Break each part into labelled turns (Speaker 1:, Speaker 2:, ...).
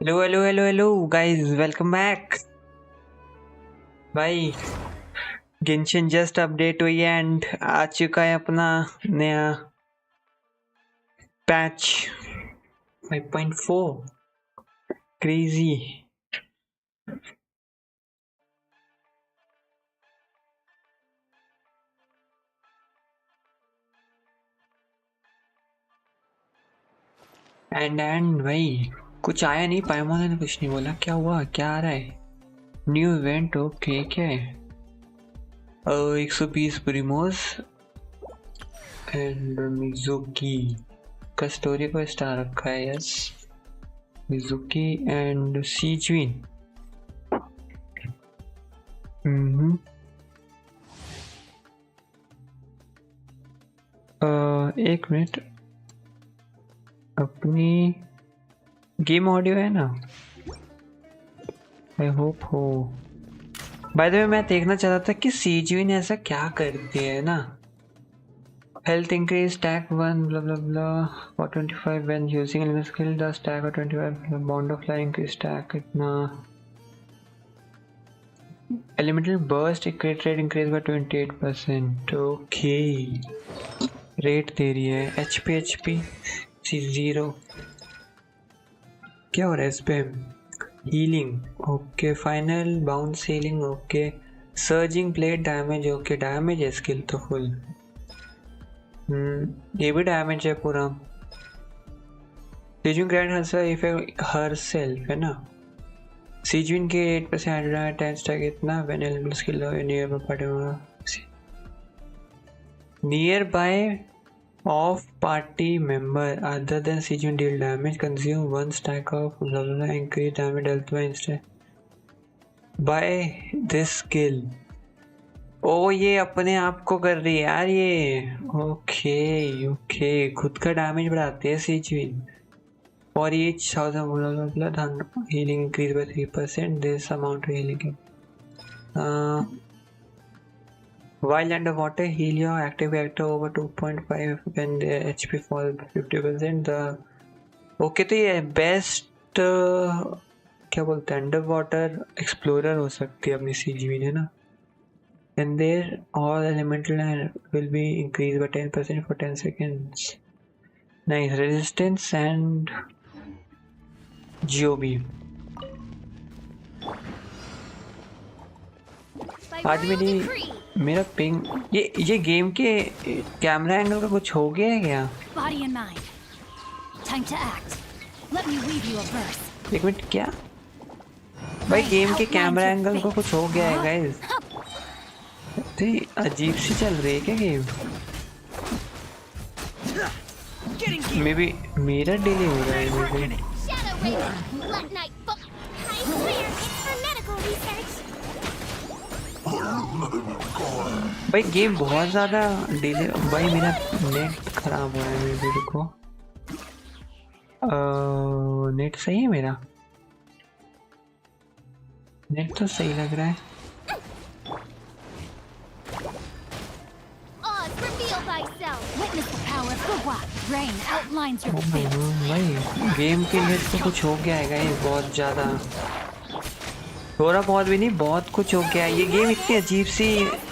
Speaker 1: Hello guys, welcome back. भाई Genshin just update हुई है एंड आ चुका है अपना नया पैच 5.4। क्रेजी। एंड भाई कुछ आया नहीं, पायमोना ने कुछ नहीं बोला। क्या हुआ, क्या आ रहा है? New event, okay. क्या है? 120 प्रीमोस एंड मिजुकी का स्टोरी को स्टार रखा है। Yes, Mizuki and Sigewinne. एक मिनट, अपनी गेम ऑडियो है ना? आई होप हो। बाय द वे मैं देखना चाहता था कि सीजविन ऐसा क्या करती है ना। Health increase stack 1 blah blah blah for 25 when using element skill the stack of 25 bond of flying increase stack इतना। elemental burst crit rate increase by 28%। Okay, rate दे रही है। HP C0। क्या हो रहा है इस पे? Healing, okay. Final bounce healing, okay. Surging plate damage, okay. Damage है स्किल तो फुल। ये भी डैमेज है पूरा। सीजविन ग्रैंड हर सेल्फ है ना। सीजविन के 8% अटैच टैग इतना when element skill near by party near by of party member other than Sijun deal damage, consume 1 stack of blah blah blah, increase damage dealt by instant by this skill। ओ ये अपने आप को कर रही है यार ये। ओके, खुद का डैमेज बढ़ाती है सीजविन। और ये 1000 healing increase by 3%, this amount healing while underwater, heal your active character over 2.5 when the HP falls 50%। the okay, तो ये बेस्ट क्या बोलते हैं, अंडर वाटर एक्सप्लोरर हो सकती है अपनी सीजविन, है ना। and there all elemental will be increased by 10% for 10 seconds। nice, resistance and GOB। आज मेरा पिंग, ये गेम के कैमरा एंगल का कुछ हो गया है क्या? एक मिनट, क्या भाई गेम के कैमरा एंगल को कुछ हो गया है गाइस? अजीब सी चल रही है क्या गेम? मे बी मेरा डिले हो रहा है। भाई गेम बहुत ज्यादा डिले। भाई मेरा नेट खराब हो रहा है, मेरे को नेट सही है, मेरा नेट तो सही लग रहा है। भाई गेम के नेट तो कुछ हो गया है गाइस, बहुत ज्यादा। थोड़ा बहुत भी नहीं, बहुत कुछ हो गया। ये गेम इतनी अजीब सी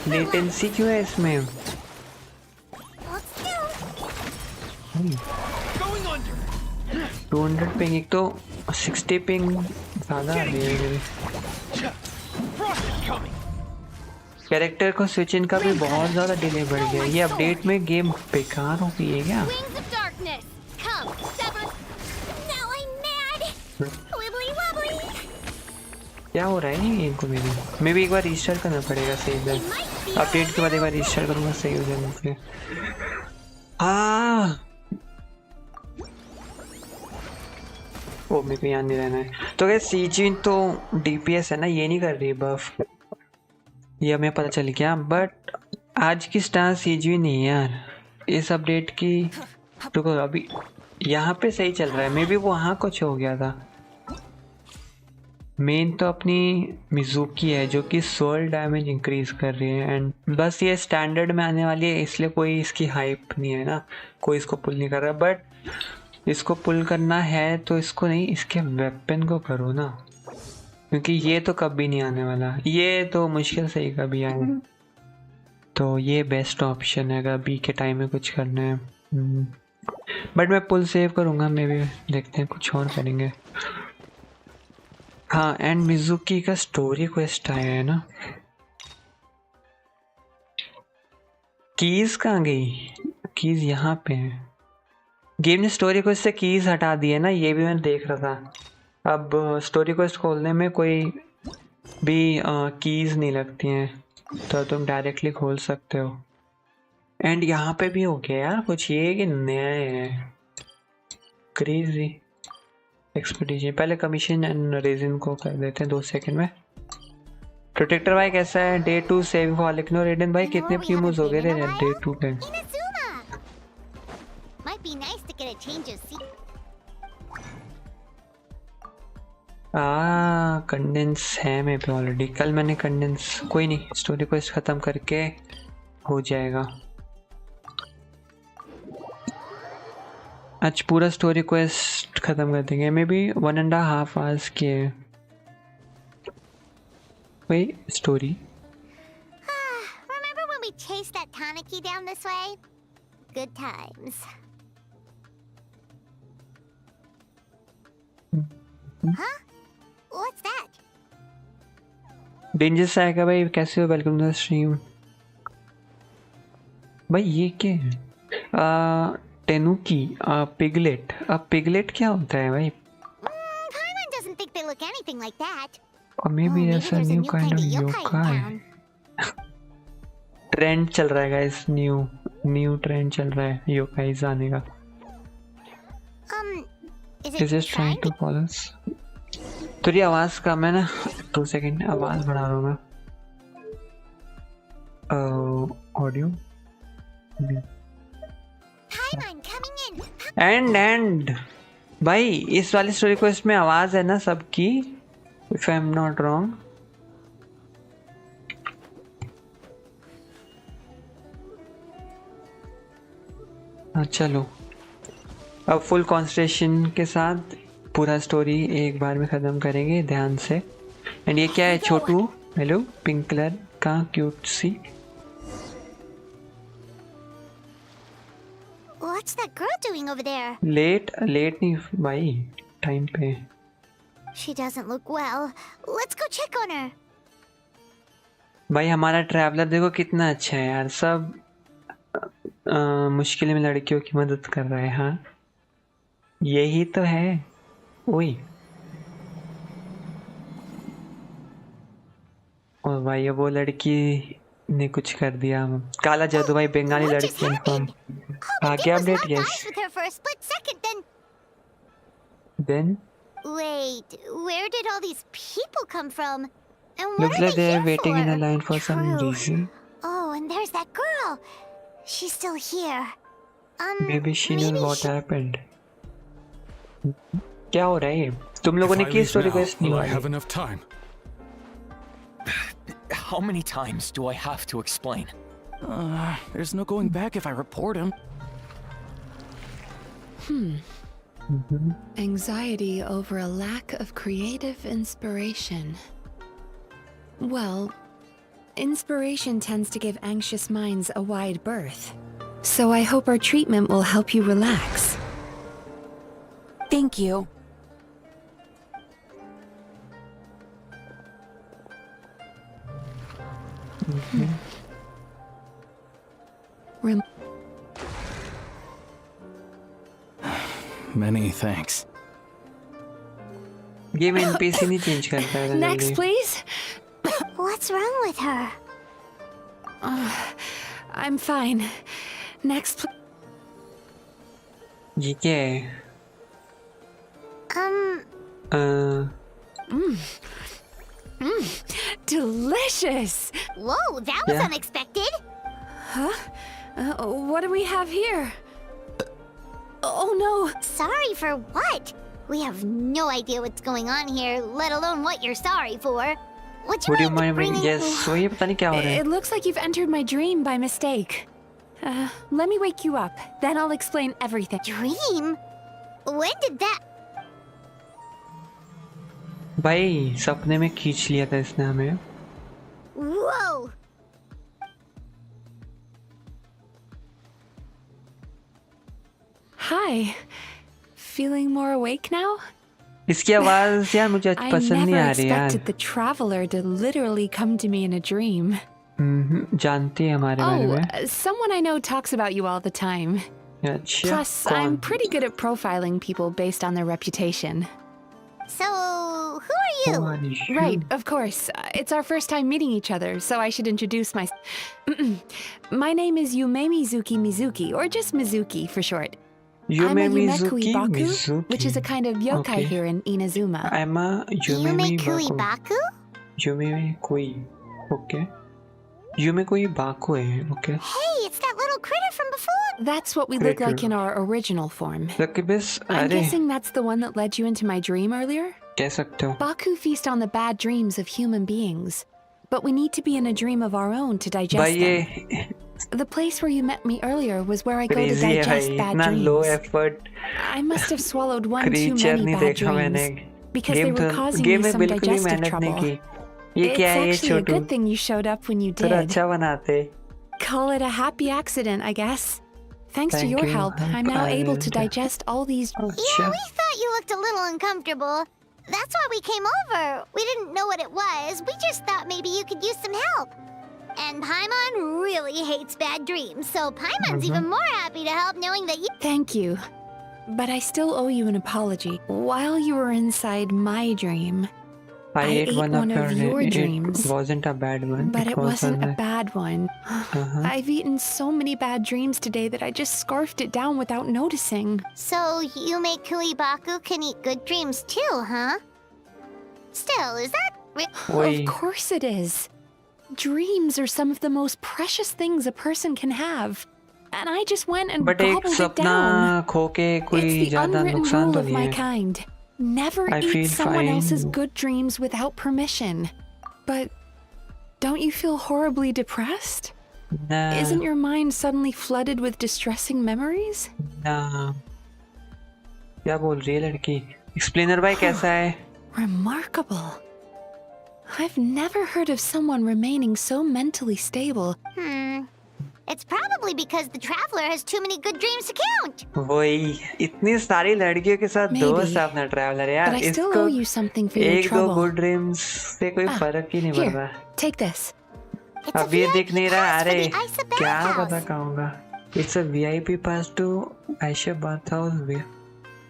Speaker 1: लेटेंसी क्यों है इसमें? 200 पिंग, एक तो 60 पिंग ज्यादा आ रही है। कैरेक्टर को स्विच इन का भी बहुत ज्यादा डिले बढ़ गया। ये अपडेट में गेम बेकार हो गई है क्या? क्या हो रहा है ये गेम को? मैं भी एक बार रीस्टार्ट करना पड़ेगा सही से। अपडेट के बाद एक बार रीस्टार्ट करूंगा, सही हो जाएगा फिर। ओ मेरे को याद नहीं रहना है। तो क्या सीजविन तो DPS है ना, ये नहीं कर रही बफ, ये हमें पता चल गया। बट आज की स्टार सीजविन नहीं है यार, इस अपडेट की। तो अभी यहाँ पे सही चल रहा है, मे बी वहाँ कुछ हो गया था। मेन तो अपनी मिजुकी है जो कि सोल डैमेज इंक्रीज कर रही है। एंड बस ये स्टैंडर्ड में आने वाली है, इसलिए कोई इसकी हाइप नहीं है ना, कोई इसको पुल नहीं कर रहा। बट इसको पुल करना है तो इसको नहीं, इसके वेपन को करो ना, क्योंकि ये तो कभी नहीं आने वाला, ये तो मुश्किल से ही कभी आए। तो ये बेस्ट ऑप्शन है अगर अभी के टाइम में कुछ करना है। बट मैं पुल सेव करूँगा, मे भी देखते हैं कुछ और करेंगे। हाँ, एंड मिजुकी का स्टोरी क्वेस्ट आया है ना। कीज कहाँ गई? कीज यहाँ पे है। गेम ने स्टोरी क्वेस्ट से कीज हटा दी है ना, ये भी मैं देख रहा था। अब स्टोरी क्वेस्ट खोलने में कोई भी कीज नहीं लगती हैं, तो तुम डायरेक्टली खोल सकते हो। एंड यहाँ पे भी हो गया यार कुछ, ये कि नया है क्रेजी एक्सपेडिशन। पहले कमीशन एंड रेजिन को कर देते हैं 2 सेकंड में। प्रोटेक्टर भाई कैसा है? डे 2 सेव फॉल लिखनो। रेडन भाई कितने प्रीमोस हो गए थे डे 2 पे? कंडेंस है मेरे पे ऑलरेडी, कल मैंने कंडेंस, कोई नहीं, स्टोरी क्वेस्ट खत्म करके हो जाएगा। आज पूरा स्टोरी क्वेस्ट खत्म कर देंगे, मे बी 1.5 आवर्स के। वही story.
Speaker 2: Remember when we chased that Tanuki down this way? Good times. Huh? What's that?
Speaker 1: Danger से आएगा भाई, कैसे हो? Welcome to the stream. भाई ये क्या है? टेनुकी पिगलेट। अब पिगलेट क्या होता है भाई?
Speaker 2: Paimon doesn't think they look anything like that.
Speaker 1: और मे बी ऐसा new kind of yokai trend चल रहा है गाइस, न्यू ट्रेंड चल रहा है योकाइज आने का।
Speaker 2: Is it
Speaker 1: trying to follow us? तेरी आवाज कम है ना, 2 सेकंड आवाज बढ़ा रहा हूँ मैं। ऑडियो एंड भाई इस वाली स्टोरी को इसमें आवाज है ना सबकी, if I am not wrong. चलो अब फुल कॉन्सेंट्रेशन के साथ पूरा स्टोरी एक बार में खत्म करेंगे ध्यान से। एंड ये क्या है छोटू? हेलो, पिंक कलर का क्यूट सी।
Speaker 2: What's that girl doing over there?
Speaker 1: Late नहीं भाई, टाइम पे।
Speaker 2: She doesn't look well. Let's go check on her.
Speaker 1: भाई हमारा ट्रैवलर देखो कितना अच्छा है यार, सब मुश्किल में लड़कियों की मदद कर रहा है। हाँ यही तो है। ओए और भाई वो लड़की ने कुछ कर दिया, काला जादू भाई, बंगाली लड़की इन्फॉर्म। आगे update? Yes.
Speaker 2: Then? Wait, where did all these people come from? And what
Speaker 1: Looks like
Speaker 2: they
Speaker 1: they're
Speaker 2: here
Speaker 1: waiting
Speaker 2: for?
Speaker 1: in a line for some
Speaker 2: True.
Speaker 1: reason.
Speaker 2: Oh, and there's that girl. She's still here.
Speaker 1: Maybe she knows what happened. क्या हो रहा है? तुम लोगों ने की story quest नहीं
Speaker 3: I
Speaker 1: वाली?
Speaker 3: have enough time.
Speaker 4: How many times do I have to explain?
Speaker 3: There's no going back if I report him.
Speaker 5: Anxiety over a lack of creative inspiration. Well, inspiration tends to give anxious minds a wide berth. So I hope our treatment will help you relax.
Speaker 6: Thank you.
Speaker 3: Many thanks.
Speaker 1: Game NPC नहीं change करता है
Speaker 5: Next, please.
Speaker 2: What's wrong with her?
Speaker 5: I'm fine. Next,
Speaker 1: ये क्या है?
Speaker 5: delicious.
Speaker 2: Whoa, that was
Speaker 1: Yeah.
Speaker 2: unexpected.
Speaker 5: Huh? What do we have here? Oh no.
Speaker 2: Sorry for what? We have no idea what's going on here, let alone what you're sorry for. Would you
Speaker 1: Would you
Speaker 2: mind
Speaker 1: mind
Speaker 2: bringing?
Speaker 1: yes? वो ये पता नहीं क्या हो रहा है?
Speaker 5: It looks like you've entered my dream by mistake. Let me wake you up, then I'll explain everything.
Speaker 2: Dream? When did that?
Speaker 1: भाई सपने में खींच लिया था इसने हमें।
Speaker 2: Whoa!
Speaker 5: Hi. Feeling more awake now?
Speaker 1: इसकी आवाज यार मुझे
Speaker 5: I
Speaker 1: पसंद नहीं
Speaker 5: never
Speaker 1: आ रही यार।
Speaker 5: expected the traveler to literally come to me in a dream.
Speaker 1: जानती है हमारे बारे में।
Speaker 5: Someone I know talks about you all the time.
Speaker 1: अच्छा,
Speaker 5: Plus,
Speaker 1: कौन?
Speaker 5: I'm pretty good at profiling people based on their reputation.
Speaker 2: So, who are you?
Speaker 1: Who are you?
Speaker 5: Right, of course. It's our first time meeting each other, so I should introduce My name is Yume Mizuki, or just Mizuki for short. I'm a
Speaker 1: Yume
Speaker 5: Yumekui Baku,
Speaker 1: Mizuki.
Speaker 5: which is a kind of yokai
Speaker 1: Okay.
Speaker 5: here in Inazuma.
Speaker 1: I'm a Yume Baku.
Speaker 2: Baku?
Speaker 1: Yume Kui. Okay. Yume Kui Baku है. Okay.
Speaker 2: Hey, it's that little critter from before.
Speaker 5: That's what we look like
Speaker 1: Critter.
Speaker 5: in our original form.
Speaker 1: रकीबिस
Speaker 5: I'm
Speaker 1: अरे
Speaker 5: guessing that's the one that led you into my dream earlier?
Speaker 1: कह सकते हो।
Speaker 5: Baku feast on the bad dreams of human beings. But we need to be in a dream of our own to digest
Speaker 1: भाई
Speaker 5: them.
Speaker 1: ये
Speaker 5: The place where you met me earlier was where I go to
Speaker 1: crazy है
Speaker 5: digest
Speaker 1: भाई,
Speaker 5: bad
Speaker 1: इतना low
Speaker 5: dreams.
Speaker 1: effort
Speaker 5: I must have swallowed one too
Speaker 1: creature
Speaker 5: many
Speaker 1: नहीं
Speaker 5: bad
Speaker 1: देखा मैंने।
Speaker 5: dreams because they were causing
Speaker 1: game
Speaker 5: me
Speaker 1: में
Speaker 5: some
Speaker 1: बिल्कुल ही
Speaker 5: digestive
Speaker 1: मेहनत नहीं
Speaker 5: trouble.
Speaker 1: की। ये
Speaker 5: It's
Speaker 1: क्या है ये
Speaker 5: actually a
Speaker 1: Chhotu?
Speaker 5: good thing you showed up when you
Speaker 1: थोड़ा
Speaker 5: did.
Speaker 1: अच्छा बनाते।
Speaker 5: Call it a happy accident, I guess. Thanks to
Speaker 1: Thank
Speaker 5: your
Speaker 1: you.
Speaker 5: help, I'm now able to digest all these.
Speaker 2: Yeah,
Speaker 1: अच्छा
Speaker 2: we thought you looked a little uncomfortable. That's why we came over. We didn't know what it was. We just thought maybe you could use some help. And Paimon really hates bad dreams, so Paimon's even more happy to help knowing that you...
Speaker 5: Thank you. But I still owe you an apology. While you were inside my dream,
Speaker 1: I
Speaker 5: I
Speaker 1: ate
Speaker 5: ate
Speaker 1: one
Speaker 5: one of your
Speaker 1: it
Speaker 5: dreams.
Speaker 1: wasn't a bad one.
Speaker 5: But it
Speaker 1: was
Speaker 5: wasn't a
Speaker 1: a-
Speaker 5: bad one. I've eaten so many bad dreams today that I just scarfed it down without noticing.
Speaker 2: So, Yume Kuibaku can eat good dreams too, huh? Still, is that...
Speaker 1: Oi.
Speaker 5: Of course it is. Dreams are some of the most precious things a person can have. And I just went and
Speaker 1: But एक
Speaker 5: gobbled it
Speaker 1: सपना
Speaker 5: down.
Speaker 1: खो के कोई
Speaker 5: It's the
Speaker 1: ज्यादा
Speaker 5: unwritten
Speaker 1: नुकसान
Speaker 5: rule
Speaker 1: तो
Speaker 5: of
Speaker 1: नहीं
Speaker 5: my
Speaker 1: है।
Speaker 5: kind. Never
Speaker 1: I
Speaker 5: eat
Speaker 1: feel
Speaker 5: someone
Speaker 1: fine.
Speaker 5: else's good dreams without permission. But don't you feel horribly depressed?
Speaker 1: ना
Speaker 5: Isn't your mind suddenly flooded with distressing memories?
Speaker 1: ना क्या बोल रही है लड़की? एक्सप्लेनर भाई कैसा है?
Speaker 5: Remarkable. I've never heard of someone remaining so mentally stable.
Speaker 2: It's probably because the traveler has too many good dreams to count.
Speaker 1: वही इतनी सारी लड़कियों के साथ
Speaker 5: Maybe.
Speaker 1: दोस्त है अपना ट्रैवलर यार।
Speaker 5: But I still
Speaker 1: इसको
Speaker 5: owe you something for your
Speaker 1: एक दो
Speaker 5: trouble.
Speaker 1: गुड ड्रीम्स से कोई फर्क ही नहीं पड़
Speaker 5: Here,
Speaker 1: रहा।
Speaker 5: take this.
Speaker 2: It's a
Speaker 1: अब ये
Speaker 2: VIP
Speaker 1: दिख नहीं रहा।
Speaker 2: pass for
Speaker 1: अरे
Speaker 2: the Aisa
Speaker 1: क्या
Speaker 2: bathhouse.
Speaker 1: पता कहूँगा। It's a VIP pass to Aisha bathhouse.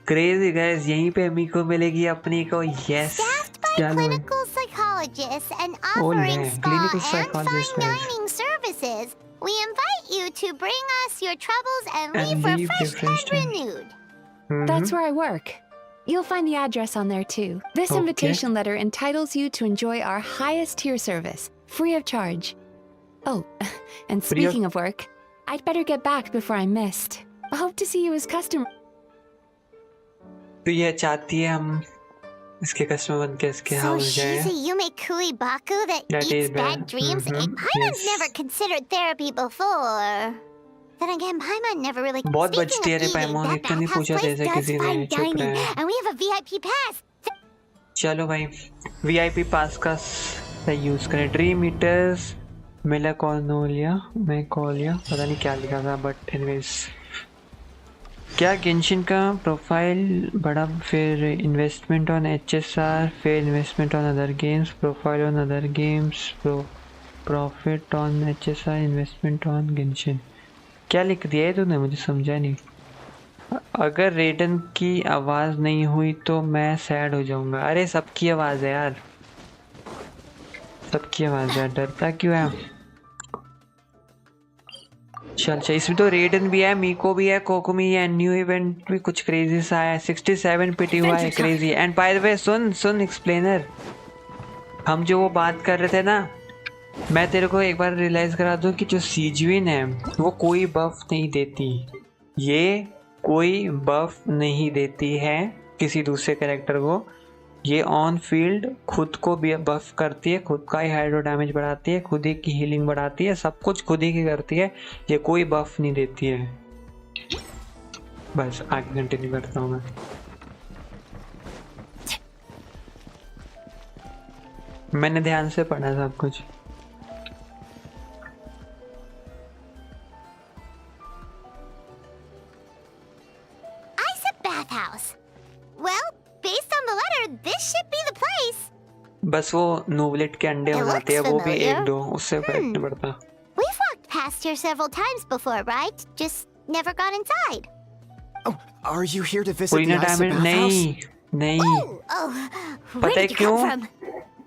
Speaker 1: Crazy guys, यहीं पे अम्मी को मिलेगी अपनी को। Yes.
Speaker 2: Staffed by
Speaker 1: चलो।
Speaker 2: clinical psychologists and
Speaker 1: Oh,
Speaker 2: offering
Speaker 1: yeah,
Speaker 2: spa
Speaker 1: clinical
Speaker 2: and
Speaker 1: psychologist,
Speaker 2: fine
Speaker 1: right.
Speaker 2: dining services. We invite you to bring us your troubles and
Speaker 1: And
Speaker 2: leave
Speaker 1: leave
Speaker 2: refreshed
Speaker 1: refreshed
Speaker 2: and
Speaker 1: and-
Speaker 2: renewed.
Speaker 5: That's where I work. You'll find the address on there too. This
Speaker 1: Okay.
Speaker 5: invitation letter entitles you to enjoy our highest tier service, free of charge. Oh, and
Speaker 1: Free of-
Speaker 5: speaking of work, I'd better get back before I'm missed. I hope to see you as customer.
Speaker 1: तो ये चाहती है हम इसके customer बन के इसके
Speaker 2: So
Speaker 1: house
Speaker 2: she's
Speaker 1: जाएं।
Speaker 2: a Yume Kuibaku that
Speaker 1: That
Speaker 2: eats
Speaker 1: is
Speaker 2: bad
Speaker 1: bad.
Speaker 2: dreams? Paimon's
Speaker 1: Yes.
Speaker 2: never considered therapy before. Then again, Paimon never really...
Speaker 1: बहुत
Speaker 2: Speaking
Speaker 1: बचती है
Speaker 2: of
Speaker 1: रे
Speaker 2: eating,
Speaker 1: पैमोन,
Speaker 2: that
Speaker 1: इतना नहीं
Speaker 2: bathhouse
Speaker 1: पूछा
Speaker 2: place
Speaker 1: जैसे
Speaker 2: does
Speaker 1: किसी ने,
Speaker 2: fine
Speaker 1: चुप
Speaker 2: dining,
Speaker 1: रहे।
Speaker 2: and we have a VIP pass.
Speaker 1: चलो भाई VIP पास का सही यूज करें। ड्रीम ईटर्स मेलाकोनोलिया मैकोलिया पता नहीं क्या लिखा था बट एनीवेज। क्या गेंशिन का प्रोफाइल बड़ा, फिर इन्वेस्टमेंट ऑन HSR, फिर investment on other games, profile on other games, profit on HSR, investment on Genshin. क्या लिख दिया है तूने? मुझे समझा नहीं। अगर रेडन की आवाज़ नहीं हुई तो मैं सैड हो जाऊंगा। अरे सबकी आवाज़ है यार, सबकी आवाज़ है, डरता क्यों है? चल चल, इसमें तो रेडन भी है, मीको भी है, कोकोमी है, न्यू इवेंट भी कुछ क्रेजी सा है। 67 पिटी हुआ है, crazy. And bye the way soon explainer, हम जो वो बात कर रहे थे ना, मैं तेरे को एक बार रियलाइज करा दूं कि जो सीजविन है वो कोई बफ नहीं देती। ये कोई बफ नहीं देती है किसी दूसरे कैरेक्टर को। ये ऑन फील्ड खुद को भी बफ करती है, खुद का ही हाइड्रो डैमेज बढ़ाती है, खुद ही की हीलिंग बढ़ाती है, सब कुछ खुद ही की करती है। ये कोई बफ नहीं देती है। बस आगे कंटिन्यू करता हूँ मैं। मैंने ध्यान से पढ़ा सब कुछ।
Speaker 2: Bathhouse. Well, based on the letter, this should be the place.
Speaker 1: बस वो नोवलेट के अंडे
Speaker 2: It
Speaker 1: हो जाते हैं,
Speaker 2: looks
Speaker 1: वो भी
Speaker 2: familiar.
Speaker 1: 1-2, उससे फर्क नहीं पड़ता।
Speaker 2: We've walked past here several times before, right? Just never gone inside.
Speaker 6: Oh, are you here to visit
Speaker 1: कोई
Speaker 6: the
Speaker 1: ना
Speaker 6: Isa
Speaker 1: टाइम
Speaker 6: bathhouse?
Speaker 1: नहीं
Speaker 2: Oh,
Speaker 1: पता
Speaker 2: where
Speaker 1: है
Speaker 2: did you
Speaker 1: क्यों?
Speaker 2: come from?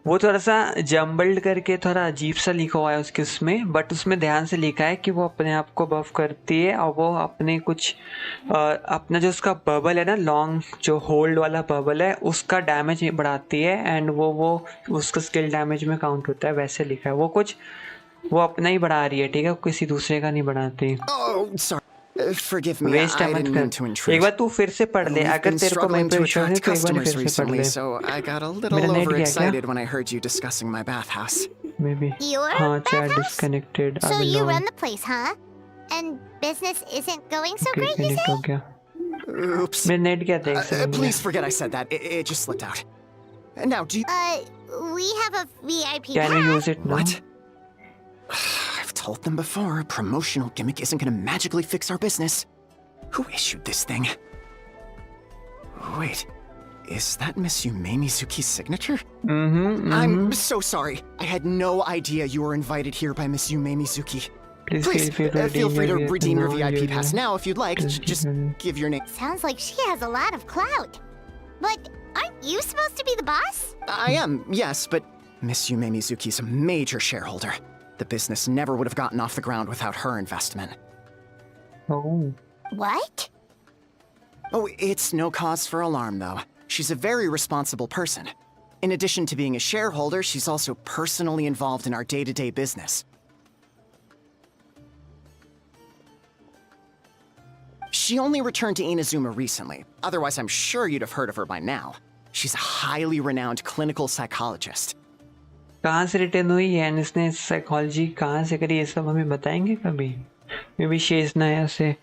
Speaker 1: वो थोड़ा सा जम्बल्ड करके थोड़ा अजीब सा लिखा हुआ है उसके उसमें, बट उसमें ध्यान से लिखा है कि वो अपने आप को बफ करती है और वो अपने कुछ अपना जो उसका बबल है ना, लॉन्ग जो होल्ड वाला बबल है, उसका डैमेज बढ़ाती है एंड वो उसका स्किल डैमेज में काउंट होता है, वैसे लिखा है। वो कुछ वो अपना ही बढ़ा रही है, ठीक है, किसी दूसरे का नहीं बढ़ाती।
Speaker 6: Oh, sorry. Forgive me.
Speaker 1: वेस्ट
Speaker 6: I
Speaker 1: मत
Speaker 6: didn't mean to
Speaker 1: कर।
Speaker 6: intrude.
Speaker 1: एक बार तू फिर से पढ़ ले,
Speaker 6: We've
Speaker 1: अगर
Speaker 6: been
Speaker 1: तेरे को मैं
Speaker 6: struggling
Speaker 1: पे
Speaker 6: to
Speaker 1: विश्वास है
Speaker 6: attract
Speaker 1: तो एक बार
Speaker 6: customers
Speaker 1: फिर से पढ़
Speaker 6: recently,
Speaker 1: ले।
Speaker 6: so I got a little
Speaker 1: मेरा नेट गया क्या?
Speaker 6: overexcited when I heard you discussing my bathhouse.
Speaker 1: Maybe
Speaker 2: Your
Speaker 1: हाँ, chat
Speaker 2: bathhouse?
Speaker 1: disconnected।
Speaker 2: So
Speaker 1: अब
Speaker 2: you
Speaker 1: low.
Speaker 2: run the place, huh? And business isn't going so
Speaker 1: Okay,
Speaker 2: great, you
Speaker 1: connect
Speaker 2: say?
Speaker 1: हो गया।
Speaker 6: Oops.
Speaker 1: मेरा net गया था एक second में।
Speaker 6: Please forget I said that. It just slipped out. Now, do you...
Speaker 2: We have a VIP
Speaker 1: Can we
Speaker 2: pass.
Speaker 1: use it now?
Speaker 6: What? I've told them before, a promotional gimmick isn't gonna magically fix our business. Who issued this thing? Wait, is that Miss Yume Mizuki's signature? I'm so sorry. I had no idea you were invited here by Miss Yume Mizuki.
Speaker 1: Please
Speaker 6: Please, feel free to redeem your VIP pass now if you'd like.
Speaker 1: Please
Speaker 6: Just give your name.
Speaker 2: Sounds like she has a lot of clout. But aren't you supposed to be the boss?
Speaker 6: I am, yes, but Miss Yume Mizuki's a major shareholder. The business never would have gotten off the ground without her investment.
Speaker 1: Oh.
Speaker 2: What?
Speaker 6: Oh, it's no cause for alarm, though. She's a very responsible person. In addition to being a shareholder, she's also personally involved in our day-to-day business. She only returned to Inazuma recently. Otherwise, I'm sure you'd have heard of her by now. She's a highly renowned clinical psychologist.
Speaker 1: कहाँ से return हुई है and इसने psychology कहाँ से करी, ये सब हमें बताएंगे कभी? मे बी शेष नया से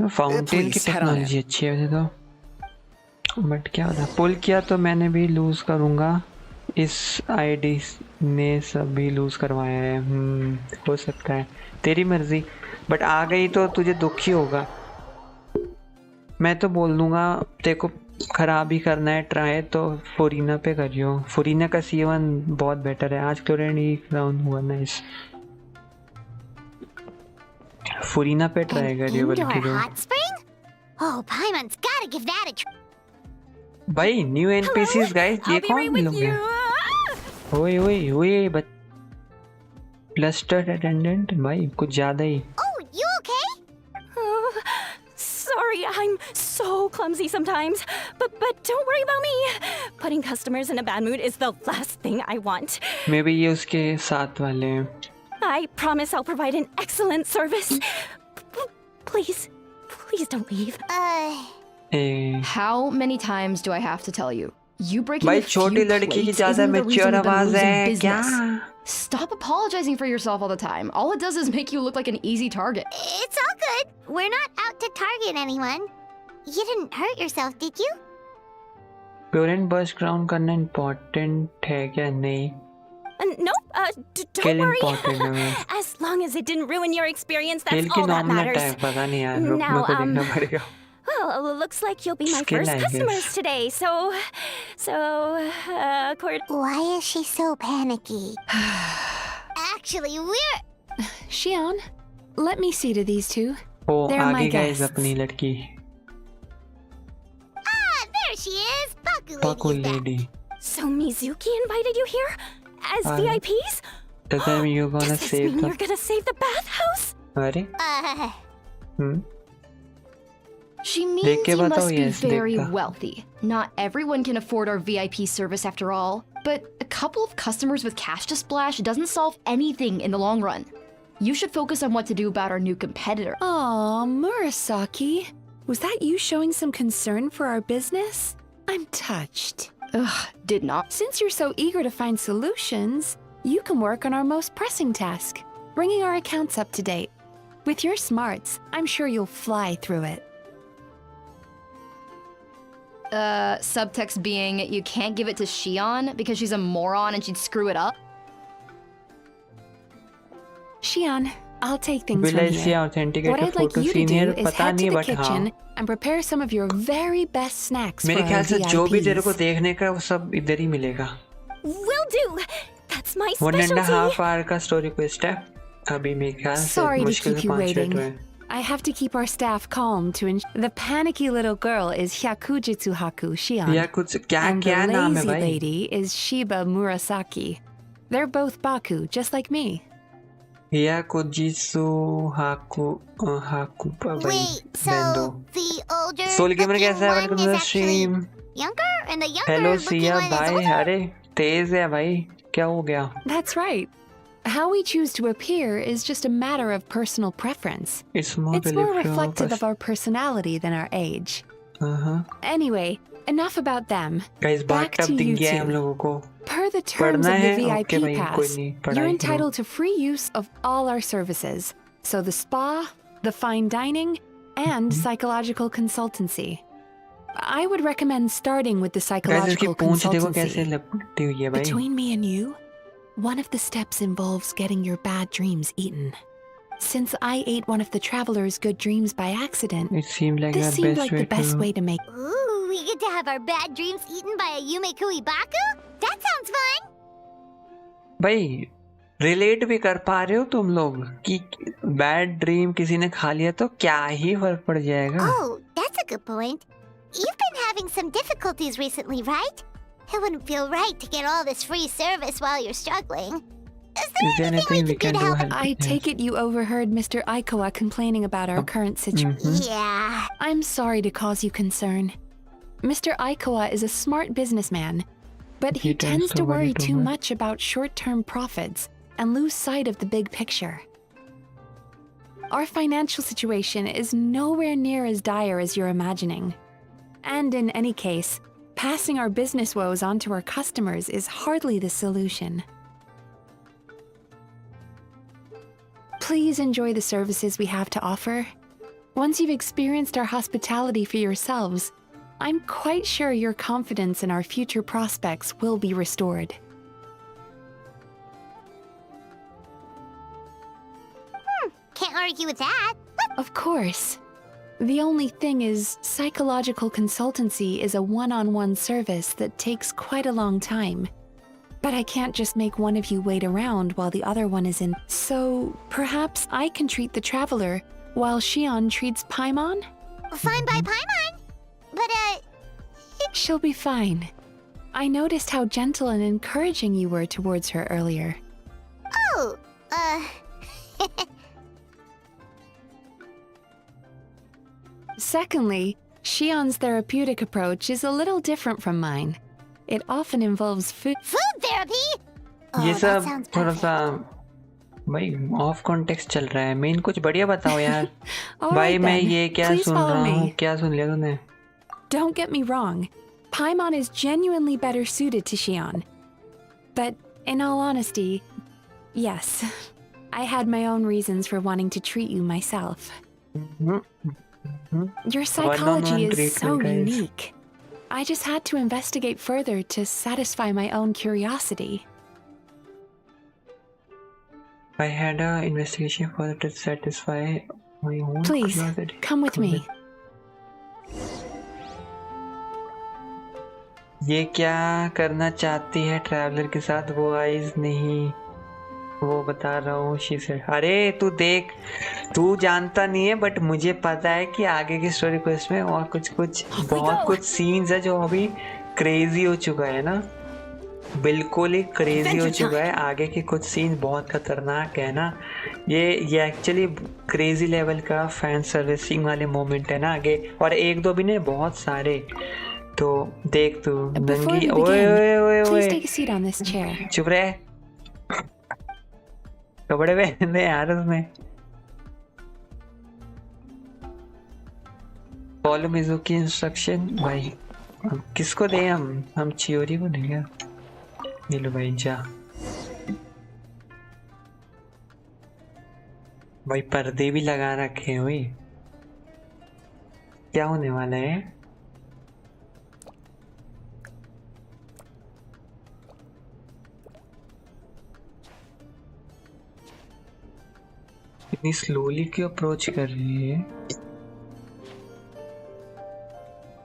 Speaker 1: फाउंटेन की
Speaker 6: Please, head on
Speaker 1: टेक्नोलॉजी अच्छी है वैसे तो, बट क्या होता है, पुल किया तो मैंने भी लूज करूँगा। इस आईडी ने सब भी लूज करवाया है। हो सकता है, तेरी मर्जी, बट आ गई तो तुझे दुख ही होगा। मैं तो बोल दूंगा तेरे को खराब ही करना है ट्राई तो फोरीना पे करियो। फोरीना का C1 बहुत बेटर है। आज क्लोरेंट ही राउंड हुआ, नाइस। फोरीना पे ट्राई करियो बल्कि
Speaker 2: Indoor
Speaker 1: तो।
Speaker 2: hot spring? Oh, Paimon's gotta give that a try.
Speaker 1: भाई न्यू NPCs गाइस, ये कौन लोग हैं? ओए ओए ओए बट क्लस्टर अटेंडेंट भाई कुछ ज्यादा ही।
Speaker 2: Oh, you okay?
Speaker 7: Sorry, I'm so clumsy sometimes. But don't worry about me. Putting customers in a bad mood is the last thing I want.
Speaker 1: May be ये उसके साथ वाले हैं।
Speaker 7: I promise I'll provide an excellent service. Please don't leave.
Speaker 1: A
Speaker 8: How many times do I have to tell you? You breaking
Speaker 1: भाई
Speaker 8: a few
Speaker 1: छोटी लड़की की
Speaker 8: plates
Speaker 1: ज्यादा
Speaker 8: isn't the
Speaker 1: mature
Speaker 8: reason we've been
Speaker 1: आवाज
Speaker 8: losing
Speaker 1: है क्या?
Speaker 8: business. Stop apologizing for yourself all the time. All it does is make you look like an easy target.
Speaker 2: It's all good. We're not out to target anyone. You didn't hurt yourself, did you?
Speaker 1: Clorinde burst ground करना important है क्या? नहीं,
Speaker 7: Nope, don't
Speaker 1: skill
Speaker 7: worry.
Speaker 1: Important है।
Speaker 7: As long as it didn't ruin your experience,
Speaker 1: skill
Speaker 7: that's
Speaker 1: की
Speaker 7: all that
Speaker 1: nominal
Speaker 7: matters.
Speaker 1: Type पता नहीं यार, रुक
Speaker 7: Now,
Speaker 1: मेरे को देखना पड़ेगा।
Speaker 7: Well, looks like you'll be my
Speaker 1: Skill,
Speaker 7: first
Speaker 1: I
Speaker 7: customers
Speaker 1: guess.
Speaker 7: today,
Speaker 2: Why is she so panicky? Actually, we're...
Speaker 5: Shion, let me see to these two.
Speaker 1: Oh
Speaker 5: They're my
Speaker 1: आगे guys
Speaker 5: guests.
Speaker 1: अपनी लड़की
Speaker 2: There she is! Paku
Speaker 1: पाको
Speaker 2: lady is back.
Speaker 1: Lady.
Speaker 7: So Mizuki invited you here? As VIPs?
Speaker 1: Does that mean you're gonna
Speaker 7: Does this
Speaker 1: save
Speaker 7: mean
Speaker 1: the?
Speaker 7: you're gonna save the bathhouse?
Speaker 1: अरे
Speaker 8: She means
Speaker 1: देख के
Speaker 8: you
Speaker 1: बताओ,
Speaker 8: must be
Speaker 1: yes,
Speaker 8: very
Speaker 1: देखता।
Speaker 8: wealthy. Not everyone can afford our VIP service after all. But a couple of customers with cash to splash doesn't solve anything in the long run. You should focus on what to do about our new competitor.
Speaker 5: Aw, Murasaki. Was that you showing some concern for our business? I'm touched.
Speaker 8: Ugh, did not.
Speaker 5: Since you're so eager to find solutions, you can work on our most pressing task, bringing our accounts up to date. With your smarts, I'm sure you'll fly through it.
Speaker 8: Subtext being, you can't give it to Shion because she's a moron and she'd screw it up?
Speaker 5: Shion, I'll take things
Speaker 1: Will
Speaker 5: from
Speaker 1: I see
Speaker 5: here.
Speaker 1: authenticated
Speaker 5: What I'd like
Speaker 1: photo
Speaker 5: you to do
Speaker 1: senior?
Speaker 5: is
Speaker 1: पता
Speaker 5: head to
Speaker 1: नहीं
Speaker 5: the
Speaker 1: but हाँ.
Speaker 5: kitchen and prepare some of your very best snacks for
Speaker 1: मेरे
Speaker 5: our
Speaker 1: ख्याल से जो भी तेरे को
Speaker 5: VIPs.
Speaker 1: देखने का वो सब इधर ही मिलेगा.
Speaker 7: Will do. That's my
Speaker 1: 1.5
Speaker 7: specialty.
Speaker 1: hour का स्टोरी क्वेस्ट है. अभी मेरे ख्याल से
Speaker 5: Sorry to
Speaker 1: मुश्किल
Speaker 5: keep
Speaker 1: से
Speaker 5: you
Speaker 1: 5 मिनट
Speaker 5: waiting.
Speaker 1: हुए.
Speaker 5: I have to keep our staff calm to ensure the panicky little girl is Hyakujitsu Haku Shion.
Speaker 1: या कुछ क्या
Speaker 5: And
Speaker 1: क्या
Speaker 5: the
Speaker 1: नाम है
Speaker 5: lazy
Speaker 1: भाई?
Speaker 5: lady is Shiba Murasaki. They're both Baku, just like me.
Speaker 1: या कुजिसु हाकु हाकु भाई.
Speaker 2: Wait, so the older
Speaker 1: soul gamer
Speaker 2: looking
Speaker 1: कैसा है?
Speaker 2: one
Speaker 1: welcome to
Speaker 2: is
Speaker 1: the
Speaker 2: actually
Speaker 1: stream.
Speaker 2: younger, and the younger
Speaker 1: hello
Speaker 2: looking
Speaker 1: Siya
Speaker 2: one is
Speaker 1: भाई.
Speaker 2: older?
Speaker 1: अरे तेज है भाई. क्या हो गया?
Speaker 5: That's right. How we choose to appear is just a matter of personal preference.
Speaker 1: It's more
Speaker 5: It's more reflective of our personality than our age. Anyway, enough about them.
Speaker 1: Guys
Speaker 5: Back
Speaker 1: बात
Speaker 5: to
Speaker 1: tub
Speaker 5: you
Speaker 1: दिख गया है हम
Speaker 5: two.
Speaker 1: लोगों को.
Speaker 5: Per the terms
Speaker 1: पढ़ना
Speaker 5: of the
Speaker 1: है?
Speaker 5: VIP
Speaker 1: okay भाई, कोई
Speaker 5: pass,
Speaker 1: नहीं,
Speaker 5: you're
Speaker 1: पढ़ाई
Speaker 5: entitled to free use of all our services. So the spa, the fine dining, and psychological consultancy. I would recommend starting with the
Speaker 1: guys इसकी
Speaker 5: psychological
Speaker 1: पूंछ देखो कैसे
Speaker 5: consultancy.
Speaker 1: लपटी हुई है भाई.
Speaker 5: Between me and you, one of the steps involves getting your bad dreams eaten. Since I ate one of the traveler's good dreams by accident,
Speaker 1: It seemed like
Speaker 5: this
Speaker 1: the
Speaker 5: seemed
Speaker 1: best
Speaker 5: like
Speaker 1: way
Speaker 5: the best
Speaker 1: to.
Speaker 5: way to make.
Speaker 2: Ooh, we get to have our bad dreams eaten by a Yumekui Baku? That sounds fun!
Speaker 1: भाई relate भी कर पा रहे हो तुम लोग कि bad dream किसी ने खा लिया तो क्या ही फर्क पड़ जाएगा.
Speaker 2: Oh, that's a good point. You've been having some difficulties recently, right? It wouldn't feel right to get all this free service while you're struggling. Is there anything we can do to help?
Speaker 5: I take it you overheard Mr. Aikawa complaining about our current situation.
Speaker 2: Yeah.
Speaker 5: I'm sorry to cause you concern. Mr. Aikawa is a smart businessman, but he tends to worry too much about short-term profits and lose sight of the big picture. Our financial situation is nowhere near as dire as you're imagining. And in any case, passing our business woes on to our customers is hardly the solution. Please enjoy the services we have to offer. Once you've experienced our hospitality for yourselves, I'm quite sure your confidence in our future prospects will be restored.
Speaker 2: Can't argue with that.
Speaker 5: Of course. The only thing is, psychological consultancy is a one-on-one service that takes quite a long time. But I can't just make one of you wait around while the other one is in. So perhaps I can treat the traveler while Shion treats Paimon?
Speaker 2: Fine by Paimon. But,
Speaker 5: She'll be fine. I noticed how gentle and encouraging you were towards her earlier.
Speaker 2: oh,
Speaker 5: Secondly, Shion's therapeutic approach is a little different from mine. It often involves food.
Speaker 2: food therapy? Oh,
Speaker 1: ये
Speaker 2: that
Speaker 1: सब
Speaker 2: sounds
Speaker 1: थोड़ा
Speaker 2: perfect.
Speaker 1: सा भाई of context चल रहा है. Main कुछ बढ़िया बताओ यार.
Speaker 5: All
Speaker 1: भाई
Speaker 5: right
Speaker 1: मैं
Speaker 5: then,
Speaker 1: ये क्या
Speaker 5: please
Speaker 1: सुन
Speaker 5: follow
Speaker 1: रहा हूँ?
Speaker 5: me.
Speaker 1: क्या सुन लिया तूने?
Speaker 5: Don't get me wrong, Paimon is genuinely better suited to Shion. But in all honesty, yes, I had my own reasons for wanting to treat you myself. Your psychology is so
Speaker 1: treatment, guys.
Speaker 5: unique. I just had to investigate further to satisfy my own curiosity.
Speaker 1: I had a investigation further to satisfy my own
Speaker 5: Please,
Speaker 1: curiosity.
Speaker 5: come with me.
Speaker 1: ये क्या करना चाहती है traveller के साथ? वो eyes नहीं, वो बता रहा हूँ शीशे. अरे तू देख, तू जानता नहीं है बट मुझे पता है कि आगे की स्टोरी क्वेस्ट में और कुछ बहुत कुछ सीन्स है जो अभी क्रेजी हो चुका है ना. बिल्कुल ही क्रेजी हो चुका है. आगे के कुछ सीन बहुत खतरनाक है ना. ये एक्चुअली क्रेजी लेवल का फैन सर्विसिंग वाले मोमेंट है ना आगे. और एक दो भी नहीं, बहुत सारे. तो देख तू
Speaker 5: Before
Speaker 1: नंगी.
Speaker 5: we
Speaker 1: ओए
Speaker 5: begin,
Speaker 1: ओए ओए
Speaker 5: please
Speaker 1: ओए
Speaker 5: take a seat on this chair.
Speaker 1: चुप रहे. कपड़े पहने यार उसने. Follow Mizuki instruction. भाई किसको दे? हम चियोरी को देंगे. ये लो भाई जा. भाई पर्दे भी लगा रखे हैं भाई. क्या होने वाला है? इतनी स्लोली क्यों अप्रोच कर रही है?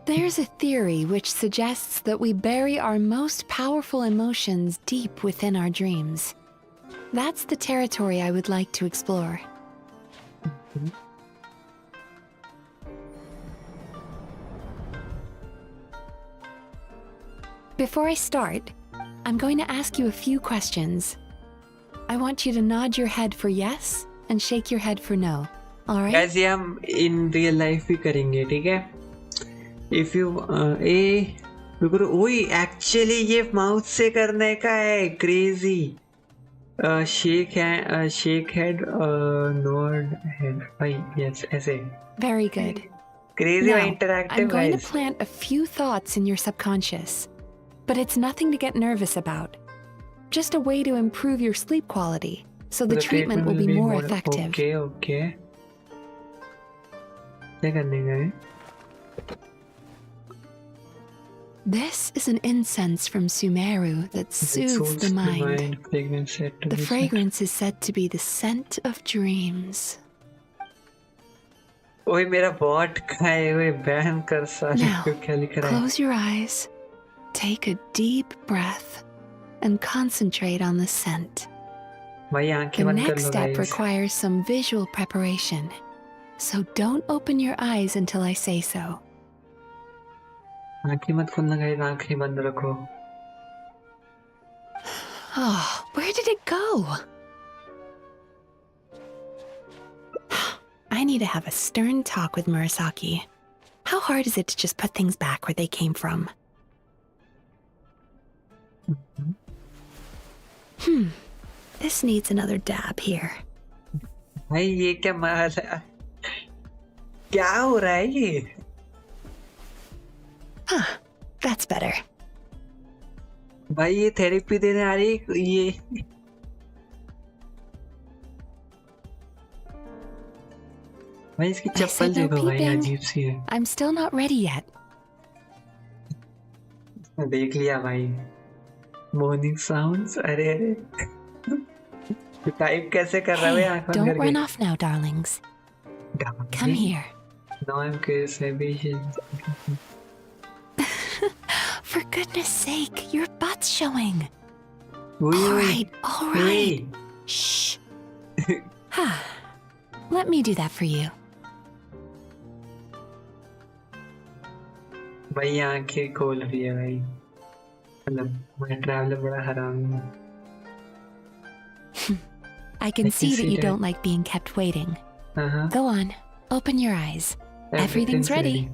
Speaker 5: There's a theory which suggests that we bury our most powerful emotions deep within our dreams. That's the territory I would like to explore. Before I start, I'm going to ask you a few questions. I want you to nod your head for yes and shake your head for no. All right?
Speaker 1: Guys, ये हम in real life भी करेंगे, ठीक है? If you वही actually ये mouth से करने का है, crazy. Shake head, nod head. भाई yes ऐसे.
Speaker 5: Very good.
Speaker 1: Crazy
Speaker 5: Now,
Speaker 1: interactive
Speaker 5: I'm going
Speaker 1: guys.
Speaker 5: to plant a few thoughts in your subconscious, but it's nothing to get nervous about. Just a way to improve your sleep quality, so the treatment will be more effective.
Speaker 1: Okay. क्या करने का है?
Speaker 5: This is an incense from Sumeru that soothes the mind. The fragrance is said to be the scent of dreams.
Speaker 1: ओए मेरा bot खाए हुए ban कर सारे
Speaker 5: Now,
Speaker 1: को क्या लिख रहा है?
Speaker 5: close your eyes, take a deep breath, and concentrate on the scent.
Speaker 1: भाई आंखें
Speaker 5: The
Speaker 1: बंद कर
Speaker 5: next
Speaker 1: low
Speaker 5: step
Speaker 1: guys.
Speaker 5: requires some visual preparation, so don't open your eyes until I say so.
Speaker 1: आंखें मत खोलना guys, आंखें बंद रखो.
Speaker 5: Oh, where did it go? I need to have a stern talk with Murasaki. How hard is it to just put things back where they came from? This needs another dab here.
Speaker 1: भाई ये क्या मार है? क्या हो रहा है ये?
Speaker 5: Huh, that's better.
Speaker 1: भाई ये थेरेपी देने आ रही है ये. भाई इसकी
Speaker 5: I
Speaker 1: चप्पल
Speaker 5: said no
Speaker 1: देखो भाई
Speaker 5: peeping.
Speaker 1: अजीब सी है.
Speaker 5: I'm still not ready yet.
Speaker 1: देख लिया भाई. मॉर्निंग साउंड्स अरे टाइप कैसे कर रहा है
Speaker 5: Hey,
Speaker 1: आंख बंद
Speaker 5: don't
Speaker 1: करके?
Speaker 5: run off now, darlings. Come here.
Speaker 1: Now I'm curious.
Speaker 5: For goodness sake, your butt's showing.
Speaker 1: Wait,
Speaker 5: All
Speaker 1: wait,
Speaker 5: right.
Speaker 1: wait.
Speaker 5: Shh. Let me do that for you.
Speaker 1: भाई आंखें खोल रही है भाई. मतलब मैं ट्रैवलर बड़ा हरामी हूँ.
Speaker 5: I can see that you
Speaker 1: that.
Speaker 5: don't like being kept waiting.
Speaker 1: हाँ.
Speaker 5: Go on, open your eyes. Everything's ready.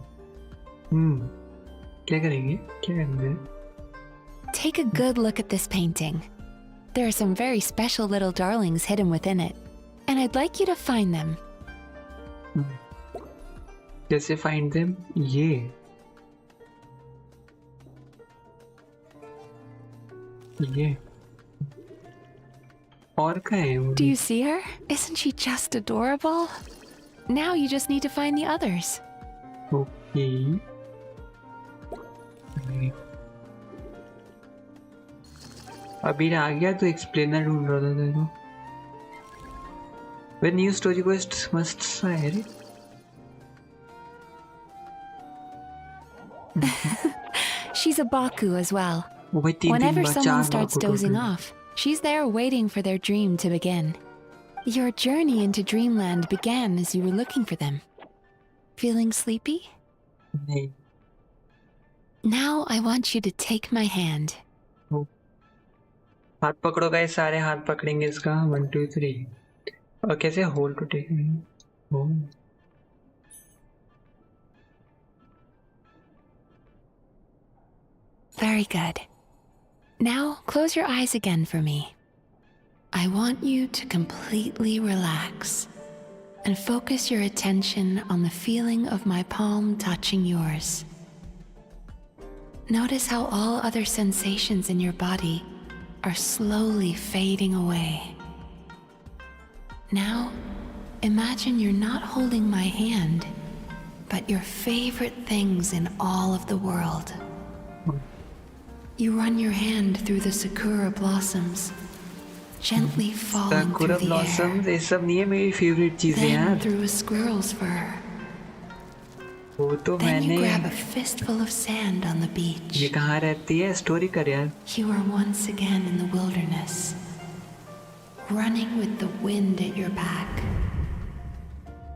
Speaker 1: क्या करेंगे? क्या करेंगे?
Speaker 5: Take a good look at this painting. There are some very special little darlings hidden within it, and I'd like you to find them.
Speaker 1: कैसे find them? ये और कहाँ है वो?
Speaker 5: Do you see her? Isn't she just adorable? Now you just need to find the others.
Speaker 1: Okay. अभी आ गया तो explainer ढूंढ रहा था देखो. When new story quests must say.
Speaker 5: She's a Baku as well.
Speaker 1: वो तीन
Speaker 5: Whenever
Speaker 1: बार
Speaker 5: someone
Speaker 1: चार
Speaker 5: starts
Speaker 1: बार को
Speaker 5: dozing
Speaker 1: total.
Speaker 5: off, she's there waiting for their dream to begin. Your journey into Dreamland began as you were looking for them. Feeling sleepy?
Speaker 1: नहीं.
Speaker 5: Now I want you to take my hand.
Speaker 1: हाथ पकड़ो guys, सारे हाथ पकड़ेंगे इसका. 1 2 3. और कैसे hold to take?
Speaker 5: Very good. Now close your eyes again for me. I want you to completely relax and focus your attention on the feeling of my palm touching yours. Notice how all other sensations in your body are slowly fading away. Now, imagine you're not holding my hand, but your favorite things in all of the world. You run your hand through the sakura blossoms, gently falling
Speaker 1: Sakura
Speaker 5: through the
Speaker 1: blossoms
Speaker 5: air.
Speaker 1: ये सब नहीं है मेरी favourite चीजें
Speaker 5: Then
Speaker 1: यार.
Speaker 5: through a squirrel's fur.
Speaker 1: वो तो
Speaker 5: Then you
Speaker 1: मैंने
Speaker 5: grab a fistful of sand on the beach.
Speaker 1: ये कहाँ रहती है स्टोरी कर यार.
Speaker 5: You are once again in the wilderness, running with the wind at your back.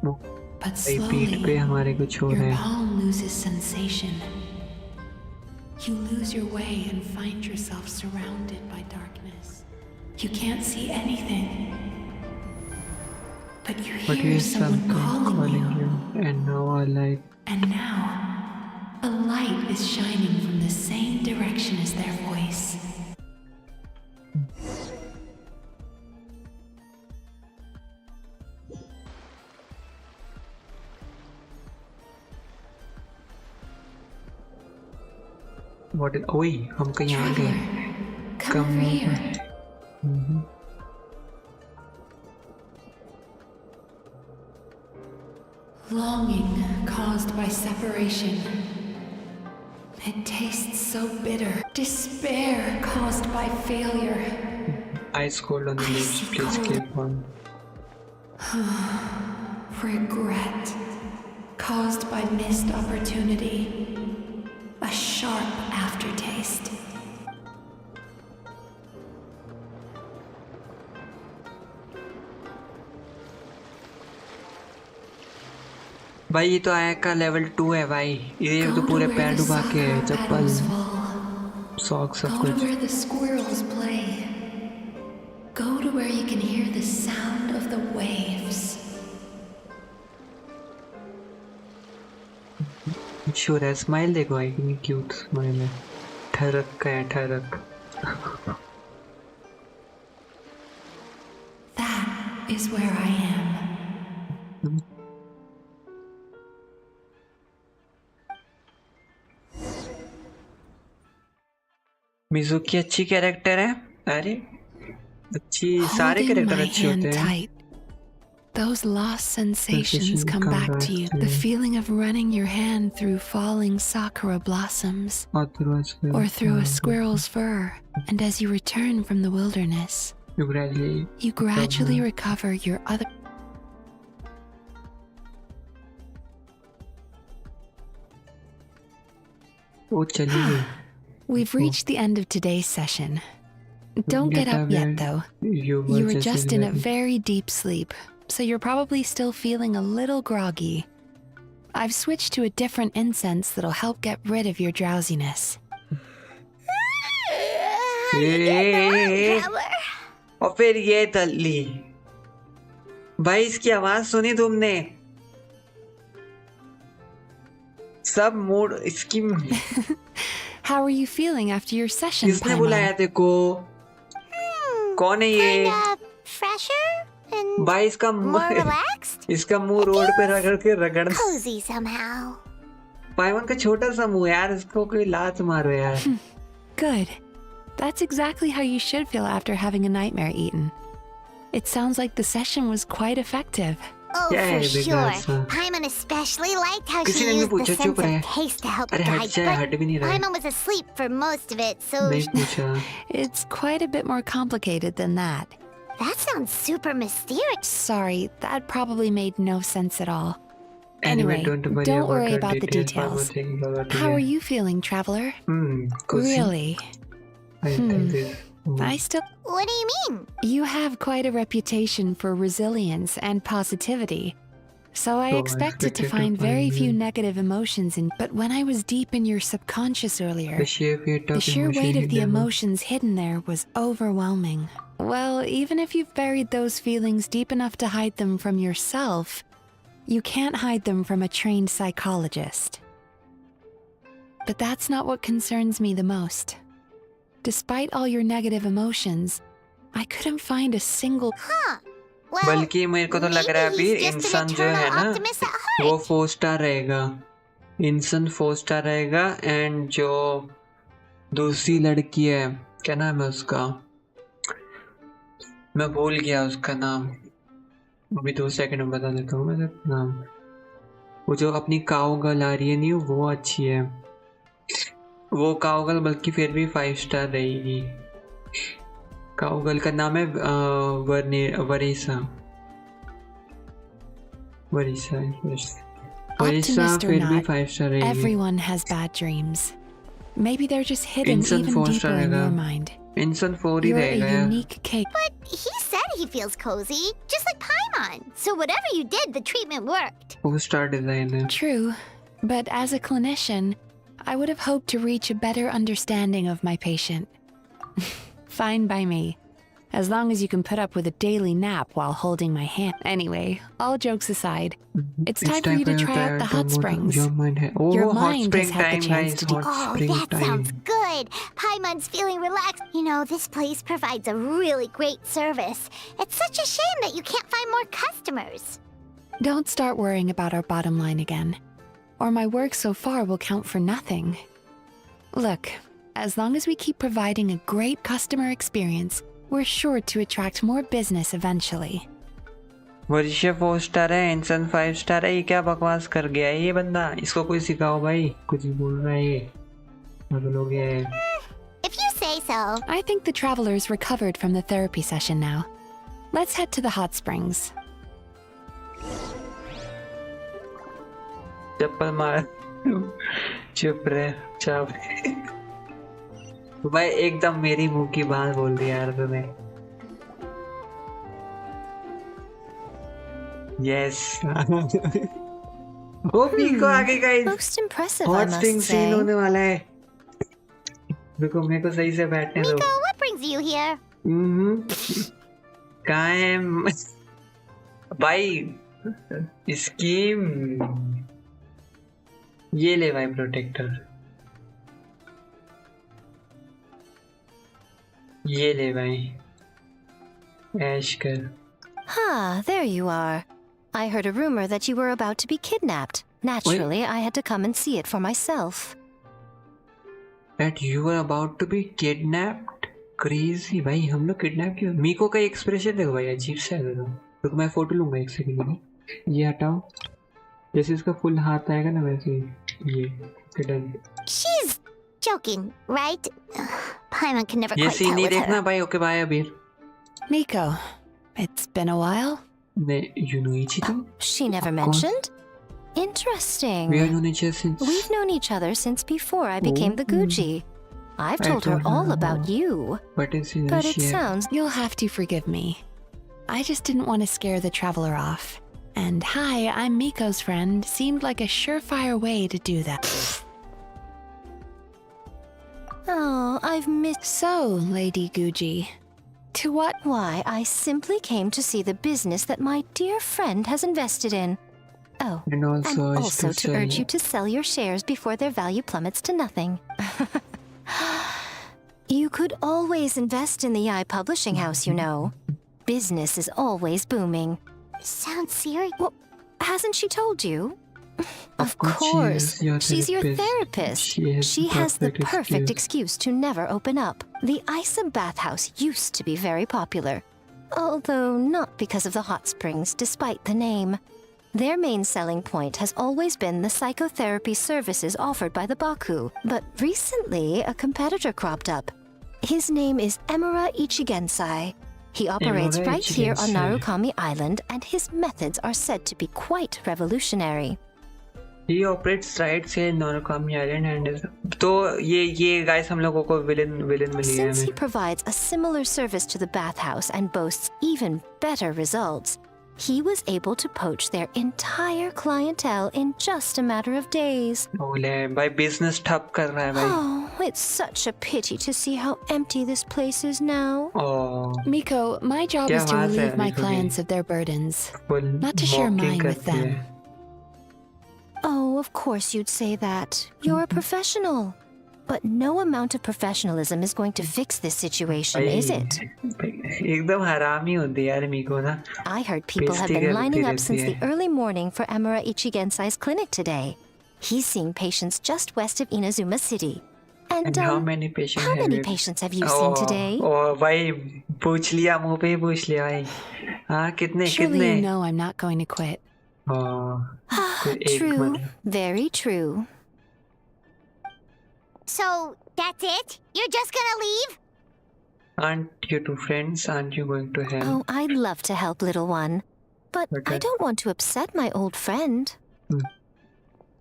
Speaker 1: वो
Speaker 5: But
Speaker 1: भाई पीठ पे
Speaker 5: slowly,
Speaker 1: हमारे को छोड़
Speaker 5: your
Speaker 1: है.
Speaker 5: palm loses sensation. You lose your way and find yourself surrounded by darkness. You can't see anything, but you
Speaker 1: But
Speaker 5: hear
Speaker 1: here's
Speaker 5: someone
Speaker 1: something
Speaker 5: calling you.
Speaker 1: and now I like.
Speaker 5: And now, a light is shining from the same direction as their voice.
Speaker 1: What is? ओए हम कहीं आ गए.
Speaker 5: Come over here. Longing caused by separation. It tastes so bitter. Despair caused by failure.
Speaker 1: Ice cold on the lips.
Speaker 5: Icy
Speaker 1: Please
Speaker 5: cold.
Speaker 1: keep on.
Speaker 5: Regret caused by missed opportunity. A sharp aftertaste.
Speaker 1: भाई ये तो आया का level 2 है भाई. ये
Speaker 5: Go
Speaker 1: तो
Speaker 5: to
Speaker 1: पूरे
Speaker 5: where
Speaker 1: पैर
Speaker 5: the
Speaker 1: डुबा के है.
Speaker 5: sakura
Speaker 1: चप्पल
Speaker 5: petals fall.
Speaker 1: सॉक्स सब
Speaker 5: Go to
Speaker 1: कुछ.
Speaker 5: where the squirrels play. Go to where you can hear the sound of the waves.
Speaker 1: Sure है. स्माइल देखो भाई कितनी क्यूट स्माइल है. ठरक का है ठरक.
Speaker 5: That is where I am.
Speaker 1: Mizuki अच्छी कैरेक्टर है. अरे अच्छी सारे
Speaker 5: Holding
Speaker 1: कैरेक्टर
Speaker 5: my
Speaker 1: अच्छे
Speaker 5: hand
Speaker 1: होते हैं.
Speaker 5: tight. Those lost sensations
Speaker 1: Sensations
Speaker 5: come back to you. The
Speaker 1: you.
Speaker 5: feeling of running your hand through falling sakura blossoms, or through a squirrel's fur. And as you return from the wilderness, you gradually recover your other.
Speaker 1: वो चली गई.
Speaker 5: We've reached the end of today's session. Don't get up yet, though.
Speaker 1: You
Speaker 5: You were just in a very deep sleep, so you're probably still feeling a little groggy. I've switched to a different incense that'll help get rid of your drowsiness.
Speaker 1: और फिर ये तल्ली. भाई इसकी आवाज सुनी तुमने? सब mood इसकी.
Speaker 5: How are you feeling after your session,
Speaker 1: किसने बुलाया
Speaker 5: Paimon?
Speaker 1: तेको? कौन है ये?
Speaker 2: Kinda fresher and
Speaker 1: भाई इसका
Speaker 2: more relaxed?
Speaker 1: इसका मुंह रोड पे रगड़ के रगड़.
Speaker 2: Cozy somehow.
Speaker 1: पाइमन का छोटा सा मुंह यार. इसको कोई लात मारो यार.
Speaker 5: Good. That's exactly how you should feel after having a nightmare eaten. It sounds like the session was quite effective.
Speaker 2: Oh,
Speaker 1: Yeah,
Speaker 2: for
Speaker 1: big
Speaker 2: sure.
Speaker 1: answer.
Speaker 2: Paimon especially liked how
Speaker 1: किसी
Speaker 2: she
Speaker 1: ने भी
Speaker 2: used the
Speaker 1: पूछा,
Speaker 2: sense
Speaker 1: चुप रहे.
Speaker 2: of taste to help
Speaker 1: अरे हट
Speaker 2: guide,
Speaker 1: जा. हट भी नहीं
Speaker 2: but
Speaker 1: रहा.
Speaker 2: Paimon was asleep for most of it, so
Speaker 1: नहीं पूछा.
Speaker 5: It's quite a bit more complicated than that.
Speaker 2: that sounds super mysterious.
Speaker 5: Sorry, that probably made no sense at all.
Speaker 1: Anyway,
Speaker 5: Anyway, don't worry about the details. How are you feeling, traveler? Really?
Speaker 1: I think this.
Speaker 5: I still...
Speaker 2: What do you mean?
Speaker 5: You have quite a reputation for resilience and positivity. So I
Speaker 1: So I
Speaker 5: expected to
Speaker 1: expected to
Speaker 5: find very
Speaker 1: find
Speaker 5: few
Speaker 1: you.
Speaker 5: negative emotions in... But when I was deep in your subconscious earlier,
Speaker 1: The sheer weight
Speaker 5: the
Speaker 1: of
Speaker 5: sheer
Speaker 1: emotion
Speaker 5: weight of the
Speaker 1: in them.
Speaker 5: emotions hidden there was overwhelming. Well, even if you've buried those feelings deep enough to hide them from yourself, you can't hide them from a trained psychologist. But that's not what concerns me the most. Despite all your negative emotions, I couldn't find a single...
Speaker 2: Huh. Well,
Speaker 1: बल्कि मेरे को तो लग रहा है अभी
Speaker 2: maybe he's just an
Speaker 1: इंसान जो है
Speaker 2: eternal
Speaker 1: ना
Speaker 2: optimist at heart.
Speaker 1: वो 4 स्टार रहेगा. इंसान 4 स्टार रहेगा. एंड जो दूसरी लड़की है क्या नाम है उसका? मैं भूल गया उसका नाम. अभी 2 सेकंड में बता देता हूँ मैं नाम। वो जो अपनी काउगर्ल आ रही है नहीं, वो अच्छी है। वो काउगर्ल बल्कि फिर भी 5 स्टार रहेगी। काउगर्ल का नाम है वरीसा। वरीसा
Speaker 5: Optimist or
Speaker 1: फिर भी
Speaker 5: not,
Speaker 1: 5 स्टार रहेगी।
Speaker 5: everyone has bad dreams. Maybe they're just hidden
Speaker 1: Instant
Speaker 5: even
Speaker 1: 4
Speaker 5: deeper
Speaker 1: star
Speaker 5: in
Speaker 1: रहेगा।
Speaker 5: your mind.
Speaker 1: इंसान 4 ही
Speaker 5: You're a
Speaker 1: रहेगा यार।
Speaker 5: unique cake.
Speaker 2: But he said he feels cozy, just like Paimon. So whatever you did, the treatment worked.
Speaker 1: 4 star design है।
Speaker 5: True, but as a clinician, I would have hoped to reach a better understanding of my patient. Fine by me. As long as you can put up with a daily nap while holding my hand. Anyway, all jokes aside, it's time for you to try out the hot springs.
Speaker 1: Your mind has
Speaker 5: had the chance to do.
Speaker 2: Oh, that sounds good. Paimon's feeling relaxed. You know, this place provides a really great service. It's such a shame that you can't find more customers.
Speaker 5: Don't start worrying about our bottom line again, or my work so far will count for nothing. Look, as long as we keep providing a great customer experience, we're sure to attract more business eventually.
Speaker 1: Varsha 4 star है, इंसान 5 star है। ये क्या बकवास कर गया है ये बंदा? इसको कोई सिखाओ भाई, कुछ ही बोल रहा है ये। पागल हो गया है।
Speaker 2: If you say so.
Speaker 5: I think the travelers recovered from the therapy session now. Let's head to the hot springs.
Speaker 1: चप्पल मार। चुप रहे चाप। भाई एकदम मेरी मुंह की बात बोल दी यार तूने। यस। वो पीको आगे का
Speaker 9: Most impressive, I
Speaker 1: hot
Speaker 9: must
Speaker 1: spring scene
Speaker 9: say.
Speaker 1: होने वाला है। देखो मेरे को सही से बैठने दो।
Speaker 2: Miko, what brings you here?
Speaker 1: कहाँ है भाई? स्कीम ये ले भाई, प्रोटेक्टर ये ले भाई, ऐश कर।
Speaker 9: Ah, there you are. I heard a rumor that you were about to be kidnapped. Naturally, I had to come and see it for myself.
Speaker 1: That you were about to be kidnapped? Crazy भाई, हम लोग kidnap क्यों? मीको का expression देखो भाई, अजीब सा है। तो मैं फोटो लूंगा एक सेकंड में। ये हटाओ, जैसे इसका फुल हाथ आएगा ना वैसे ही। ये done.
Speaker 2: She's joking, right? Paimon can never
Speaker 1: ये
Speaker 2: quite
Speaker 1: सीन
Speaker 2: tell
Speaker 1: नहीं
Speaker 2: with
Speaker 1: देखना
Speaker 2: her.
Speaker 1: भाई। ओके बाय अबीर।
Speaker 5: Miko, it's been a while.
Speaker 1: You know Ichito?
Speaker 9: She never
Speaker 1: Of course.
Speaker 9: mentioned? Interesting.
Speaker 1: We have known each other since.
Speaker 9: We've known each other since before I became the Guji. I've
Speaker 1: I
Speaker 9: told her
Speaker 1: told her
Speaker 9: all about
Speaker 1: all.
Speaker 9: you.
Speaker 1: But it's in
Speaker 9: But it
Speaker 1: Russia.
Speaker 9: sounds
Speaker 5: You'll have to forgive me. I just didn't want to scare the traveler off. And hi, I'm Miko's friend seemed like a surefire way to do that.
Speaker 9: Oh, I've missed.
Speaker 5: So, Lady Guji, to what?
Speaker 9: Why, I simply came to see the business that my dear friend has invested in. Oh,
Speaker 1: And also,
Speaker 9: and
Speaker 1: it's
Speaker 9: also to
Speaker 1: sell
Speaker 9: urge you
Speaker 1: it.
Speaker 9: to sell your shares before their value plummets to nothing. You could always invest in the Eye Publishing House, you know. Business is always booming.
Speaker 2: Sounds serious.
Speaker 9: Well, hasn't she told you?
Speaker 1: Of course,
Speaker 9: She's your therapist. She has the perfect excuse to never open up. The Isa bathhouse used to be very popular, although not because of the hot springs, despite the name. Their main selling point has always been the psychotherapy services offered by the Baku, but recently a competitor cropped up. His name is Emura Ichigensai. He operates
Speaker 1: Emura
Speaker 9: right here on
Speaker 1: Ichigensai.
Speaker 9: Narukami Island, and his methods are said to be quite revolutionary.
Speaker 1: He operates right here in Narukami Island and is... तो ये guys हम लोगों को villain मिल गया
Speaker 9: Since he
Speaker 1: हमें।
Speaker 9: provides a similar service to the bathhouse and boasts even better results, he was able to poach their entire clientele in just a matter of days.
Speaker 1: बोले भाई business ठप कर रहा है भाई।
Speaker 9: Oh, it's such a pity to see how empty this place is now.
Speaker 1: Oh,
Speaker 5: Miko, my job
Speaker 1: क्या
Speaker 5: is to
Speaker 1: बात है
Speaker 5: relieve my
Speaker 1: Miko की?
Speaker 5: clients of their burdens,
Speaker 1: full
Speaker 5: not to share
Speaker 1: mocking
Speaker 5: mine with
Speaker 1: करती
Speaker 5: them.
Speaker 1: है।
Speaker 9: Oh, of course you'd say that. You're a professional. But no amount of professionalism is going to fix this situation, is it?
Speaker 1: एकदम हरामी होती है यार मीको ना।
Speaker 9: I heard people have
Speaker 1: बेइज्जती
Speaker 9: been
Speaker 1: करती
Speaker 9: lining up
Speaker 1: रहती
Speaker 9: since the
Speaker 1: है।
Speaker 9: early morning for Emura Ichigensai's clinic today. He's seeing patients just west of Inazuma City. And
Speaker 1: how many patients
Speaker 9: how
Speaker 1: have
Speaker 9: many
Speaker 1: you-
Speaker 9: patients have you seen today?
Speaker 1: भाई पूछ लिया, मुंह पे ही पूछ लिया भाई। हाँ कितने
Speaker 5: Surely
Speaker 1: कितने?
Speaker 5: you know I'm not going to quit.
Speaker 1: हाँ कोई एक
Speaker 9: True,
Speaker 1: मतलब.
Speaker 9: very true.
Speaker 2: So, that's it? You're just gonna leave?
Speaker 1: Aren't you two friends? Aren't you going to help?
Speaker 9: Oh, I'd love to help, little one. But I don't want to upset my old friend.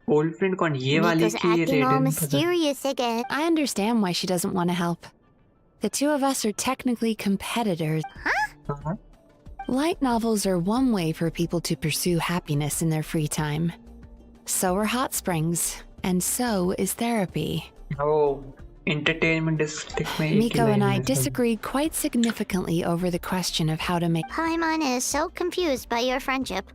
Speaker 1: Old friend कौन? ये वाली
Speaker 2: Miko's
Speaker 1: की
Speaker 2: acting all
Speaker 1: Raiden पता.
Speaker 2: mysterious again.
Speaker 5: I understand why she doesn't want to help. The two of us are technically competitors.
Speaker 1: हाँ.
Speaker 5: Light novels are one way for people to pursue happiness in their free time. So are hot springs, and so is therapy.
Speaker 1: Oh, entertainment district में एक ही
Speaker 5: Miko and
Speaker 1: line
Speaker 5: I
Speaker 1: है सब.
Speaker 5: disagreed quite significantly over the question of how to make.
Speaker 2: Paimon is so confused by your friendship.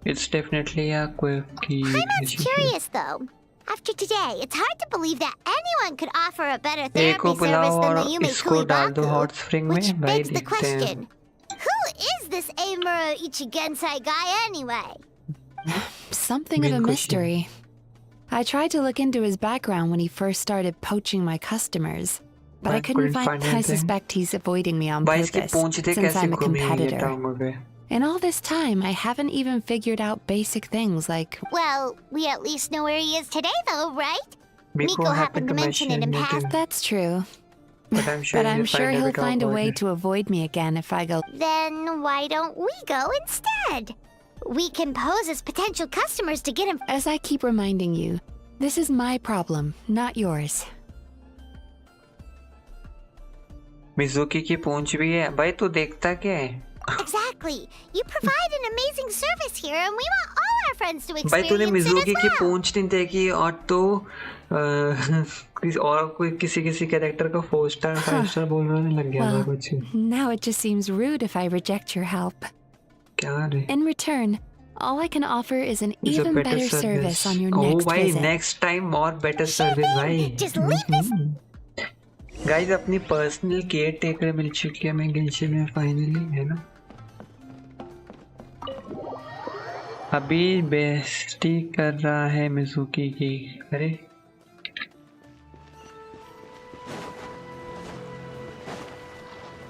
Speaker 1: It's definitely a quirky.
Speaker 2: Paimon's curious though. After today, it's hard to believe that anyone could offer a better
Speaker 1: एक
Speaker 2: therapy
Speaker 1: को
Speaker 2: service
Speaker 1: बुलाओ
Speaker 2: than
Speaker 1: और
Speaker 2: the Yume
Speaker 1: इसको डाल दो hot
Speaker 2: Kuibaku.
Speaker 1: spring
Speaker 2: Which
Speaker 1: में. भाई
Speaker 2: begs the
Speaker 1: देखते हैं.
Speaker 2: question, who is this Amuro Ichigensai guy anyway?
Speaker 5: Something of a
Speaker 1: बिल्कुल
Speaker 5: mystery. I tried to look into his background when he first started poaching my customers, but I couldn't find. I
Speaker 1: anything.
Speaker 5: suspect he's avoiding me on
Speaker 1: भाई इसकी
Speaker 5: purpose,
Speaker 1: पूंछ दे
Speaker 5: since
Speaker 1: कैसे
Speaker 5: I'm a
Speaker 1: घूमी हुई है
Speaker 5: competitor.
Speaker 1: टांगों पे.
Speaker 5: In all this time, I haven't even figured out basic things like
Speaker 2: Well, we at least know where he is today though, right?
Speaker 1: Miko
Speaker 2: happened to mention it in
Speaker 1: it,
Speaker 2: past.
Speaker 5: that's true.
Speaker 1: but I'm sure
Speaker 5: He'll
Speaker 1: bit
Speaker 5: find a
Speaker 1: awkward.
Speaker 5: way to avoid me again if I go.
Speaker 2: Then why don't we go instead? We can pose as potential customers to get him.
Speaker 5: As I keep reminding you, this is my problem, not yours.
Speaker 1: Mizuki की पूंछ भी है. भाई तू देखता क्या है?
Speaker 2: Exactly. You provide an amazing service here, and we want all our friends to
Speaker 1: भाई तूने
Speaker 2: experience it
Speaker 1: मिजुकी की
Speaker 2: as well.
Speaker 1: पूंछ नहीं देखी और तो किसी कैरेक्टर का 4 स्टार 5 स्टार बोलने लग गया था
Speaker 5: Well,
Speaker 1: कुछ.
Speaker 5: now it just seems rude if I reject your help.
Speaker 1: क्या रे?
Speaker 5: In return, all I can offer is an
Speaker 1: It's a
Speaker 5: even better service on your next
Speaker 1: भाई
Speaker 5: visit.
Speaker 1: next time more better service भाई.
Speaker 2: Just leave this.
Speaker 1: Guys अपनी personal care taker मिल चुकी है हमें Genshin में finally, है ना. अभी बेस्टी कर रहा है मिजुकी की. अरे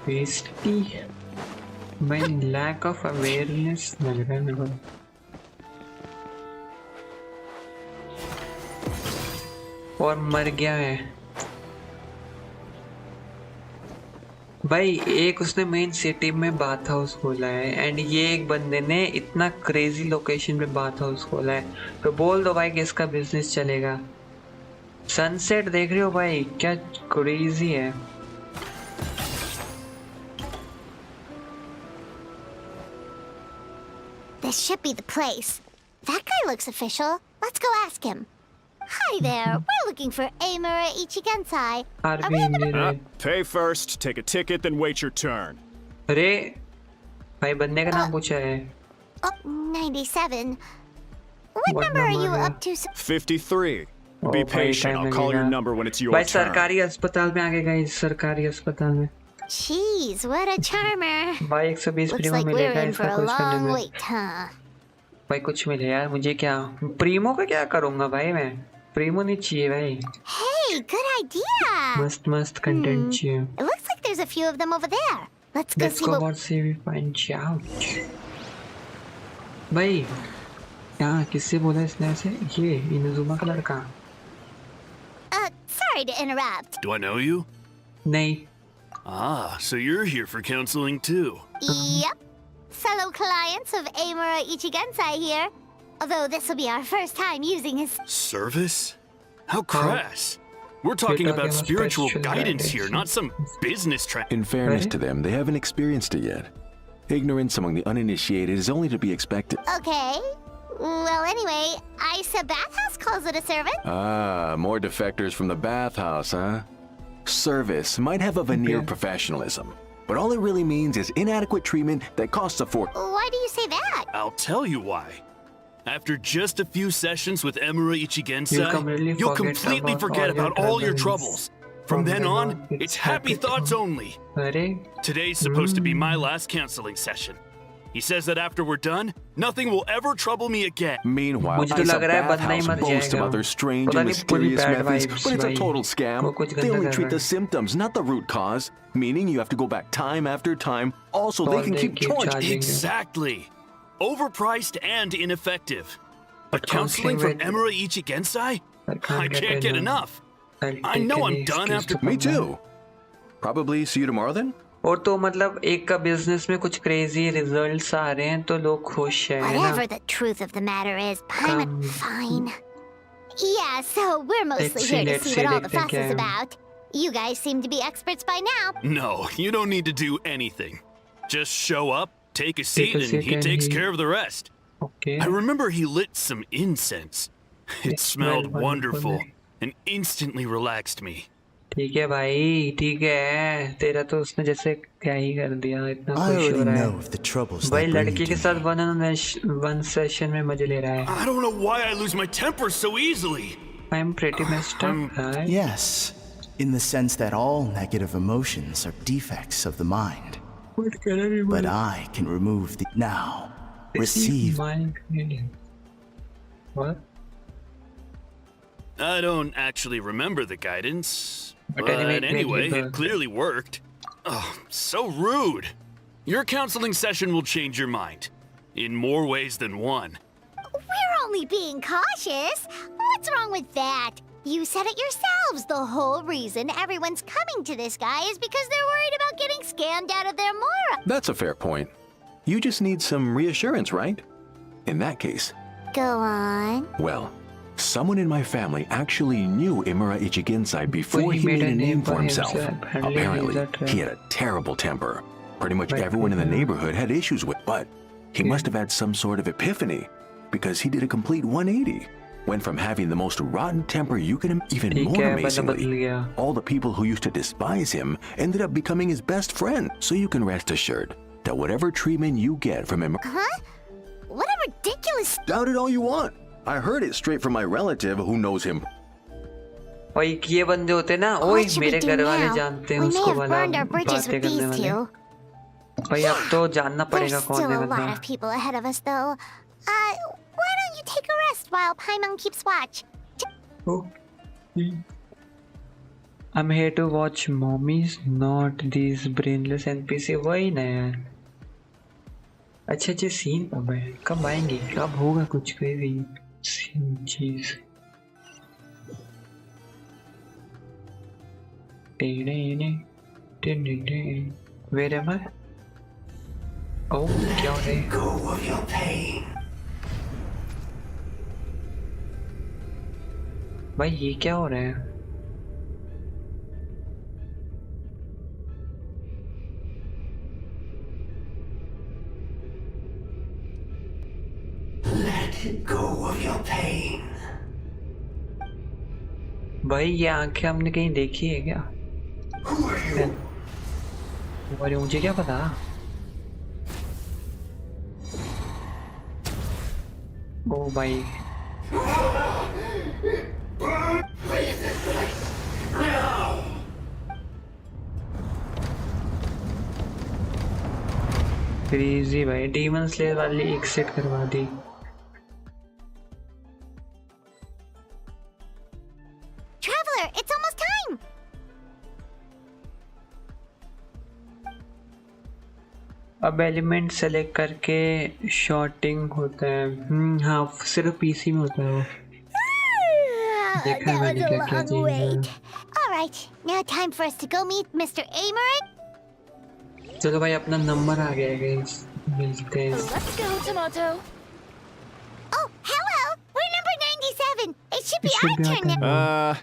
Speaker 1: बेस्टी भाई लैक ऑफ अवेयरनेस लग रहा है मेरे को. और मर गया है भाई. एक उसने मेन सिटी में बाथ हाउस खोला है एंड ये एक बंदे ने इतना क्रेजी लोकेशन पे बाथ हाउस खोला है. तो बोल दो भाई कि इसका बिजनेस चलेगा. सनसेट देख रहे हो भाई, क्या क्रेजी है.
Speaker 2: This should be the place. That guy looks official. Let's go ask him. Hi there. We're looking for Amura Ichigensai.
Speaker 1: Are we in the
Speaker 10: Pay first, take a ticket, then wait your turn.
Speaker 1: अरे भाई बंदे का नाम पूछा है.
Speaker 2: Oh, 97. What number are you up to?
Speaker 10: 53.
Speaker 1: Oh,
Speaker 10: Be
Speaker 1: भाई,
Speaker 10: patient,
Speaker 1: time
Speaker 10: I'll call your
Speaker 1: लगेगा.
Speaker 10: number when it's your
Speaker 1: भाई
Speaker 10: turn.
Speaker 1: सरकारी अस्पताल में आ गए गाइस. सरकारी अस्पताल में
Speaker 2: Jeez, what a charmer.
Speaker 1: भाई 120
Speaker 2: Looks
Speaker 1: प्रीमो
Speaker 2: like we're
Speaker 1: मिलेगा
Speaker 2: in for
Speaker 1: इसका
Speaker 2: a
Speaker 1: कुछ करने
Speaker 2: long
Speaker 1: में.
Speaker 2: wait, huh?
Speaker 1: भाई कुछ मिले यार मुझे. क्या प्रीमो का क्या करूंगा भाई मैं. प्रीमो नहीं चाहिए भाई.
Speaker 2: Hey, good idea.
Speaker 1: मस्त मस्त कंटेंट चाहिए.
Speaker 2: It looks like there's a few of them over there. Let's go
Speaker 1: Let's
Speaker 2: see
Speaker 1: go
Speaker 2: what.
Speaker 1: about see we find out. भाई क्या किससे बोला इसने ऐसे? ये इनुजुमा का लड़का.
Speaker 2: Sorry to interrupt.
Speaker 11: Do I know you?
Speaker 1: नहीं.
Speaker 11: Ah, so you're here for counseling too.
Speaker 2: Yep. Fellow clients of Amura Ichigensai here. Although this will be our first time using his.
Speaker 11: Service? How crass. We're talking about spiritual
Speaker 1: special
Speaker 11: guidance here,
Speaker 1: guidance.
Speaker 11: not some business track.
Speaker 12: In fairness
Speaker 1: Right?
Speaker 12: to them, they haven't experienced it yet. Ignorance among the uninitiated is only to be expected.
Speaker 2: Okay. Well, anyway, Isa Bathhouse calls it a service.
Speaker 12: Ah, more defectors from the bathhouse, huh? Service might have a veneer of professionalism, but all it really means is inadequate treatment that costs a fortune.
Speaker 2: Why do you say that?
Speaker 11: I'll tell you why. After just a few sessions with Emura Ichigensai, you'll completely forget about all your troubles. From then on, it's happy thoughts only.
Speaker 1: अरे
Speaker 11: Today's supposed to be my last counseling session. He says that after we're done, nothing will ever trouble me again.
Speaker 12: Meanwhile,
Speaker 1: मुझे तो
Speaker 12: Isa
Speaker 1: लग रहा है बंदा ही
Speaker 12: Bathhouse
Speaker 1: मर
Speaker 12: boasts of
Speaker 1: जाएगा।
Speaker 12: other strange
Speaker 1: पता
Speaker 12: and
Speaker 1: नहीं पूरी
Speaker 12: mysterious
Speaker 1: bad
Speaker 12: methods,
Speaker 1: vibes
Speaker 12: but it's a
Speaker 1: भाई।
Speaker 12: total
Speaker 1: वो
Speaker 12: scam.
Speaker 1: कुछ
Speaker 12: They
Speaker 1: गंदा
Speaker 12: only
Speaker 1: कर
Speaker 12: treat
Speaker 1: रहा
Speaker 12: the
Speaker 1: है।
Speaker 12: symptoms, not the root cause. Meaning you have to go back time after time. Also, they
Speaker 1: Or
Speaker 12: can
Speaker 1: they
Speaker 12: keep
Speaker 1: keep
Speaker 12: charging.
Speaker 1: charging you.
Speaker 11: Exactly. Overpriced and ineffective. But counseling
Speaker 1: counseling
Speaker 11: from Emura Ichigensai?
Speaker 1: I
Speaker 11: I can't get enough.
Speaker 1: I'll
Speaker 11: I
Speaker 1: take
Speaker 11: know I'm
Speaker 1: any
Speaker 11: done
Speaker 1: excuse
Speaker 11: after.
Speaker 1: to
Speaker 12: Me
Speaker 1: come back.
Speaker 12: too. Probably see you tomorrow then?
Speaker 1: और तो मतलब एक का business में कुछ crazy results आ रहे हैं तो लोग खुश हैं ना।
Speaker 2: Whatever the truth of the matter is, Paimon, fine. Yeah, so we're mostly here to see what all the fuss is about. You guys seem to be experts by now.
Speaker 11: No, you don't need to do anything. Just show up, take a seat, and he takes care of the rest.
Speaker 1: Okay.
Speaker 11: I remember he lit some incense. It smelled wonderful and instantly relaxed me.
Speaker 1: ठीक है भाई, ठीक है। तेरा तो उसने जैसे क्या ही कर दिया, इतना
Speaker 13: I
Speaker 1: खुश हो
Speaker 13: already
Speaker 1: रहा
Speaker 13: know
Speaker 1: है।
Speaker 13: of the troubles
Speaker 1: भाई
Speaker 13: that bring
Speaker 1: लड़की
Speaker 13: you
Speaker 1: के
Speaker 13: to
Speaker 1: साथ
Speaker 13: me.
Speaker 1: वन सेशन में मजे ले रहा है।
Speaker 11: I don't know why I lose my temper so easily.
Speaker 1: I'm pretty messed up, right?
Speaker 13: Yes, in the sense that all negative emotions are defects of the mind. But I can remove the... Now, receive...
Speaker 1: What?
Speaker 11: I don't actually remember the guidance.
Speaker 1: But
Speaker 11: But anyway,
Speaker 1: anyway,
Speaker 11: it clearly worked. Oh, so rude. Your counseling session will change your mind. In more ways than one.
Speaker 2: We're only being cautious. What's wrong with that? You said it yourselves. The whole reason everyone's coming to this guy is because they're worried about getting scammed out of their mora.
Speaker 12: That's a fair point. You just need some reassurance, right? In that case.
Speaker 2: Go on.
Speaker 12: Well, someone in my family actually knew Imura Ichigensai before he made a name for himself. Apparently, he had a terrible temper. Pretty much everyone in the neighborhood had issues with, but he must have had some sort of epiphany, because he did a complete 180. Went from having the most rotten temper you can even more amazingly. All the people who used to despise him ended up becoming his best friend. So you can rest assured that whatever treatment you get from him...
Speaker 2: Huh? What a ridiculous...
Speaker 12: Doubt it all you want. I heard it straight from my relative who knows him.
Speaker 1: ओए ये बंदे होते ना, ओए मेरे घर वाले जानते हैं उसको वाला बातें करने वाले। भाई अब तो जानना पड़ेगा कौन है
Speaker 2: There's still a
Speaker 1: बंदा।
Speaker 2: lot of people ahead of us, though. Why don't you take a rest while Paimon keeps watch?
Speaker 1: I'm here to watch mommies, not these brainless NPC. वही ना यार। अच्छे अच्छे सीन कब है? कब आएंगे? कब होगा कुछ कोई भी सीन चीज? Where am I? Oh, क्या हो रहा है?
Speaker 13: Go of your pain.
Speaker 1: भाई ये क्या हो रहा है?
Speaker 13: Let go of your pain.
Speaker 1: भाई ये आंखें हमने कहीं देखी है क्या? अरे मुझे क्या पता? ओ भाई क्रेजी भाई, डीमन स्लेयर वाली एक्सिट करवा दी।
Speaker 2: Traveler, it's almost time.
Speaker 1: अब एलिमेंट सेलेक्ट करके शॉर्टिंग होता है। हाँ सिर्फ पीसी में होता है वो। देखा है मैंने क्या क्या चीज़ है।
Speaker 2: All right, now time for us to go meet Mr. Ameren.
Speaker 1: चलो भाई अपना नंबर आ गया है गाइस, मिलते हैं।
Speaker 7: Let's go, Tomato.
Speaker 2: Oh, hello. We're number 97. It should be our turn now.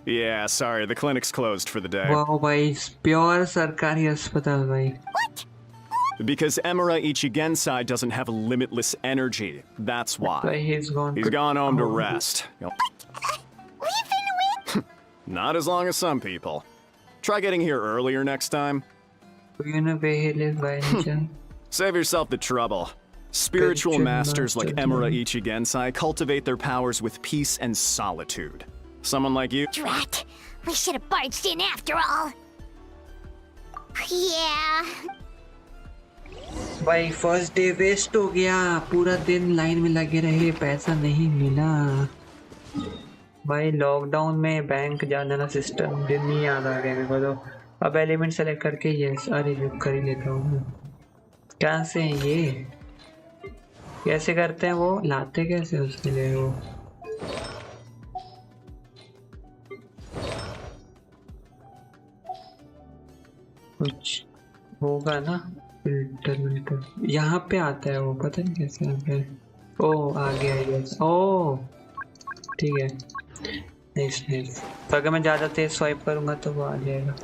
Speaker 10: Yeah, sorry, the clinic's closed for the day.
Speaker 1: वाह भाई, pure सरकारी अस्पताल भाई।
Speaker 2: What?
Speaker 10: Because Emura Ichigensai doesn't have a limitless energy. That's why.
Speaker 1: He's
Speaker 10: gone home to rest.
Speaker 2: We've been away.
Speaker 10: Not as long as some people. Try getting here earlier next time. Save yourself the trouble. Spiritual masters like Emura Ichigensai cultivate their powers with peace and solitude. Someone like you...
Speaker 2: Drat. We should have barged in after all. Yeah.
Speaker 1: भाई first day waste हो गया, पूरा दिन line में लगे रहे, पैसा नहीं मिला भाई। लॉकडाउन में बैंक जाना ना सिस्टम दिन नहीं याद आ गया मेरे को तो। अब एलिमेंट सेलेक्ट करके यस, अरे रुक कर ही लेता हूँ। कहाँ से हैं ये, कैसे करते हैं वो, लाते कैसे उसके लिए वो। कुछ होगा ना, फिल्टर यहाँ पे आता है वो, पता नहीं कैसे यहाँ पे। ओ आ गया यस, ओ ठीक है नाइस नाइस। तो अगर मैं ज़्यादा तेज स्वाइप करूँगा तो वो आ जाएगा।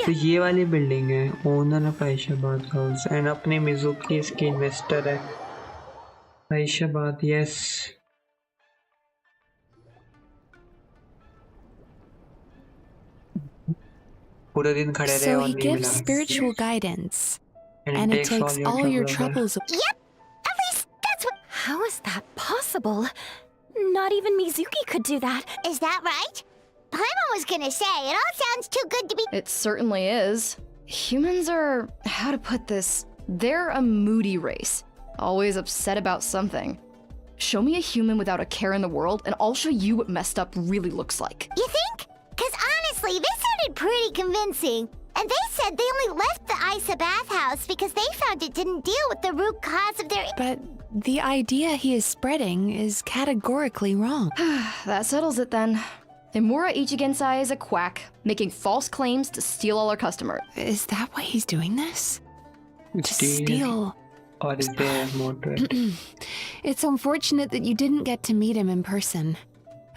Speaker 1: तो ये वाली बिल्डिंग है, ओनर ऑफ आयशाबाद हाउस एंड अपनी मिजुकी इसकी इन्वेस्टर है। आयशाबाद यस। पूरे दिन खड़े रहे
Speaker 5: So
Speaker 1: और
Speaker 5: he
Speaker 1: नहीं
Speaker 5: gives
Speaker 1: मिला।
Speaker 5: spiritual guidance, and it takes all your troubles.
Speaker 2: Yep, at least that's what.
Speaker 7: How is that possible? Not even Mizuki could do that.
Speaker 2: Is that right? Paimon was gonna say, it all sounds too good to be.
Speaker 8: It certainly is. Humans are, how to put this, they're a moody race. Always upset about something. Show me a human without a care in the world, and I'll show you what messed up really looks like.
Speaker 2: You think? Because honestly, this sounded pretty convincing. And they said they only left the Isa bathhouse because they found it didn't deal with the root cause of their.
Speaker 5: But the idea he is spreading is categorically wrong.
Speaker 8: That settles it then. Imura Ichigensai is a quack, making false claims to steal all our customers.
Speaker 5: Is that why he's doing this? To
Speaker 1: Steal.
Speaker 5: steal.
Speaker 1: Or is there more to it?
Speaker 5: It's unfortunate that you didn't get to meet him in person.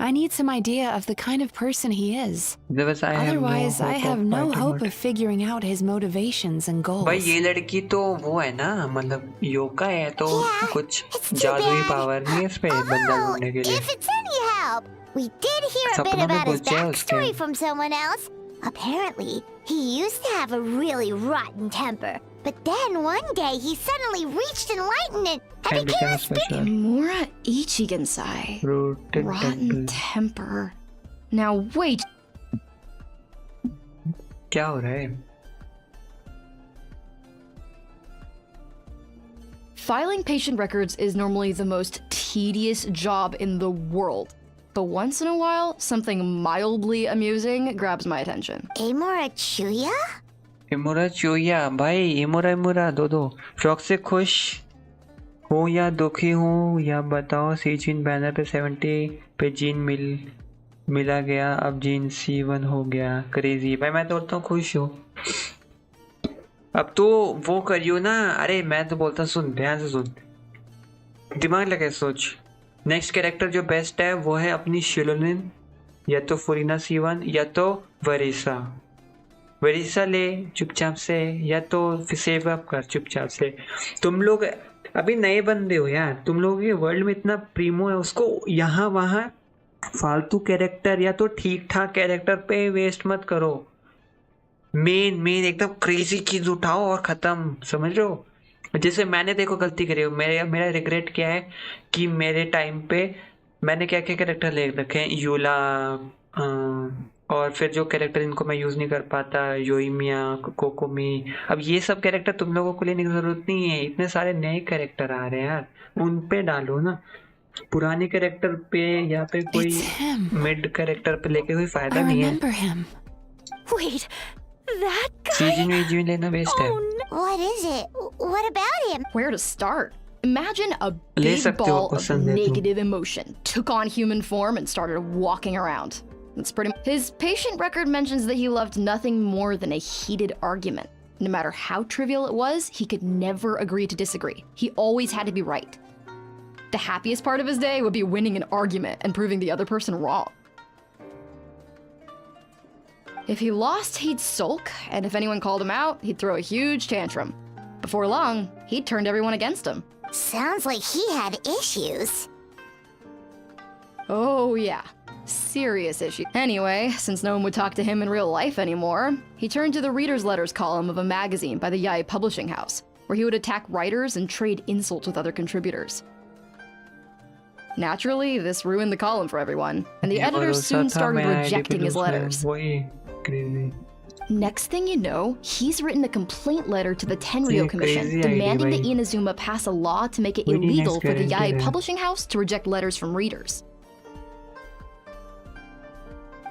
Speaker 5: I need some idea of the kind of person he is. Otherwise, I have no hope of figuring out his motivations and goals.
Speaker 1: भाई ये लड़की तो वो है ना, मतलब योका है तो कुछ जादुई पावर नहीं है इस पे बंदा ढूंढने के लिए।
Speaker 2: If it's any help, we did hear a bit
Speaker 1: सपना में
Speaker 2: about his
Speaker 1: पूछा है
Speaker 2: backstory
Speaker 1: उसके।
Speaker 2: from someone else. Apparently, he used to have a really rotten temper. But then one day he suddenly reached enlightenment and became a spirit.
Speaker 8: Imura Ichigensai. Rotten temper. Now wait.
Speaker 1: क्या हो रहा है?
Speaker 8: Filing patient records is normally the most tedious job in the world. But once in a while, something mildly amusing grabs my attention.
Speaker 2: Imura Chuya?
Speaker 1: इमुरा चोया भाई, इमुरा दो। फ्रॉक्सिक खुश हो या दुखी हो या बताओ। सीजीन बैनर पे 70 पे जीन मिला गया, अब जीन C1 हो गया। क्रेजी भाई, मैं तो बोलता हूँ खुश हो। अब तो वो करियो ना, अरे मैं तो बोलता सुन, ध्यान से सुन, दिमाग लगे सोच। नेक्स्ट कैरेक्टर जो बेस्ट है वो है अपनी शिलोनिन, या तो फुरीना C1 या तो वरीसा ले चुपचाप से, या तो सेव अप कर चुपचाप से। तुम लोग अभी नए बंदे हो यार, तुम लोग ये वर्ल्ड में इतना प्रीमो है, उसको यहाँ वहाँ फालतू कैरेक्टर या तो ठीक ठाक कैरेक्टर पे वेस्ट मत करो। मेन एकदम क्रेजी चीज उठाओ और खत्म, समझ रहे हो। जैसे मैंने देखो गलती करी हो, मेरा रिग्रेट क्या है कि मेरे टाइम पे मैंने क्या क्या कैरेक्टर ले रखे हैं, यूला और फिर जो कैरेक्टर इनको मैं यूज़ नहीं कर पाता, योइमिया, कोकोमी। अब ये सब कैरेक्टर तुम लोगों को लेने की ज़रूरत नहीं है, इतने सारे नए कैरेक्टर आ रहे हैं यार, उन पे डालो ना। पुराने कैरेक्टर पे या पे कोई मिड कैरेक्टर पे लेके कोई फायदा नहीं है।
Speaker 7: Wait, that guy?
Speaker 1: सीजन लेना वेस्ट है।
Speaker 2: What is it? What about him?
Speaker 8: Where to start? Imagine a big ball of negative emotion took on human form and started walking around. That's pretty. His patient record mentions that he loved nothing more than a heated argument. No matter how trivial it was, he could never agree to disagree. He always had to be right. The happiest part of his day would be winning an argument and proving the other person wrong. If he lost, he'd sulk, and if anyone called him out, he'd throw a huge tantrum. Before long, he'd turned everyone against him.
Speaker 2: Sounds like he had issues.
Speaker 8: Oh yeah, serious issue. Anyway, since no one would talk to him in real life anymore, he turned to the reader's letters column of a magazine by the Yai publishing house, where he would attack writers and trade insults with other contributors. Naturally, this ruined the column for everyone, and the editors soon started rejecting his letters. Next thing you know, he's written a complaint letter to the Tenryou Commission demanding that Inazuma pass a law to make it illegal for the Yae publishing house to reject letters from readers.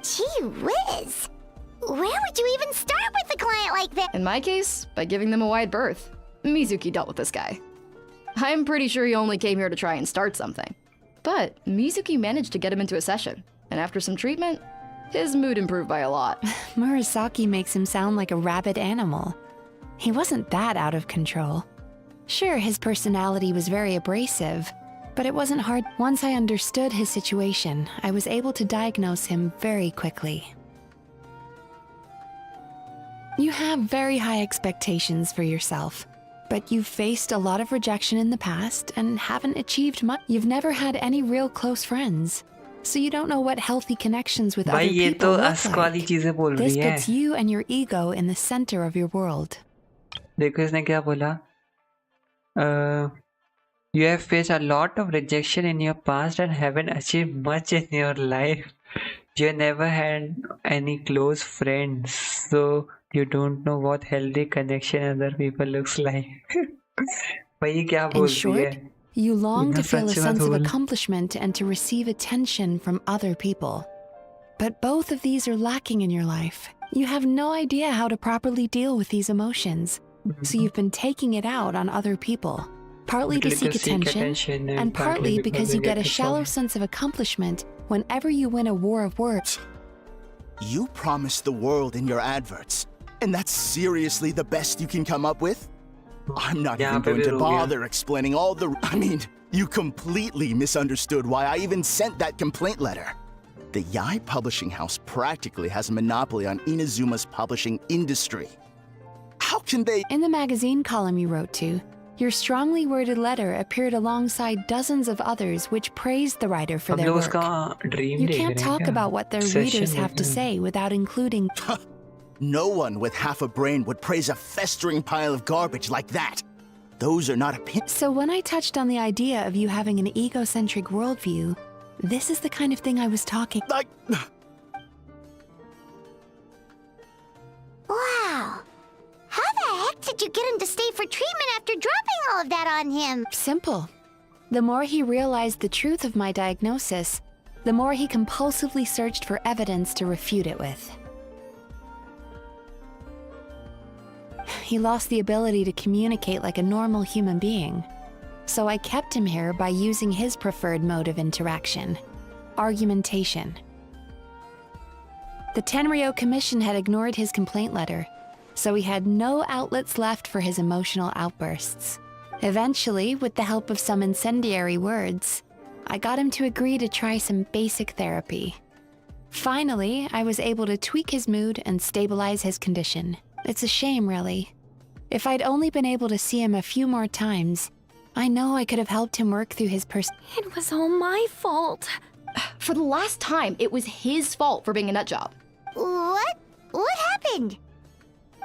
Speaker 2: Gee whiz! Where would you even start with a client like that?
Speaker 8: In my case, by giving them a wide berth. Mizuki dealt with this guy. I'm pretty sure he only came here to try and start something. But Mizuki managed to get him into a session, and after some treatment, his mood improved by a lot.
Speaker 5: Murasaki makes him sound like a rabid animal. He wasn't that out of control. Sure, his personality was very abrasive, but it wasn't hard. Once I understood his situation, I was able to diagnose him very quickly. You have very high expectations for yourself, but you've faced a lot of rejection in the past and haven't achieved much. You've never had any real close friends, so you don't know what healthy connections with other people look like. This puts you and your ego in the center of your world.
Speaker 1: देखो इसने क्या बोला? You have faced a lot of rejection in your past and haven't achieved much in your life. You never had any close friends, so you don't know what healthy connection other people looks like. भाई क्या बोल रही है?
Speaker 5: You long to feel a sense of accomplishment and to receive attention from other people. But both of these are lacking in your life. You have no idea how to properly deal with these emotions, so you've been taking it out on other people. Partly to seek attention, and partly because you get a shallow sense of accomplishment whenever you win a war of words.
Speaker 13: You promised the world in your adverts, and that's seriously the best you can come up with? I'm not even going to bother explaining all the... I mean, you completely misunderstood why I even sent that complaint letter. The Yae publishing house practically has a monopoly on Inazuma's publishing industry. How can they...
Speaker 5: In the magazine column you wrote to, your strongly worded letter appeared alongside dozens of others which praised the writer for their work. You can't talk about what their readers have to say without including...
Speaker 13: No one with half a brain would praise a festering pile of garbage like that. Those are not opinions.
Speaker 5: So when I touched on the idea of you having an egocentric worldview, this is the kind of thing I was talking...
Speaker 2: Wow! How the heck did you get him to stay for treatment after dropping all of that on him?
Speaker 5: Simple. The more he realized the truth of my diagnosis, the more he compulsively searched for evidence to refute it with. He lost the ability to communicate like a normal human being. So I kept him here by using his preferred mode of interaction: argumentation. The Tenryou Commission had ignored his complaint letter, so he had no outlets left for his emotional outbursts. Eventually, with the help of some incendiary words, I got him to agree to try some basic therapy. Finally, I was able to tweak his mood and stabilize his condition. It's a shame, really. If I'd only been able to see him a few more times, I know I could have helped him work through his
Speaker 7: It was all my fault.
Speaker 8: For the last time, it was his fault for being a nutjob.
Speaker 2: What? What happened?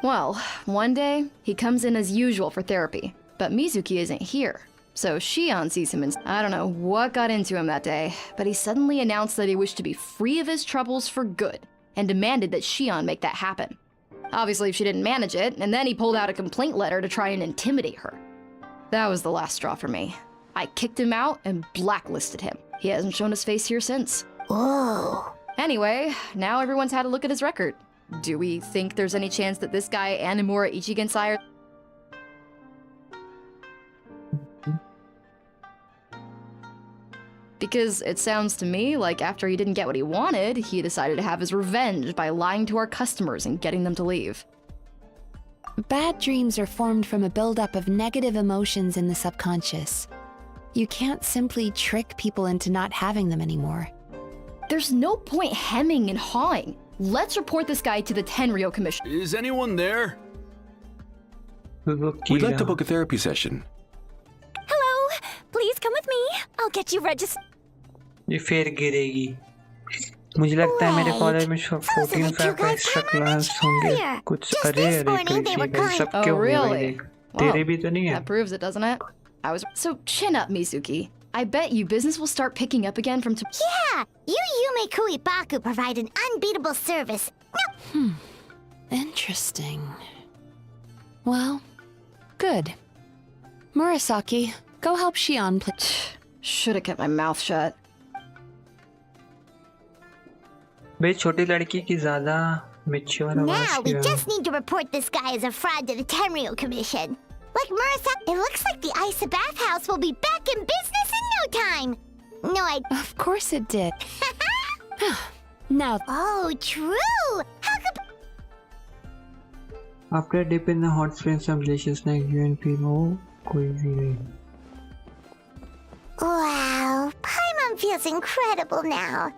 Speaker 8: Well, one day, he comes in as usual for therapy, but Mizuki isn't here. So Shion sees him and I don't know what got into him that day, but he suddenly announced that he wished to be free of his troubles for good, and demanded that Shion make that happen. Obviously, she didn't manage it, and then he pulled out a complaint letter to try and intimidate her. That was the last straw for me. I kicked him out and blacklisted him. He hasn't shown his face here since.
Speaker 2: Whoa.
Speaker 8: Anyway, now everyone's had a look at his record. Do we think there's any chance that this guy and Imura Ichigensai are... Because it sounds to me like after he didn't get what he wanted, he decided to have his revenge by lying to our customers and getting them to leave.
Speaker 5: Bad dreams are formed from a buildup of negative emotions in the subconscious. You can't simply trick people into not having them anymore.
Speaker 8: There's no point hemming and hawing. Let's report this guy to the Tenryou Commission.
Speaker 11: Is anyone there?
Speaker 12: We'd like to book a therapy session.
Speaker 7: Hello, please come with me. I'll get you registered.
Speaker 1: ये फिर गिरेगी. मुझे लगता है मेरे college में 14 का extra class होंगे. कुछ अरे सबके होंगे. तेरे भी तो नहीं है.
Speaker 8: That proves it, doesn't it? So chin up, Mizuki. I bet you business will start picking up again from
Speaker 2: Yeah! You Yume Kuibaku provide an unbeatable service. No.
Speaker 5: Interesting. Well, good. Murasaki, go help Shion, please.
Speaker 8: Should have kept my mouth shut.
Speaker 1: भाई छोटी लड़की की ज़्यादा mature
Speaker 2: Now we just need to report this guy as a fraud to the Tenryu Commission. Like Murasaki, it looks like the Isa bathhouse will be back in business in no time. No,
Speaker 5: Of course it did. Now.
Speaker 2: Oh, true. How could...
Speaker 1: After a dip in the hot springs, some delicious snack you and people. कोई भी नहीं.
Speaker 2: Wow, Paimon feels incredible now.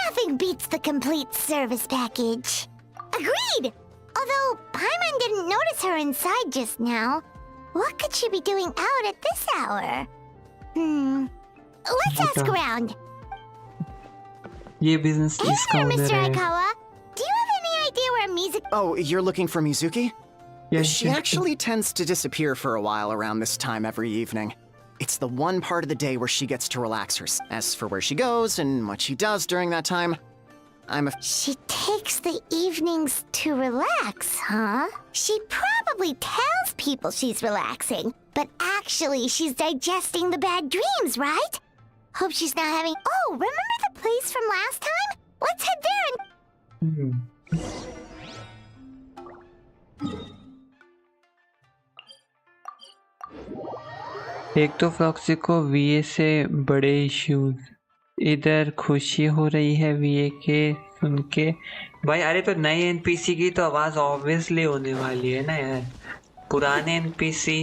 Speaker 2: Nothing beats the complete service package. Agreed! Although Paimon didn't notice her inside just now. What could she be doing out at this hour? Let's ask around.
Speaker 1: ये business इसका
Speaker 2: Hey, Mr.
Speaker 1: है.
Speaker 2: Aikawa. Do you have any idea where Mizuki...
Speaker 6: Oh, you're looking for Mizuki?
Speaker 1: Yes,
Speaker 6: She actually tends to disappear for a while around this time every evening. It's the one part of the day where she gets to relax herself. As for where she goes and what she does during that time,
Speaker 2: She takes the evenings to relax, huh? She probably tells people she's relaxing, but actually she's digesting the bad dreams, right? Hope she's not having... Oh, remember the place from last time? Let's head there and...
Speaker 1: एक तो फ्रॉक्सी को वीए से बड़े issues, इधर खुशी हो रही है वीए के सुन के. भाई अरे तो नए एनपीसी की तो आवाज ऑब्वियसली होने वाली है ना यार. पुराने एनपीसी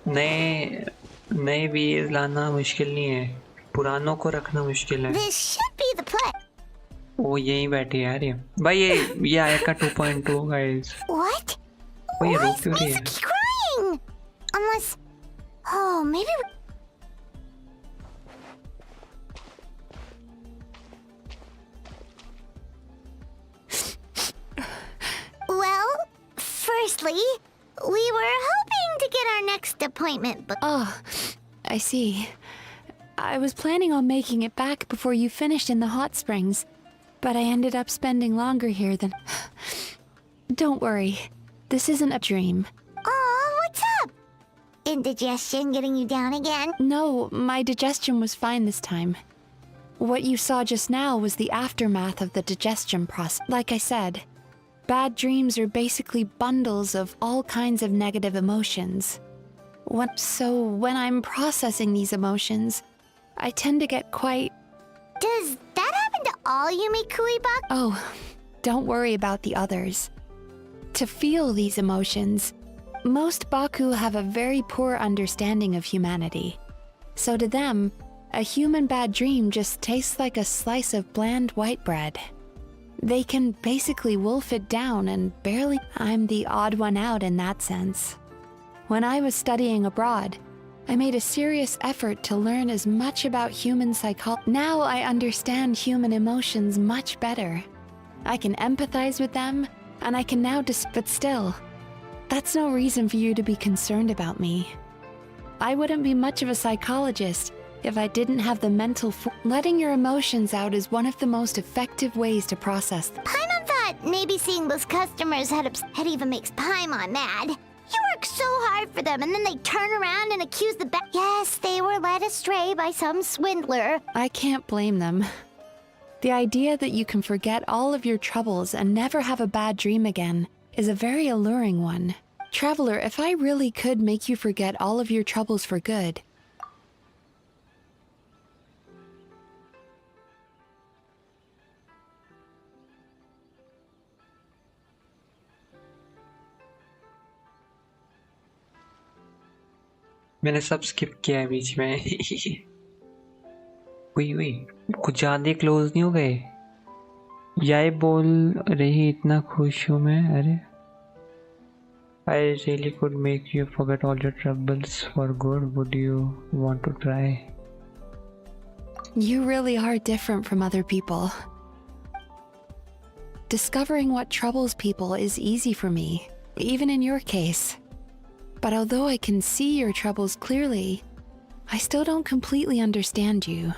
Speaker 1: नए वीए लाना मुश्किल नहीं है, पुरानों को रखना मुश्किल है. वो यहीं बैठी है यार ये. भाई ये आया का 2.2 guys.
Speaker 2: What?
Speaker 1: Why is
Speaker 2: Mizuki crying? Unless... Oh, maybe... Well, firstly, we were hoping to get our next appointment booked.
Speaker 5: Oh, I see. I was planning on making it back before you finished in the hot springs, but I ended up spending longer here than... Don't worry, this isn't a dream.
Speaker 2: Oh, what's up? Indigestion getting you down again?
Speaker 5: No, my digestion was fine this time. What you saw just now was the aftermath of the digestion process. Like I said, bad dreams are basically bundles of all kinds of negative emotions. So when I'm processing these emotions, I tend to get quite...
Speaker 2: Does that happen to all Yume Kuibaku?
Speaker 5: Oh, don't worry about the others. To feel these emotions, most Baku have a very poor understanding of humanity. So to them, a human bad dream just tastes like a slice of bland white bread. They can basically wolf it down and barely... I'm the odd one out in that sense. When I was studying abroad, I made a serious effort to learn as much about human psychology. Now I understand human emotions much better. I can empathize with them, and I can now but still, that's no reason for you to be concerned about me. I wouldn't be much of a psychologist if I didn't have the mental letting your emotions out is one of the most effective ways to process them.
Speaker 2: Paimon thought maybe seeing those customers had even makes Paimon mad. You work so hard for them and then they turn around and accuse the Yes, they were led astray by some swindler.
Speaker 5: I can't blame them. The idea that you can forget all of your troubles and never have a bad dream again is a very alluring one. Traveler, if I really could make you forget all of your troubles for good...
Speaker 1: मैंने सब skip किया है बीच में. वही कुछ ज्यादा close नहीं हो गए. याय बोल रही इतना खुश हूँ मैं. अरे I really could make you forget all your troubles for good. Would you want to try?
Speaker 5: You really are different from other people. Discovering what troubles people is easy for me, even in your case. But although I can see your troubles clearly, I still don't completely understand you.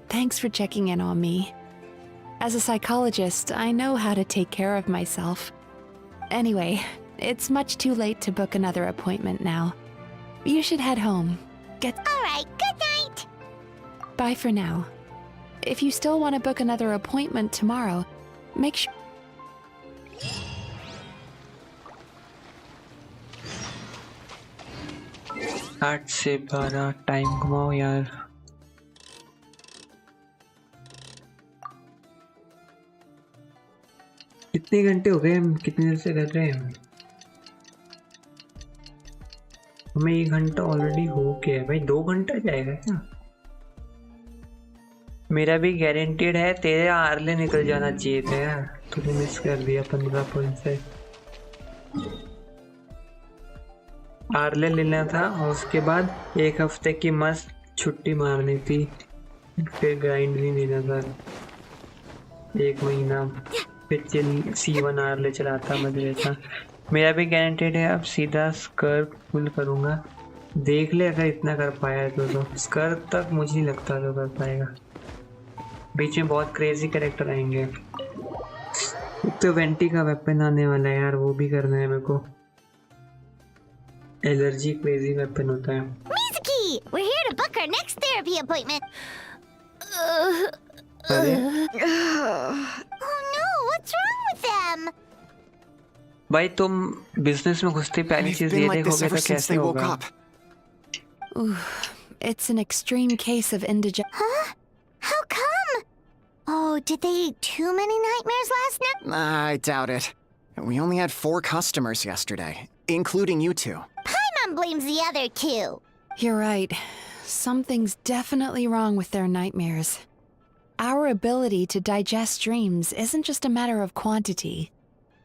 Speaker 5: Thanks for checking in on me. As a psychologist, I know how to take care of myself. Anyway, it's much too late to book another appointment now. You should head home.
Speaker 2: Alright, good night!
Speaker 5: Bye for now. If you still want to book another appointment tomorrow, make sure...
Speaker 1: आठ से 12 time घुमाओ यार। कितने घंटे हो गए? हम कितनी देर से कर रहे हैं? हमें 1 घंटा ऑलरेडी हो गया है भाई। 2 घंटा जाएगा क्या? मेरा भी गारंटेड है। तेरे आर्ले निकल जाना चाहिए था यार, तूने मिस कर दिया 15 पॉइंट से। आर्ले लेना था और उसके बाद 1 हफ्ते की मस्त छुट्टी मारनी थी, फिर ग्राइंड नहीं देना था 1 महीना, फिर C1 आर्ले चलाता मजे था। मेरा भी गारंटेड है। अब सीधा स्कर्ट फुल करूँगा। देख ले अगर इतना कर पाया तो स्कर्ट तक मुझे नहीं लगता तो कर पाएगा। बीच में बहुत क्रेजी कैरेक्टर आएंगे। एक तो वेंटी का वेपन आने वाला है यार, वो भी करना है मेरे को। एलर्जी क्रेजी वेपन होता है।
Speaker 2: Mizuki, we're here to book our next therapy appointment. Oh no, what's wrong with them?
Speaker 1: भाई तुम बिजनेस में घुसते पहली चीज ये देखोगे तो कैसे होगा?
Speaker 5: It's an extreme case of indigestion.
Speaker 2: Huh? How come? Oh, did they eat too many nightmares last night?
Speaker 6: I doubt it. We only had 4 customers yesterday, including you two.
Speaker 2: Paimon blames the other 2.
Speaker 5: You're right. Something's definitely wrong with their nightmares. Our ability to digest dreams isn't just a matter of quantity.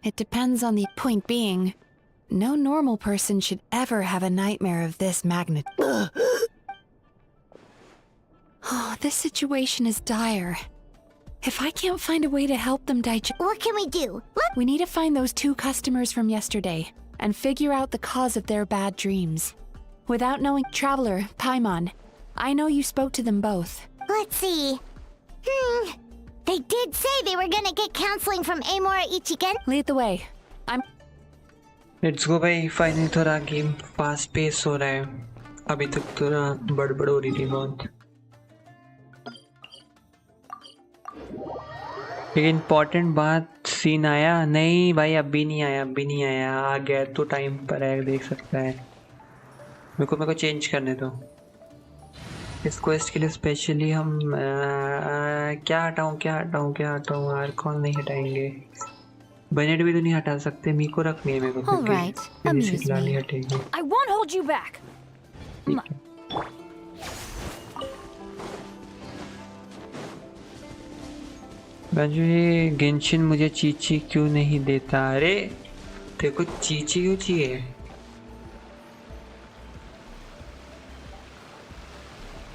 Speaker 5: It depends on the point being, no normal person should ever have a nightmare of this magnitude. Oh, this situation is dire. If I can't find a way to help them digest...
Speaker 2: What can we do?
Speaker 5: We need to find those 2 customers from yesterday and figure out the cause of their bad dreams. Without knowing... Traveler, Paimon, I know you spoke to them both.
Speaker 2: Let's see. They did say they were gonna get counseling from Amora Ichigen.
Speaker 5: Lead the way.
Speaker 1: Let's go भाई। Finally थोड़ा game fast pace हो रहा है। अभी तक थोड़ा बड़बड़ हो रही थी बहुत। एक इम्पोर्टेंट बात, सीन आया नहीं भाई? अभी नहीं आया, अभी नहीं आया। आ गया तो टाइम पर है, देख सकता है। मेरे को चेंज करने दो। इस क्वेस्ट के लिए स्पेशली हम क्या हटाऊं? आर्कॉन नहीं हटाएंगे, बनेट भी तो नहीं हटा सकते। मीको रखनी है मेरे को क्योंकि नहीं हटेगी।
Speaker 7: I won't hold you back.
Speaker 1: बाजू ये गेंशिन मुझे चीची क्यों नहीं देता? अरे देखो चीची क्यों चाहिए?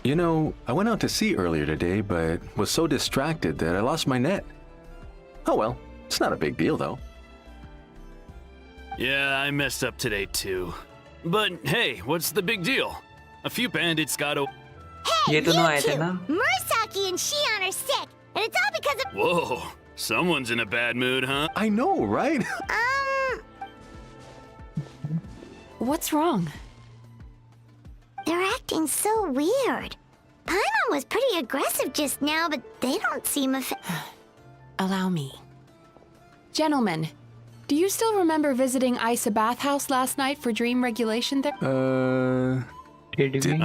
Speaker 12: You know, I went out to sea earlier today, but was so distracted that I lost my net. Oh well, it's not a big deal though.
Speaker 11: Yeah, I messed up today too. But hey, what's the big deal? A few bandits got
Speaker 2: Hey, you two! Murasaki and Shion are sick, and it's all because of...
Speaker 11: Whoa, someone's in a bad mood, huh?
Speaker 12: I know, right?
Speaker 5: What's wrong?
Speaker 2: They're acting so weird. Paimon was pretty aggressive just now, but they don't seem
Speaker 5: Allow me. Gentlemen, do you still remember visiting Isa Bathhouse last night for dream regulation there?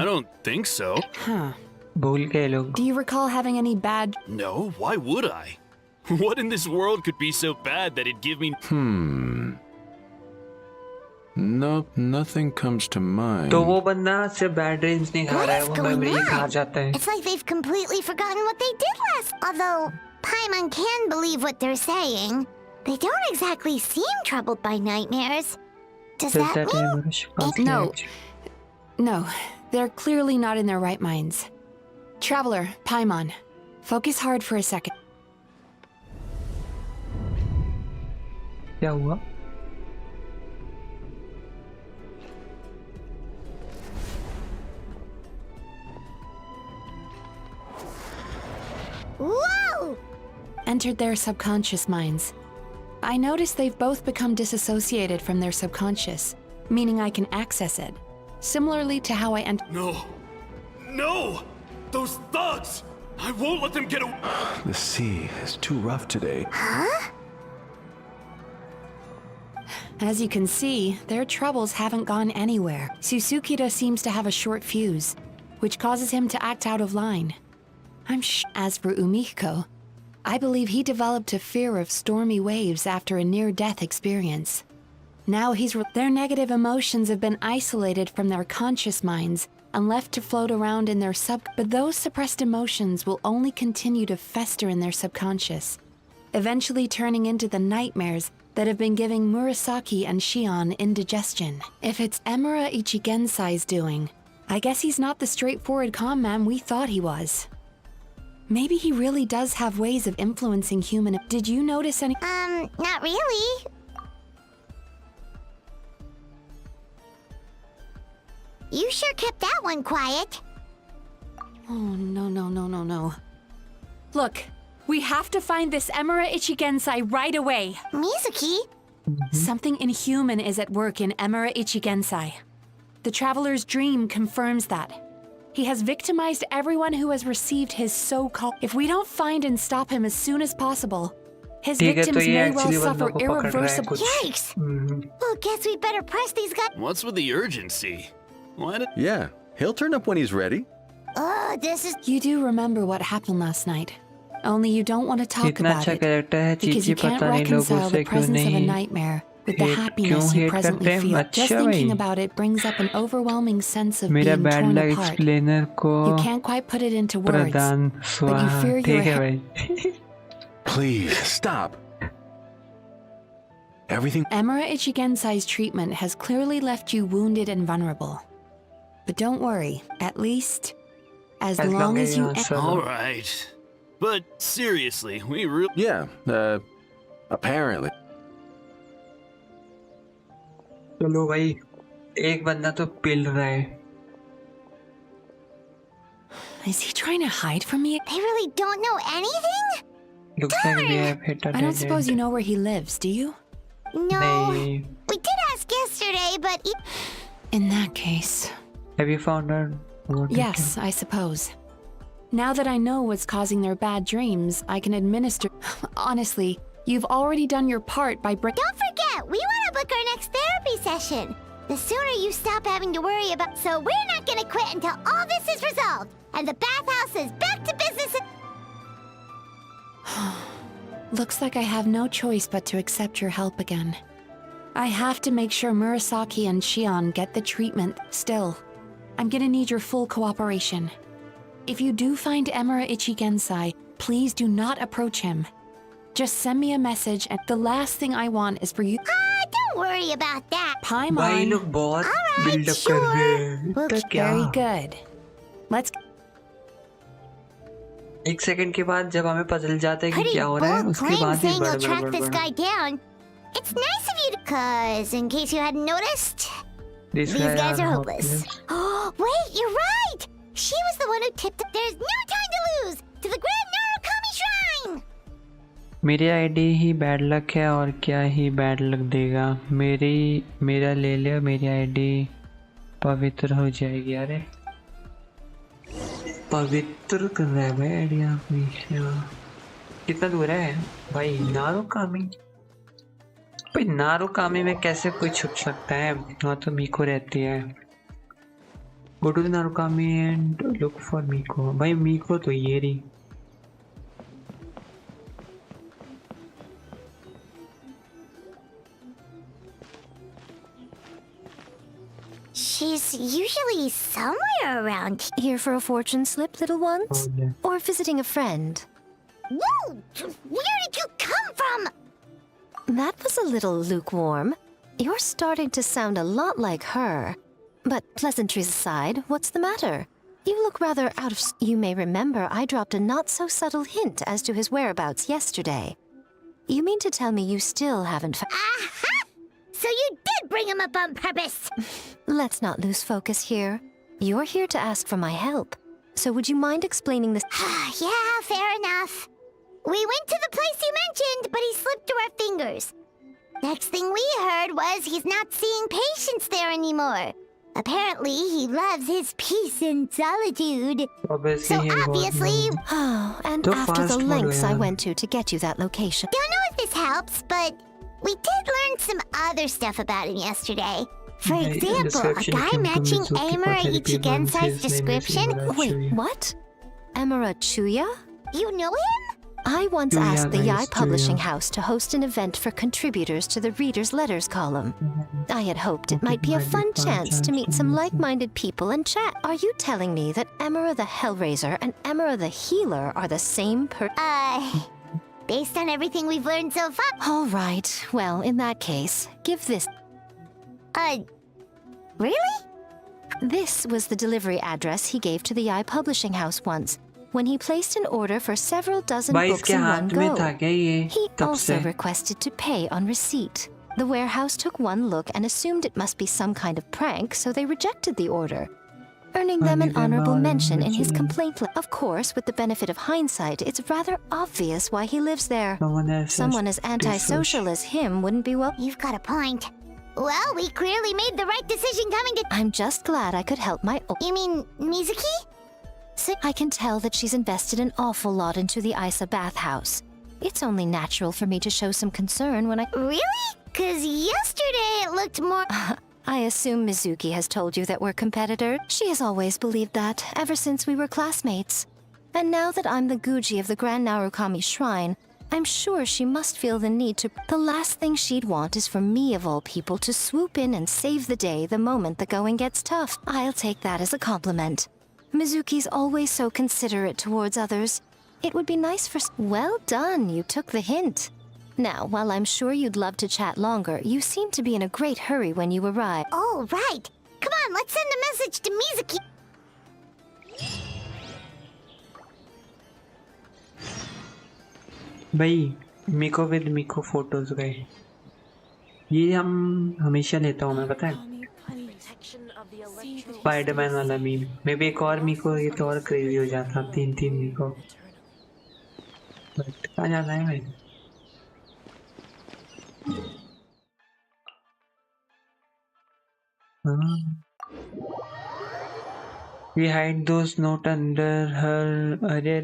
Speaker 11: I don't think so.
Speaker 5: Huh.
Speaker 1: Do
Speaker 5: you recall having any bad...
Speaker 11: No, why would I? What in this world could be so bad that it'd give me...
Speaker 12: Nope, nothing comes to mind.
Speaker 1: तो वो बंदा सिर्फ bad dreams नहीं खा रहा है, वो memory खा जाता है।
Speaker 2: It's like they've completely forgotten what they did last. Although Paimon can believe what they're saying, they don't exactly seem troubled by nightmares. Does that mean?
Speaker 5: No, they're clearly not in their right minds. Traveler, Paimon, focus hard for a second.
Speaker 1: क्या हुआ?
Speaker 2: Whoa!
Speaker 5: Entered their subconscious minds. I noticed they've both become disassociated from their subconscious, meaning I can access it, similarly to how I entered.
Speaker 11: No! No! Those thugs! I won't let them get away!
Speaker 12: The sea is too rough today.
Speaker 2: Huh?
Speaker 5: As you can see, their troubles haven't gone anywhere. Susukida seems to have a short fuse, which causes him to act out of line. As for Umiko, I believe he developed a fear of stormy waves after a near-death experience. Now their negative emotions have been isolated from their conscious minds and left to float around in their but those suppressed emotions will only continue to fester in their subconscious, eventually turning into the nightmares that have been giving Murasaki and Shion indigestion. If it's Emura Ichigensai's doing, I guess he's not the straightforward calm man we thought he was. Maybe he really does have ways of influencing human. Did you notice any?
Speaker 2: Not really. You sure kept that one quiet.
Speaker 5: Oh, no. Look, we have to find this Emura Ichigensai right away.
Speaker 2: Mizuki?
Speaker 5: Something inhuman is at work in Emura Ichigensai. The Traveler's dream confirms that. He has victimized everyone who has received his so-called... If we don't find and stop him as soon as possible, his victims may well suffer irreversible...
Speaker 2: Yikes! Well, guess we better press these guys...
Speaker 11: What's with the urgency? Why did...
Speaker 14: Yeah, he'll turn up when he's ready.
Speaker 2: Oh, this is...
Speaker 5: You do remember what happened last night. Only you don't want to talk about it, because you can't reconcile the presence of a nightmare with the happiness you presently feel. Just thinking about it brings up an overwhelming sense of being torn apart. You can't quite put it into words, but you fear your...
Speaker 12: Please, stop. Everything...
Speaker 5: Emura Ichigensai's treatment has clearly left you wounded and vulnerable. But don't worry, at least... As long as you...
Speaker 11: Alright. But seriously, we really...
Speaker 14: Yeah, apparently.
Speaker 1: चलो भाई, एक बंदा तो पिल रहा है.
Speaker 5: Is he trying to hide from me?
Speaker 2: They really don't know anything?
Speaker 1: Looks like we have hit a
Speaker 5: I don't suppose you know where he lives, do you?
Speaker 2: No. We did ask yesterday, but...
Speaker 5: In that case...
Speaker 1: Have you found her?
Speaker 5: Yes, I suppose. Now that I know what's causing their bad dreams, I can administer... Honestly, you've already done your part by
Speaker 2: Don't forget, we want to book our next therapy session. The sooner you stop having to worry about... So we're not going to quit until all this is resolved. And the bathhouse is back to business.
Speaker 5: Looks like I have no choice but to accept your help again. I have to make sure Murasaki and Shion get the treatment still. I'm gonna need your full cooperation. If you do find Emura Ichigensai, please do not approach him. Just send me a message, and the last thing I want is for you...
Speaker 2: don't worry about that.
Speaker 5: Paimon.
Speaker 2: Alright, sure.
Speaker 5: Very good. Let's...
Speaker 1: एक second के बाद जब हमें पता चल जाता है कि क्या हो रहा है, उसके बाद ही
Speaker 2: you'll track this guy down. It's nice of you to... Cause, in case you hadn't noticed, these guys are hopeless. Oh, wait, you're right! She was the one who tipped... There's no time to lose! To the Grand Narukami Shrine!
Speaker 1: मेरी ID ही bad luck है और क्या ही bad luck देगा. मेरा ले ले, मेरी ID पवित्र हो जाएगी. अरे पवित्र कर रहा है भाई आईडी अपनी. कितना दूर है भाई? नारुकामी. भाई नारुकामी में कैसे कोई छुप सकता है? वहाँ तो मीको रहती है. Go to the Narukami and look for Miko. भाई मीको तो ये रही.
Speaker 2: She's usually somewhere around
Speaker 9: here. For a fortune slip, little ones?
Speaker 1: Oh, yeah.
Speaker 9: Or visiting a friend?
Speaker 2: Whoa! Where did you come from?
Speaker 9: That was a little lukewarm. You're starting to sound a lot like her. But pleasantries aside, what's the matter? You look rather out of... You may remember I dropped a not-so-subtle hint as to his whereabouts yesterday. You mean to tell me you still haven't...
Speaker 2: Aha! So you did bring him up on purpose!
Speaker 9: Let's not lose focus here. You're here to ask for my help. So would you mind explaining this?
Speaker 2: Yeah, fair enough. We went to the place you mentioned, but he slipped through our fingers. Next thing we heard was he's not seeing patients there anymore. Apparently, he loves his peace and solitude. So obviously...
Speaker 9: Oh, and after the lengths I went to get you that location.
Speaker 2: Don't know if this helps, but we did learn some other stuff about him yesterday. For example, a guy matching Amura Ichigensai's description.
Speaker 9: Wait, what? Amura Chuya?
Speaker 2: You know him?
Speaker 9: I once asked the Yai Publishing House to host an event for contributors to the Reader's Letters column. I had hoped it might be a fun chance to meet some like-minded people and chat. Are you telling me that Amura the Hellraiser and Amura the Healer are the same
Speaker 2: Based on everything we've learned so far.
Speaker 9: All right. Well, in that case, give this...
Speaker 2: Really?
Speaker 9: This was the delivery address he gave to the Yai Publishing House once, when he placed an order for several dozen books in one go. He also requested to pay on receipt. The warehouse took one look and assumed it must be some kind of prank, so they rejected the order, earning them an honorable mention in his complaint. Of course, with the benefit of hindsight, it's rather obvious why he lives there. Someone as antisocial as him wouldn't be well...
Speaker 2: You've got a point. Well, we clearly made the right decision coming to...
Speaker 9: I'm just glad I could help my...
Speaker 2: You mean Mizuki?
Speaker 9: So I can tell that she's invested an awful lot into the Isa bathhouse. It's only natural for me to show some concern when I...
Speaker 2: Really? 'Cause yesterday it looked more...
Speaker 9: I assume Mizuki has told you that we're competitors. She has always believed that, ever since we were classmates. And now that I'm the Guji of the Grand Narukami Shrine, I'm sure she must feel the need to... The last thing she'd want is for me, of all people, to swoop in and save the day the moment the going gets tough. I'll take that as a compliment. Mizuki's always so considerate towards others. It would be nice for... Well done, you took the hint. Now, while I'm sure you'd love to chat longer, you seem to be in a great hurry when you arrive.
Speaker 2: Oh, right. Come on, let's send a message to Mizuki.
Speaker 1: भाई मिको with Miko photos गए ये हम हमेशा लेता हूँ मैं पता है स्पाइडरमैन वाला मीम मे भी एक और मिको ये तो और क्रेजी हो जाता 3 मिको कहाँ जाना है भाई We hide those note under her अरे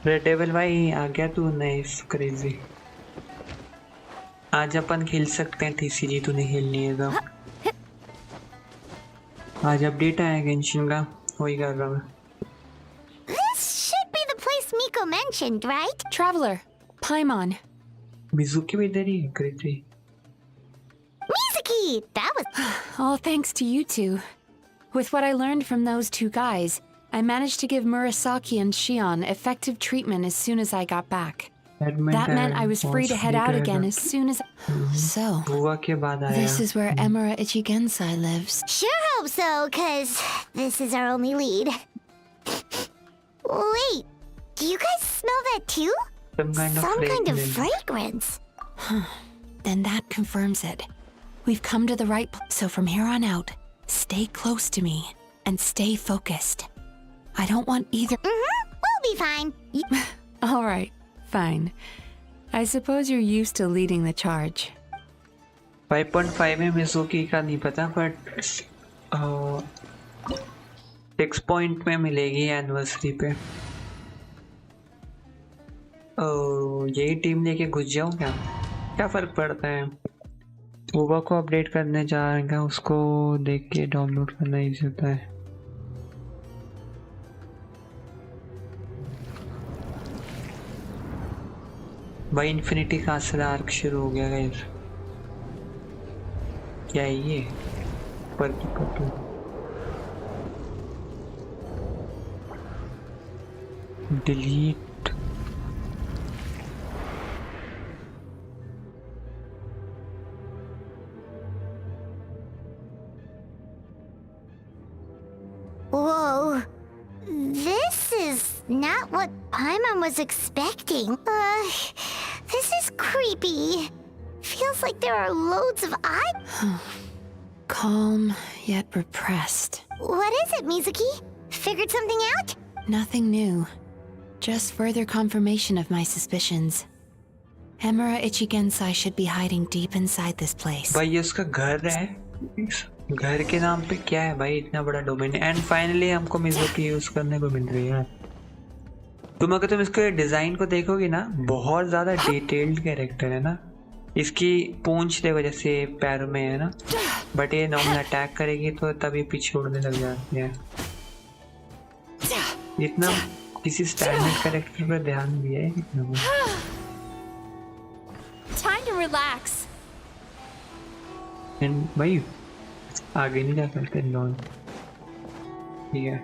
Speaker 1: रेड टेबल भाई आ गया तू नाइस क्रेजी आज अपन खेल सकते हैं टीसीजी तूने खेलनी है तो आज अपडेट आया गेंशिन का वही कर रहा मैं
Speaker 2: This should be the place Miko mentioned, right?
Speaker 5: Traveler, Paimon.
Speaker 1: Mizuki भी इधर ही है crazy
Speaker 2: Mizuki! That was...
Speaker 5: All thanks to you two. With what I learned from those two guys, I managed to give Murasaki and Shion effective treatment as soon as I got back. That meant I was free to head out again as soon as... So, this is where Amura Ichigensai lives.
Speaker 2: Sure hope so, 'cause this is our only lead. Wait, do you guys smell that too?
Speaker 1: Some kind of
Speaker 2: fragrance.
Speaker 5: Then that confirms it. We've come to the right place. So from here on out, stay close to me and stay focused. I don't want either...
Speaker 2: We'll be fine.
Speaker 5: All right, fine. I suppose you're used to leading the charge.
Speaker 1: 5.5 में मिज़ुकी का नहीं पता but 6 point में मिलेगी anniversary पे यही team लेके घुस जाऊँ क्या फर्क पड़ता है ओबा को अपडेट करने जाएगा उसको देख के डाउनलोड करना इजी होता है भाई इन्फिनिटी का असर आर्क शुरू हो गया गाइस क्या है ये पर की photo delete
Speaker 2: not what Paimon was expecting. This is creepy. Feels like there are loads of odd...
Speaker 5: Calm, yet repressed.
Speaker 2: What is it, Mizuki? Figured something out?
Speaker 5: Nothing new. Just further confirmation of my suspicions. Emura Ichigensai should be hiding deep inside this place.
Speaker 1: भाई उसका घर है, घर के नाम पे क्या है भाई, इतना बड़ा डोमेन है. एंड फाइनली हमको मिज़ुकी यूज करने को मिल रही है. तुम अगर तुम इसके डिजाइन को देखोगे ना, बहुत ज्यादा डिटेल्ड कैरेक्टर है ना. इसकी पूंछ देखो जैसे पैरों में है ना, बट ये नॉर्मल अटैक करेगी तो तभी पीछे उड़ने लग जाती है. इतना किसी स्टैंडर्ड कैरेक्टर पर ध्यान दिया है कितना.
Speaker 7: Time to relax.
Speaker 1: एंड भाई आगे नहीं जा सकते लॉन. ठीक है.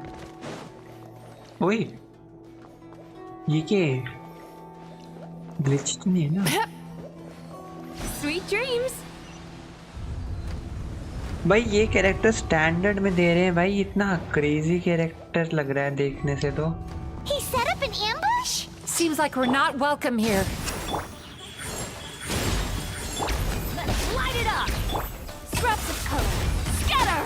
Speaker 1: ओए ये क्या है? ग्लिच तो नहीं है ना?
Speaker 7: Sweet dreams.
Speaker 1: भाई ये कैरेक्टर स्टैंडर्ड में दे रहे हैं भाई. इतना क्रेजी कैरेक्टर लग रहा है देखने से तो.
Speaker 2: He set up an ambush?
Speaker 15: Seems like we're not welcome here.
Speaker 7: Let's light it up. Scraps of color. Scatter.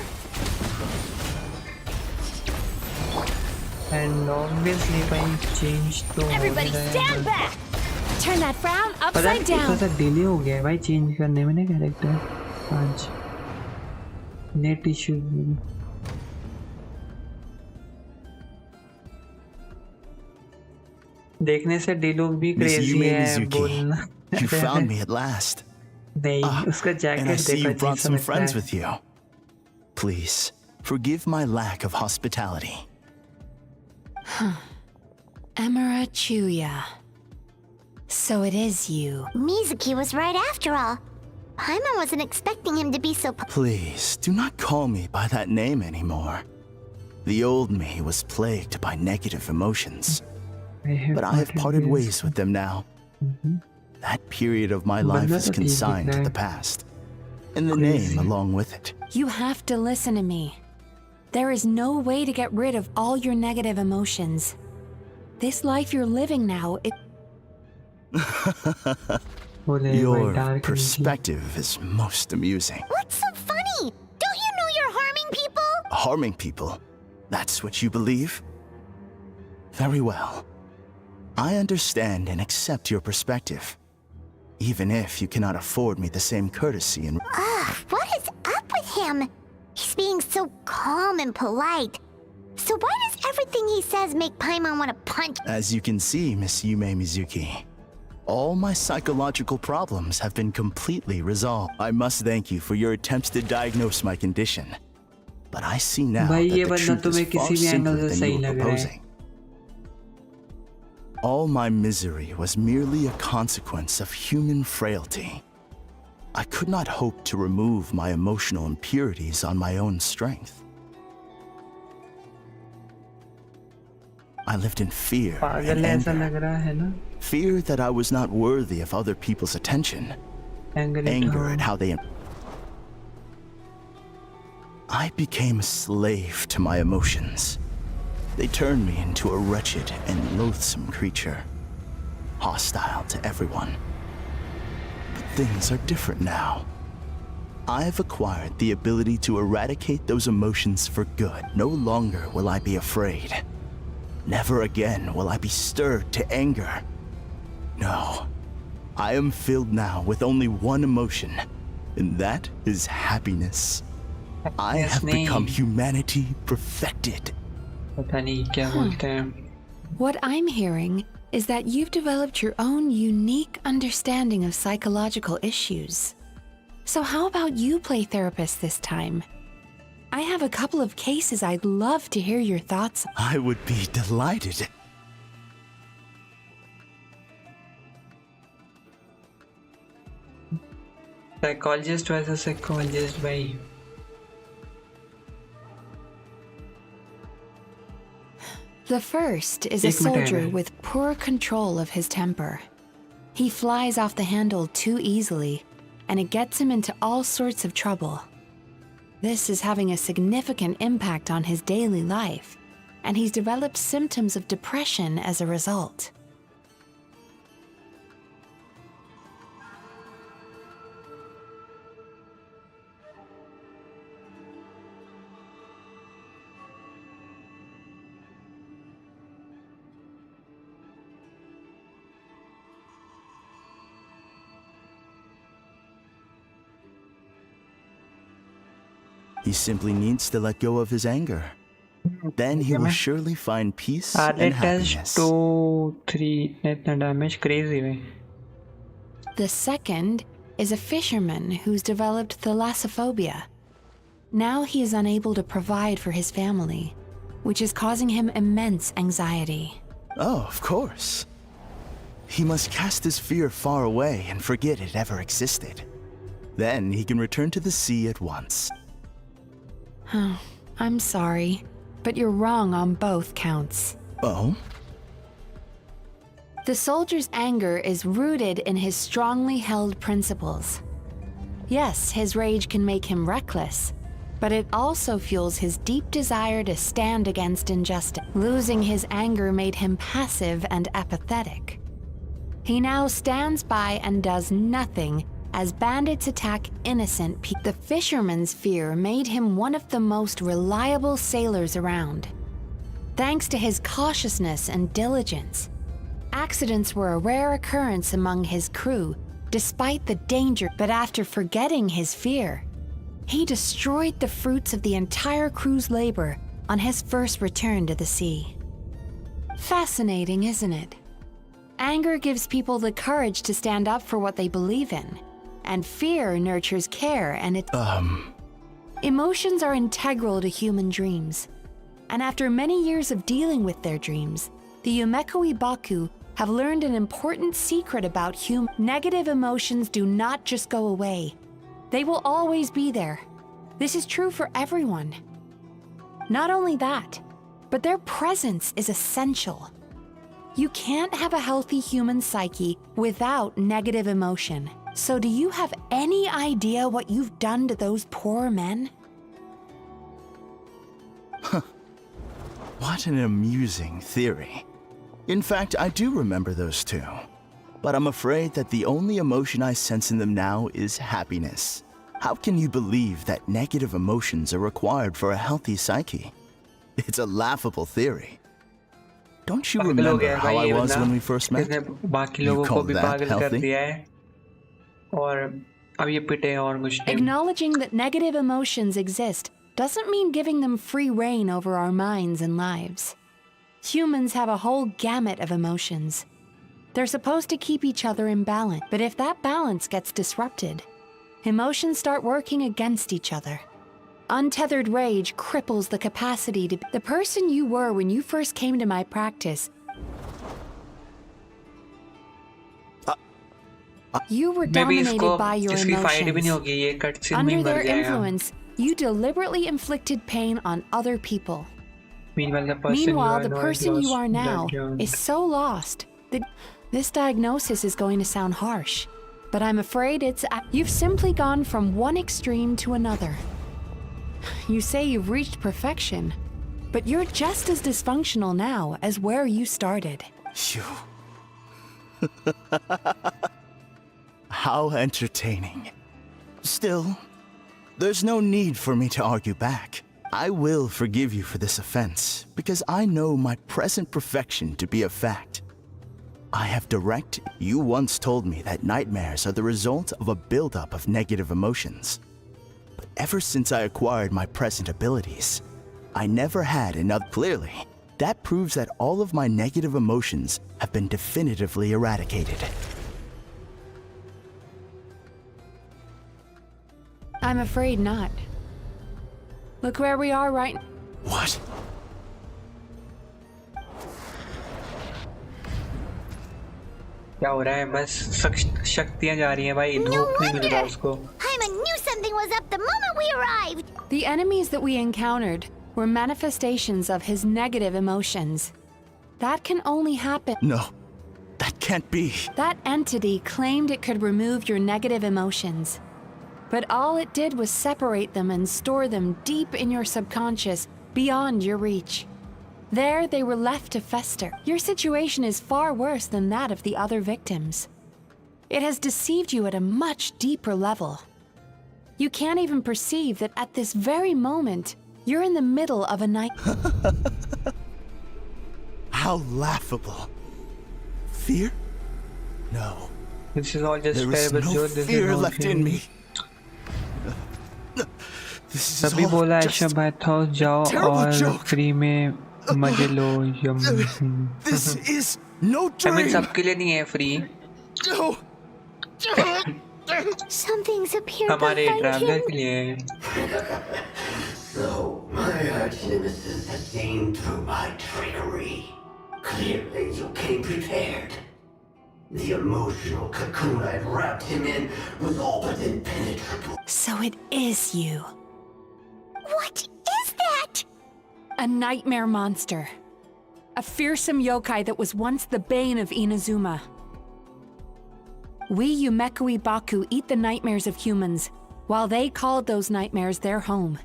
Speaker 1: And obviously भाई चेंज तो
Speaker 7: Everybody stand back.
Speaker 15: Turn that frown
Speaker 1: पता
Speaker 15: upside
Speaker 1: नहीं
Speaker 15: down.
Speaker 1: थोड़ा सा डिले हो गया है भाई चेंज करने में ना कैरेक्टर. आज नेट इशू. देखने से डिलोग भी क्रेजी है बोलना.
Speaker 13: You found me at last.
Speaker 1: नहीं उसका
Speaker 13: And I
Speaker 1: jacket
Speaker 13: see you
Speaker 1: देखा
Speaker 13: brought some
Speaker 1: समझता
Speaker 13: friends
Speaker 1: है.
Speaker 13: with you. Please, forgive my lack of hospitality.
Speaker 5: Emura Chuya. So it is you.
Speaker 2: Mizuki was right after all. Paimon wasn't expecting him to be so...
Speaker 13: Please, do not call me by that name anymore. The old me was plagued by negative emotions. But I have parted ways with them now. That period of my life is consigned to the past. And the name along with it.
Speaker 5: You have to listen to me. There is no way to get rid of all your negative emotions. This life you're living now,
Speaker 13: Your perspective is most amusing.
Speaker 2: What's so funny? Don't you know you're harming people?
Speaker 13: Harming people? That's what you believe? Very well. I understand and accept your perspective. Even if you cannot afford me the same courtesy and...
Speaker 2: What is up with him? He's being so calm and polite. So why does everything he says make Paimon want to punch?
Speaker 13: As you can see, Miss Yume Mizuki, all my psychological problems have been completely resolved. I must thank you for your attempts to diagnose my condition. But I see now that the truth is far simpler than you were proposing. All my misery was merely a consequence of human frailty. I could not hope to remove my emotional impurities on my own strength. I lived in fear and anger. Fear that I was not worthy of other people's attention. Anger at how they... I became a slave to my emotions. They turned me into a wretched and loathsome creature. Hostile to everyone. But things are different now. I've acquired the ability to eradicate those emotions for good. No longer will I be afraid. Never again will I be stirred to anger. No. I am filled now with only one emotion, and that is happiness. I have become humanity perfected.
Speaker 5: What I'm hearing is that you've developed your own unique understanding of psychological issues. So how about you play therapist this time? I have a couple of cases I'd love to hear your thoughts on.
Speaker 13: I would be delighted.
Speaker 1: Psychologist versus psychologist by...
Speaker 5: The first is a soldier with poor control of his temper. He flies off the handle too easily, and it gets him into all sorts of trouble. This is having a significant impact on his daily life. and he's developed symptoms of depression as a result.
Speaker 13: He simply needs to let go of his anger. Then he will surely find peace and happiness.
Speaker 1: 2, 3 इतना damage crazy way.
Speaker 5: The second is a fisherman who's developed thalassophobia. Now he is unable to provide for his family, which is causing him immense anxiety.
Speaker 13: Oh, of course. He must cast his fear far away and forget it ever existed. Then he can return to the sea at once.
Speaker 5: Oh, I'm sorry, but you're wrong on both counts.
Speaker 13: Oh?
Speaker 5: The soldier's anger is rooted in his strongly held principles. Yes, his rage can make him reckless, but it also fuels his deep desire to stand against injustice. Losing his anger made him passive and apathetic. He now stands by and does nothing as bandits attack innocent people. The fisherman's fear made him one of the most reliable sailors around. Thanks to his cautiousness and diligence, accidents were a rare occurrence among his crew, despite the danger. But after forgetting his fear, he destroyed the fruits of the entire crew's labor on his first return to the sea. Fascinating, isn't it? Anger gives people the courage to stand up for what they believe in, and fear nurtures care and it... Emotions are integral to human dreams, and after many years of dealing with their dreams, the Yumekoi Baku have learned an important secret about human. Negative emotions do not just go away. They will always be there. This is true for everyone. Not only that, but their presence is essential. You can't have a healthy human psyche without negative emotion. So do you have any idea what you've done to those poor men?
Speaker 13: What an amusing theory. In fact, I do remember those two. But I'm afraid that the only emotion I sense in them now is happiness. How can you believe that negative emotions are required for a healthy psyche? It's a laughable theory. Don't you remember how I was when we first met? You call that healthy?
Speaker 5: Acknowledging that negative emotions exist doesn't mean giving them free rein over our minds and lives. Humans have a whole gamut of emotions. They're supposed to keep each other in balance, but if that balance gets disrupted, emotions start working against each other. Untethered rage cripples the capacity to be the person you were when you first came to my practice. You were dominated by your emotions. Under their influence, you deliberately inflicted pain on other people. Meanwhile, the person you are now is so lost that this diagnosis is going to sound harsh, but I'm afraid you've simply gone from one extreme to another. You say you've reached perfection, but you're just as dysfunctional now as where you started.
Speaker 13: How entertaining. Still, there's no need for me to argue back. I will forgive you for this offense, because I know my present perfection to be a fact. I have You once told me that nightmares are the result of a buildup of negative emotions. But ever since I acquired my present abilities, I never had enough. Clearly, that proves that all of my negative emotions have been definitively eradicated.
Speaker 5: I'm afraid not. Look where we are right now.
Speaker 13: What?
Speaker 1: क्या हो रहा है? बस शक्तियां जा रही हैं भाई. धूप नहीं मिल रहा उसको.
Speaker 2: Paimon knew something was up the moment we arrived.
Speaker 5: The enemies that we encountered were manifestations of his negative emotions. That can only happen.
Speaker 13: No, that can't be.
Speaker 5: That entity claimed it could remove your negative emotions. But all it did was separate them and store them deep in your subconscious, beyond your reach.
Speaker 15: There, they were left to fester. Your situation is far worse than that of the other victims. It has deceived you at a much deeper level. You can't even perceive that at this very moment, you're in the middle of a night.
Speaker 13: How laughable. Fear? No.
Speaker 1: This is all just
Speaker 13: there is no fear left in me. This is
Speaker 1: तभी बोला ऐशा बात house जाओ और free में मजे लो
Speaker 13: This is no dream.
Speaker 1: I mean सबके लिए नहीं है फ्री.
Speaker 2: Something's appeared
Speaker 1: हमारे
Speaker 2: behind
Speaker 1: ट्रैवलर
Speaker 2: him.
Speaker 1: के लिए है.
Speaker 16: So, my arch-nemesis has seen through my trickery. Clearly, you came prepared. The emotional cocoon I'd wrapped him in was all but impenetrable.
Speaker 15: So it is you.
Speaker 2: What is that?
Speaker 15: A nightmare monster. A fearsome yokai that was once the bane of Inazuma. We Yumekui Baku eat the nightmares of humans, while they called those nightmares their home.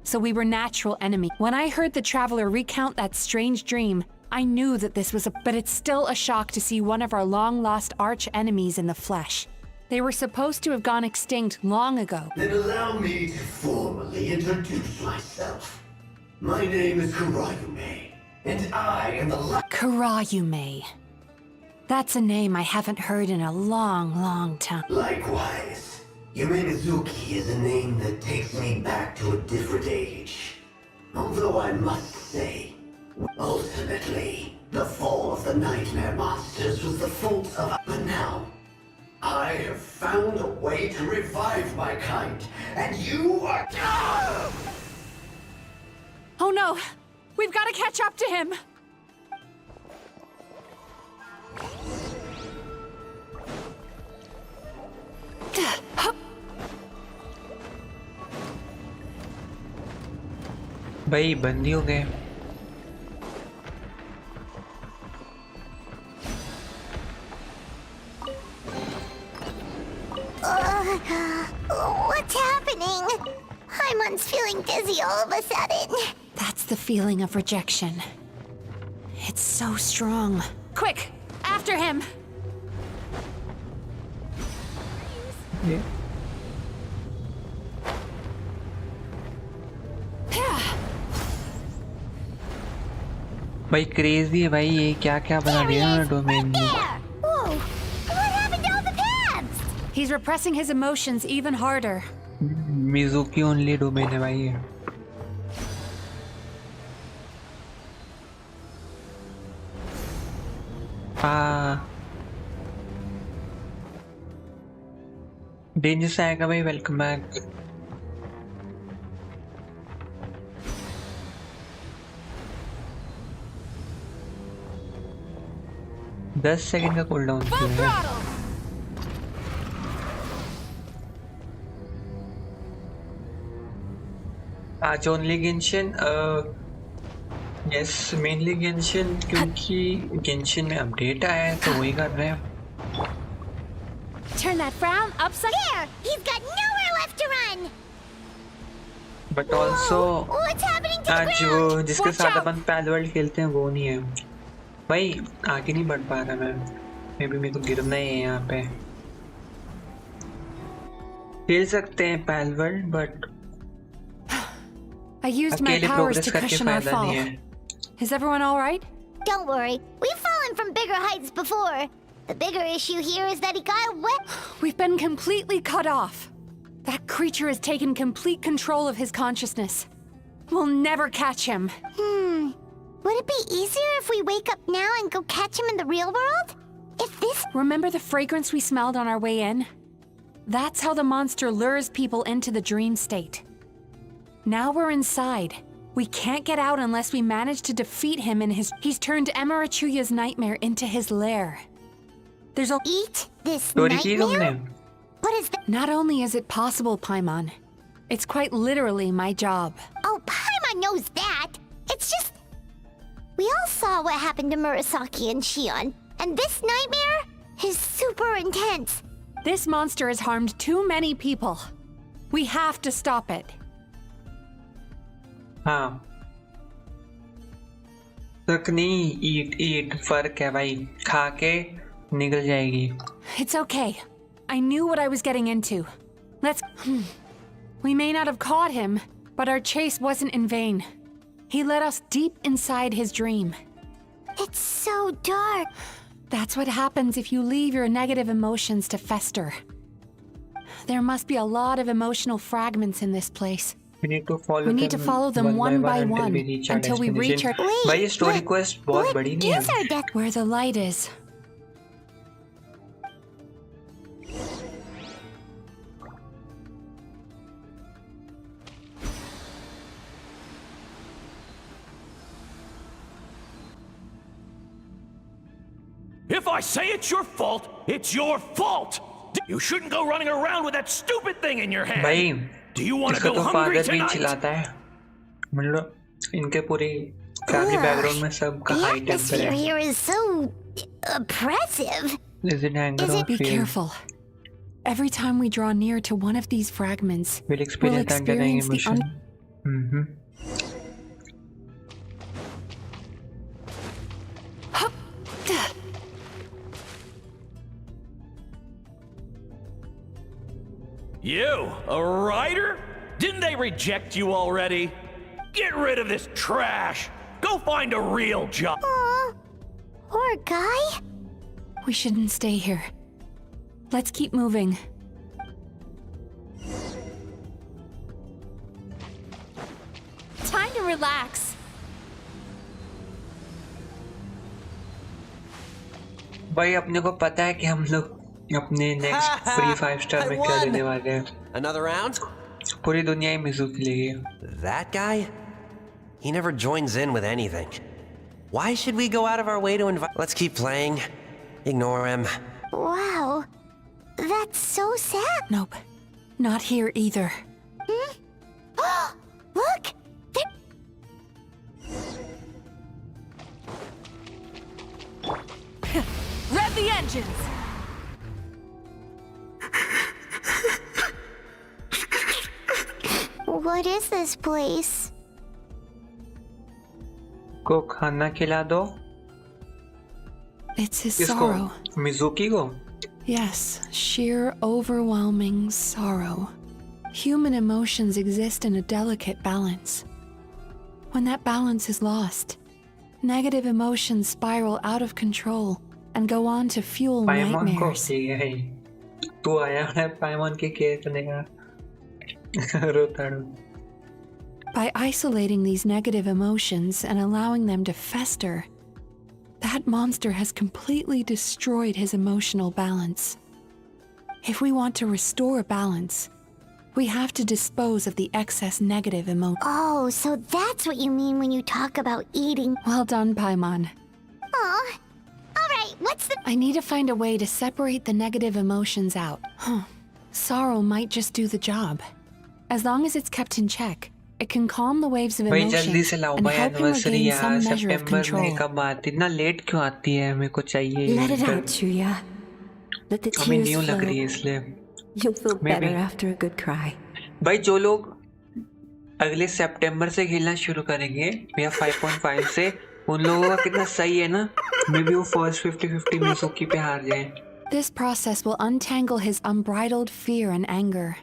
Speaker 15: So we were natural enemies. When I heard the traveler recount that strange dream, I knew that this was but it's still a shock to see one of our long-lost arch-enemies in the flesh. They were supposed to have gone extinct long ago.
Speaker 16: Then allow me to formally introduce myself. My name is Kurayume, and I am the
Speaker 15: Kurayume. That's a name I haven't heard in a long, long time.
Speaker 16: Likewise, Yume Mizuki is a name that takes me back to a different age. Although I must say, ultimately, the fall of the nightmare monsters was the fault of... But now, I have found a way to revive my kind, and you are...
Speaker 15: Oh no! We've got to catch up to him!
Speaker 1: भाई बंदी हो गए.
Speaker 2: What's happening? Hyman's feeling dizzy all of a sudden.
Speaker 15: That's the feeling of rejection. It's so strong. Quick! After him!
Speaker 1: Yeah. भाई crazy है भाई ये क्या क्या बना दिया ना डोमेन में.
Speaker 2: Whoa! What happened to all the paths?
Speaker 15: He's repressing his emotions even harder.
Speaker 1: Mizuki only domain है भाई ये. डेंजर से आएगा भाई. Welcome back. दस सेकंड का कूल डाउन है. आज only Genshin. Yes mainly Genshin क्योंकि गेंशिन में अपडेट आया है तो वही कर रहे हैं.
Speaker 15: Turn that frown upside
Speaker 2: down. He's got nowhere left to run.
Speaker 1: But also
Speaker 2: What's happening to
Speaker 1: आज
Speaker 2: the
Speaker 1: वो
Speaker 2: ground?
Speaker 1: जिसके
Speaker 2: Watch
Speaker 1: साथ
Speaker 2: out.
Speaker 1: अपन पैल वर्ल्ड खेलते हैं वो नहीं है भाई. आगे नहीं बढ़ पा रहा मैं. मे बी मेरे को गिरना ही है यहाँ पे. खेल सकते हैं Palworld but
Speaker 5: I used my
Speaker 1: अकेले
Speaker 5: powers
Speaker 1: प्रोग्रेस
Speaker 5: to
Speaker 1: करके
Speaker 5: cushion our
Speaker 1: फायदा
Speaker 5: fall.
Speaker 1: नहीं है.
Speaker 5: Is everyone all right?
Speaker 2: Don't worry. We've fallen from bigger heights before. The bigger issue here is that he got wet.
Speaker 5: We've been completely cut off. That creature has taken complete control of his consciousness. We'll never catch him.
Speaker 2: Would it be easier if we wake up now and go catch him in the real world? If this...
Speaker 5: Remember the fragrance we smelled on our way in? That's how the monster lures people into the dream state. Now we're inside. We can't get out unless we manage to defeat him in his... He's turned Emarachuya's nightmare into his lair. There's a...
Speaker 2: Eat this nightmare? What is that?
Speaker 5: Not only is it possible, Paimon, it's quite literally my job.
Speaker 2: Oh, Paimon knows that. It's just... We all saw what happened to Murasaki and Shion. And this nightmare is super intense.
Speaker 5: This monster has harmed too many people. We have to stop it.
Speaker 1: हाँ तक नहीं, eat फर्क है भाई, खा के निकल जाएगी.
Speaker 15: It's okay. I knew what I was getting into. Let's... We may not have caught him, but our chase wasn't in vain. He led us deep inside his dream.
Speaker 2: It's so dark.
Speaker 15: That's what happens if you leave your negative emotions to fester. There must be a lot of emotional fragments in this place.
Speaker 1: We need to follow
Speaker 15: them one by one until we reach our...
Speaker 1: भाई story quest बहुत बड़ी नहीं है.
Speaker 15: Where the light is.
Speaker 11: If I say it's your fault, it's your fault! You shouldn't go running around with that stupid thing in your hand!
Speaker 1: भाई,
Speaker 11: do you want to
Speaker 1: इसका
Speaker 11: go
Speaker 1: तो
Speaker 11: hungry
Speaker 1: father भी
Speaker 11: tonight?
Speaker 1: चिल्लाता है. मतलब इनके पूरी family background में सबका हाई टेंपर
Speaker 2: The atmosphere
Speaker 1: है.
Speaker 2: here is so oppressive.
Speaker 1: Is it anger or
Speaker 15: Be
Speaker 1: fear?
Speaker 15: careful. Every time we draw near to one of these fragments,
Speaker 1: We'll experience underlying
Speaker 15: the
Speaker 1: emotion.
Speaker 11: You, a writer? Didn't they reject you already? Get rid of this trash! Go find a real job!
Speaker 2: Aw, poor guy.
Speaker 15: We shouldn't stay here. Let's keep moving.
Speaker 5: Time to relax.
Speaker 1: भाई अपने को पता है कि हम लोग अपने next free 5 star में क्या लेने वाले हैं.
Speaker 17: Another round?
Speaker 1: पूरी दुनिया ही मिज़ुकी लेगी.
Speaker 17: That guy? He never joins in with anything. Why should we go out of our way to invite? Let's keep playing. Ignore him.
Speaker 2: Wow, that's so sad.
Speaker 15: Nope, not here either.
Speaker 2: Look!
Speaker 15: Rev the engines!
Speaker 2: What is this place?
Speaker 1: को खाना खिला दो.
Speaker 15: It's his
Speaker 1: किसको?
Speaker 15: sorrow.
Speaker 1: मिज़ुकी को?
Speaker 15: Yes, sheer overwhelming sorrow. Human emotions exist in a delicate balance. When that balance is lost, negative emotions spiral out of control and go on to fuel
Speaker 1: पाइमॉन को
Speaker 15: nightmares.
Speaker 1: ठीक है. तू आया है पाइमॉन के care करने का. रोता रो.
Speaker 15: By isolating these negative emotions and allowing them to fester, that monster has completely destroyed his emotional balance. If we want to restore balance, we have to dispose of the excess negative emotion.
Speaker 2: Oh, so that's what you mean when you talk about eating.
Speaker 15: Well done, Paimon.
Speaker 2: Aw. Alright, what's the...
Speaker 15: I need to find a way to separate the negative emotions out. Sorrow might just do the job. As long as it's kept in check, it can calm the waves of
Speaker 1: भाई
Speaker 15: emotion
Speaker 1: जल्दी से लाओ
Speaker 15: and
Speaker 1: भाई
Speaker 15: help him
Speaker 1: anniversary
Speaker 15: regain
Speaker 1: यार.
Speaker 15: some measure of
Speaker 1: सितंबर में
Speaker 15: control.
Speaker 1: कब आती? इतना लेट क्यों आती है? मेरे को चाहिए.
Speaker 18: Let it out, Chuya. Let the
Speaker 1: हमें
Speaker 18: tears
Speaker 1: न्यू लग रही है
Speaker 18: flow.
Speaker 1: इसलिए.
Speaker 18: You'll feel
Speaker 1: Maybe.
Speaker 18: better after a good cry.
Speaker 1: भाई जो लोग अगले सितंबर से खेलना शुरू करेंगे या 5.5 से, उन लोगों का कितना सही है ना. मे बी वो फर्स्ट 50-50 मिज़ुकी पे हार जाए.
Speaker 15: This process will untangle his unbridled fear and anger,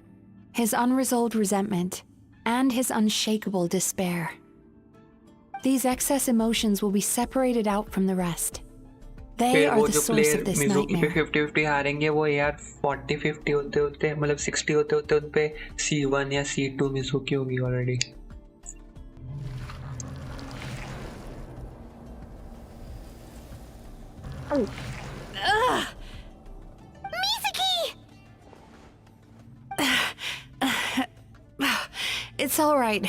Speaker 15: his unresolved resentment, and his unshakable despair. These excess emotions will be separated out from the rest. They
Speaker 1: फिर
Speaker 15: are
Speaker 1: वो
Speaker 15: the
Speaker 1: जो
Speaker 15: source
Speaker 1: player
Speaker 15: of this
Speaker 1: मिज़ुकी पे
Speaker 15: nightmare.
Speaker 1: 50-50 हारेंगे वो यार 40-50 होते होते मतलब 60 होते होते उन पे C1 या C2 मिज़ुकी होगी already.
Speaker 15: It's all right.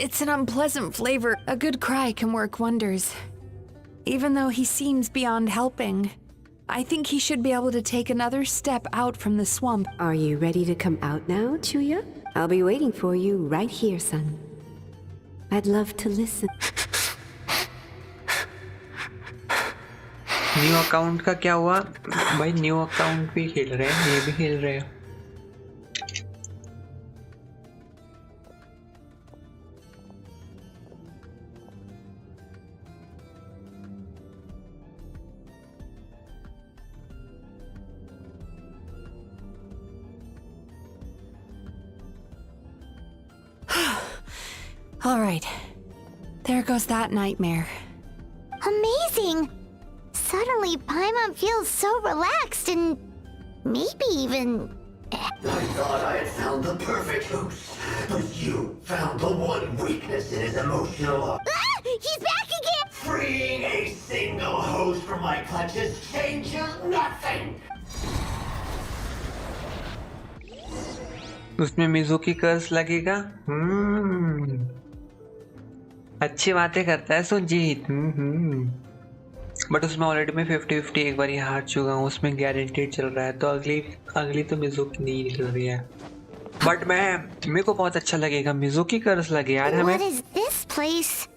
Speaker 15: It's an unpleasant flavor. A good cry can work wonders. Even though he seems beyond helping, I think he should be able to take another step out from the swamp.
Speaker 18: Are you ready to come out now, Chuya? I'll be waiting for you right here, son. I'd love to listen.
Speaker 1: New account का क्या हुआ भाई? New account भी खेल रहे हैं, ये भी खेल रहे हैं.
Speaker 15: All right. There goes that nightmare.
Speaker 2: Amazing! Suddenly, Paimon feels so relaxed and maybe even...
Speaker 16: I thought I had found the perfect host, but you found the one weakness in his emotional arc.
Speaker 2: Ah! He's back again!
Speaker 16: Freeing a single host from my clutches changes nothing!
Speaker 1: उसमें Mizuki कर्स लगेगा? अच्छी बातें करता है Sujit. But उसमें already मैं 50-50 एक बार हार चुका हूँ, उसमें गारंटीड चल रहा है, तो अगली तो मिजुकी नहीं निकल रही है। बट मेरे को बहुत अच्छा लगेगा मिजुकी कर्स लगे यार हमें।
Speaker 2: What is this place?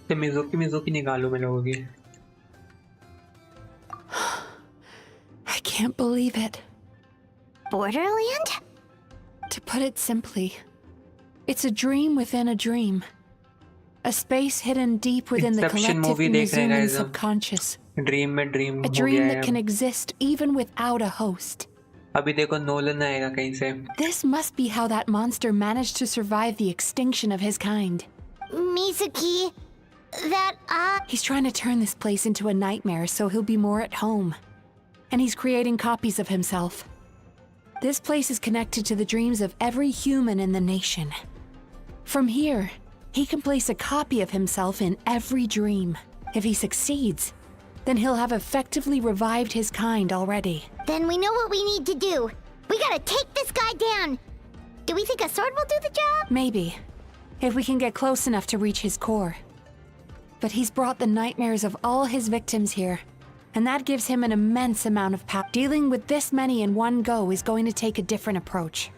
Speaker 1: तो मिजुकी निकालो मैं लोगों की।
Speaker 15: I can't believe it.
Speaker 2: Borderland?
Speaker 15: To put it simply, it's a dream within a dream. A space hidden deep within the collective Mizuki subconscious.
Speaker 1: Dream में dream
Speaker 15: A dream that can exist even without a host.
Speaker 1: अभी देखो Nolan आएगा कहीं से।
Speaker 15: This must be how that monster managed to survive the extinction of his kind.
Speaker 2: Mizuki,
Speaker 15: He's trying to turn this place into a nightmare so he'll be more at home. And he's creating copies of himself. This place is connected to the dreams of every human in the nation. From here, he can place a copy of himself in every dream. If he succeeds, then he'll have effectively revived his kind already.
Speaker 2: Then we know what we need to do. We gotta take this guy down. Do we think a sword will do the job?
Speaker 15: Maybe, if we can get close enough to reach his core. But he's brought the nightmares of all his victims here, and that gives him an immense amount of power. Dealing with this many in one go is going to take a different approach.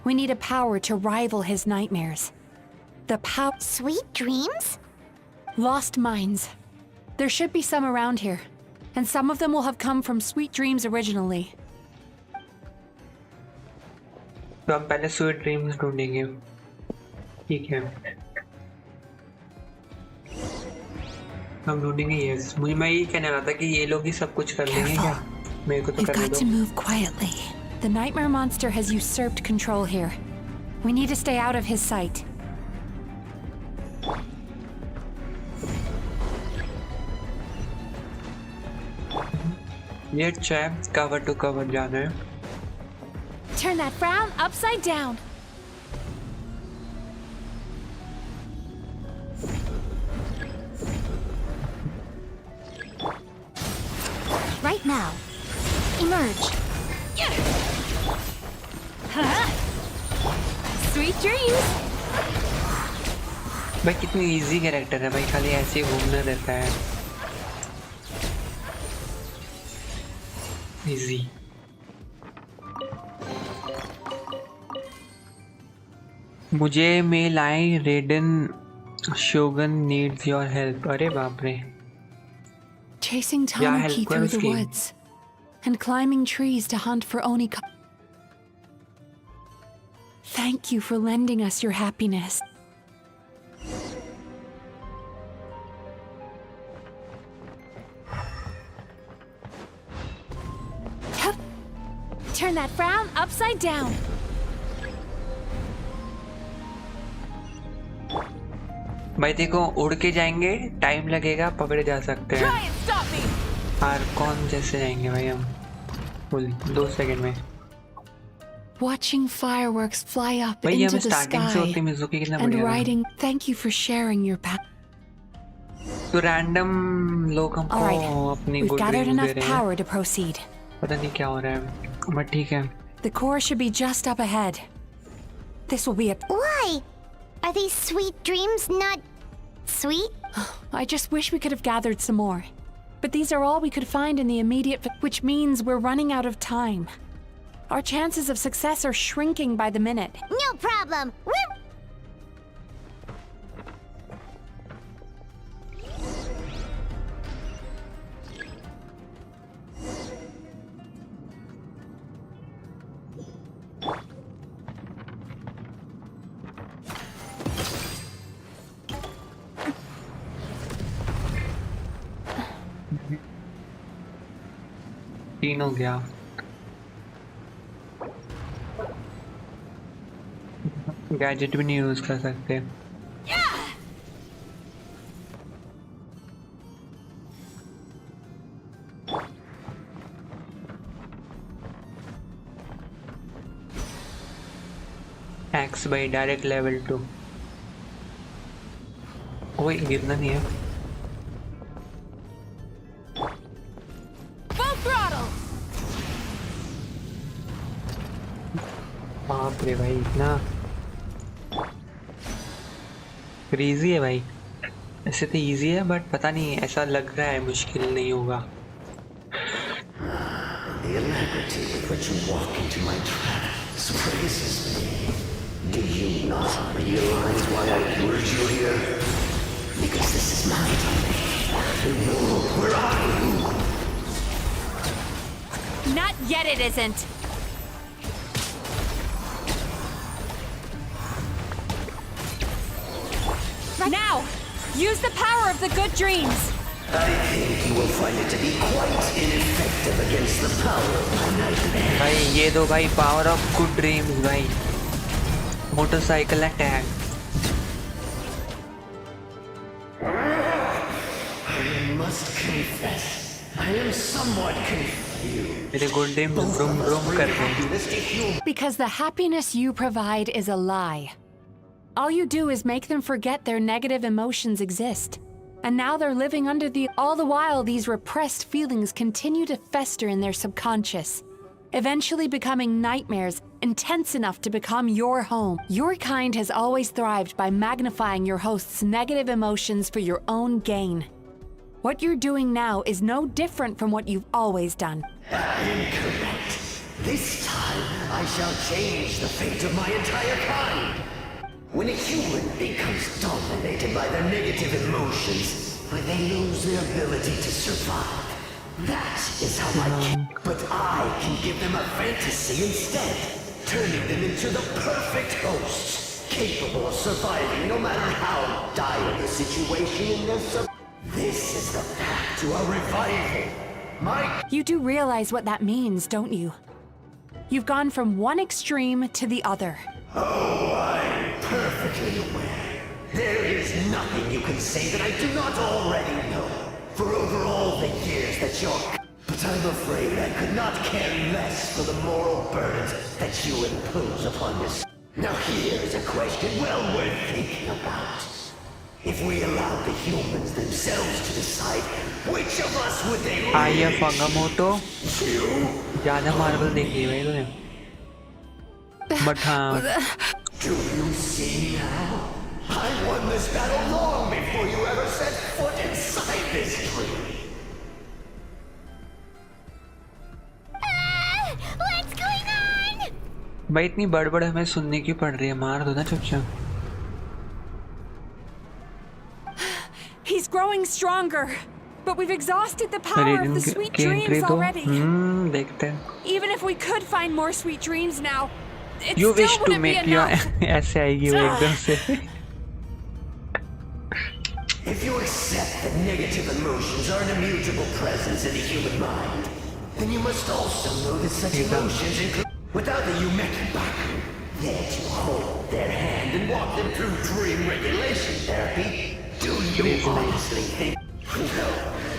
Speaker 15: We need a power to rival his nightmares. The power...
Speaker 2: Sweet dreams?
Speaker 15: Lost minds. There should be some around here, and some of them will have come from sweet dreams originally.
Speaker 1: तो हम पहले sweet dreams ढूंढेंगे, ठीक है? हम ढूंढेंगे ये। मैं यही कहने रहा था कि ये लोग ही सब कुछ कर लेंगे क्या? मेरे को तो करने दो।
Speaker 15: We've got to move quietly. The nightmare monster has usurped control here. We need to stay out of his sight.
Speaker 1: ये अच्छा है, cover to cover जाना है।
Speaker 15: Turn that frown upside down.
Speaker 9: Right now. Emerge.
Speaker 15: Sweet dreams.
Speaker 1: भाई कितनी easy character है भाई, खाली ऐसे ही घूमना रहता है। इजी। मुझे mail I Raiden Shogun needs your help. अरे बाप रे।
Speaker 15: Chasing Tanuki through the woods and climbing trees to hunt for Onika. Thank you for lending us your happiness. Turn that frown upside down.
Speaker 1: भाई देखो उड़ के जाएंगे, time लगेगा, पकड़े जा सकते हैं। और कौन जैसे जाएंगे भाई हम? फुल 2 सेकंड में।
Speaker 15: Watching fireworks fly up into the sky and writing thank you for sharing your path.
Speaker 1: तो रैंडम लोग हमको अपनी
Speaker 15: we've gathered enough power to proceed.
Speaker 1: पता नहीं क्या हो रहा है, बट ठीक है।
Speaker 15: The core should be just up ahead. This will be a...
Speaker 2: Why? Are these sweet dreams not sweet?
Speaker 15: I just wish we could have gathered some more. But these are all we could find in the immediate... Which means we're running out of time. Our chances of success are shrinking by the minute.
Speaker 2: No problem. We're...
Speaker 1: तीन हो गया। Gadget भी नहीं use कर सकते। Axe by direct level 2. ओए गिरना नहीं है.
Speaker 15: Full throttle.
Speaker 1: बाप रे भाई इतना क्रेजी है भाई. ऐसे तो इजी है बट पता नहीं ऐसा लग रहा है मुश्किल नहीं होगा.
Speaker 16: The alacrity with which you walk into my trap surprises me. Do you not realize why I lured you here? Because this is my domain. The world where I rule.
Speaker 15: Not yet it isn't. Now! Use the power of the good dreams!
Speaker 16: I think you will find it to be quite ineffective against the power of my nightmare.
Speaker 1: भाई ये दो भाई power of good dreams भाई. Motorcycle attack.
Speaker 16: I must confess, I am somewhat confused.
Speaker 1: मेरे good dreams vroom vroom कर रहे हैं.
Speaker 15: Because the happiness you provide is a lie. All you do is make them forget their negative emotions exist. And now they're living under all the while these repressed feelings continue to fester in their subconscious, eventually becoming nightmares intense enough to become your home. Your kind has always thrived by magnifying your host's negative emotions for your own gain. What you're doing now is no different from what you've always done.
Speaker 16: Incorrect. This time, I shall change the fate of my entire kind. When a human becomes dominated by their negative emotions, they lose their ability to survive. That is how I can. But I can give them a fantasy instead, turning them into the perfect hosts, capable of surviving no matter how dire the situation in their This is the path to a revival.
Speaker 15: You do realize what that means, don't you? You've gone from one extreme to the other.
Speaker 16: Oh, I'm perfectly aware. There is nothing you can say that I do not already know. For over all the years that you're... But I'm afraid I could not care less for the moral burdens that you impose upon us. Now here's a question well worth thinking about. If we allow the humans themselves to decide which of us would they lead?
Speaker 1: आया फंगामोटो ज़्यादा Marvel देख ली भाई तूने. But
Speaker 16: do you see now? I won this battle long before you ever set foot inside this tree.
Speaker 2: What's going on?
Speaker 1: भाई इतनी बड़बड़ हमें सुनने की पड़ रही है. मार दो ना चुपचाप.
Speaker 15: He's growing stronger, but we've exhausted the power of the sweet dreams already.
Speaker 1: देखते हैं.
Speaker 15: Even if we could find more sweet dreams now, it
Speaker 1: You
Speaker 15: still
Speaker 1: wish to
Speaker 15: wouldn't be
Speaker 1: make your
Speaker 15: enough.
Speaker 1: ऐसे आएगी वो एकदम से.
Speaker 16: If you accept that negative emotions are an immutable presence in the human mind, then you must also know that such emotions include... Without the Yumekibaku there to hold their hand and walk them through dream regulation therapy, do you honestly think... No,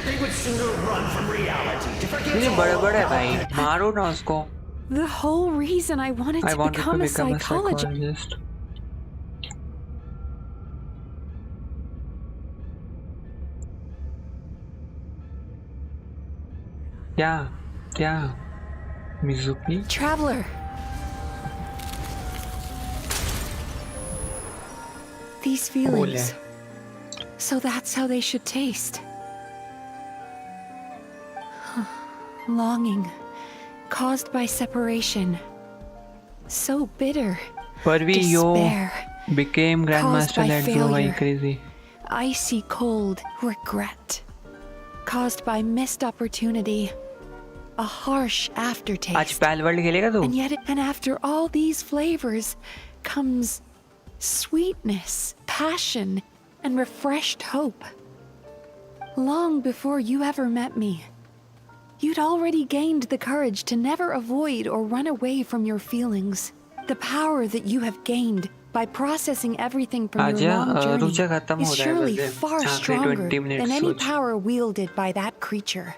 Speaker 16: they would sooner run from reality to forget
Speaker 1: ये बड़बड़ है भाई. मारो ना उसको.
Speaker 15: The whole reason I wanted to become a psychologist.
Speaker 1: क्या Mizuki?
Speaker 15: Traveler. These feelings. So that's how they should taste. Longing. Caused by separation. So bitter. Despair.
Speaker 1: Became Grandmaster Let's Go by crazy.
Speaker 15: Icy cold. Regret. Caused by missed opportunity. A harsh aftertaste.
Speaker 1: आज पैल world खेलेगा तू?
Speaker 15: And after all these flavors comes sweetness, passion, and refreshed hope. Long before you ever met me, you'd already gained the courage to never avoid or run away from your feelings. The power that you have gained by processing everything from your long journey is surely far stronger than any power wielded by that creature.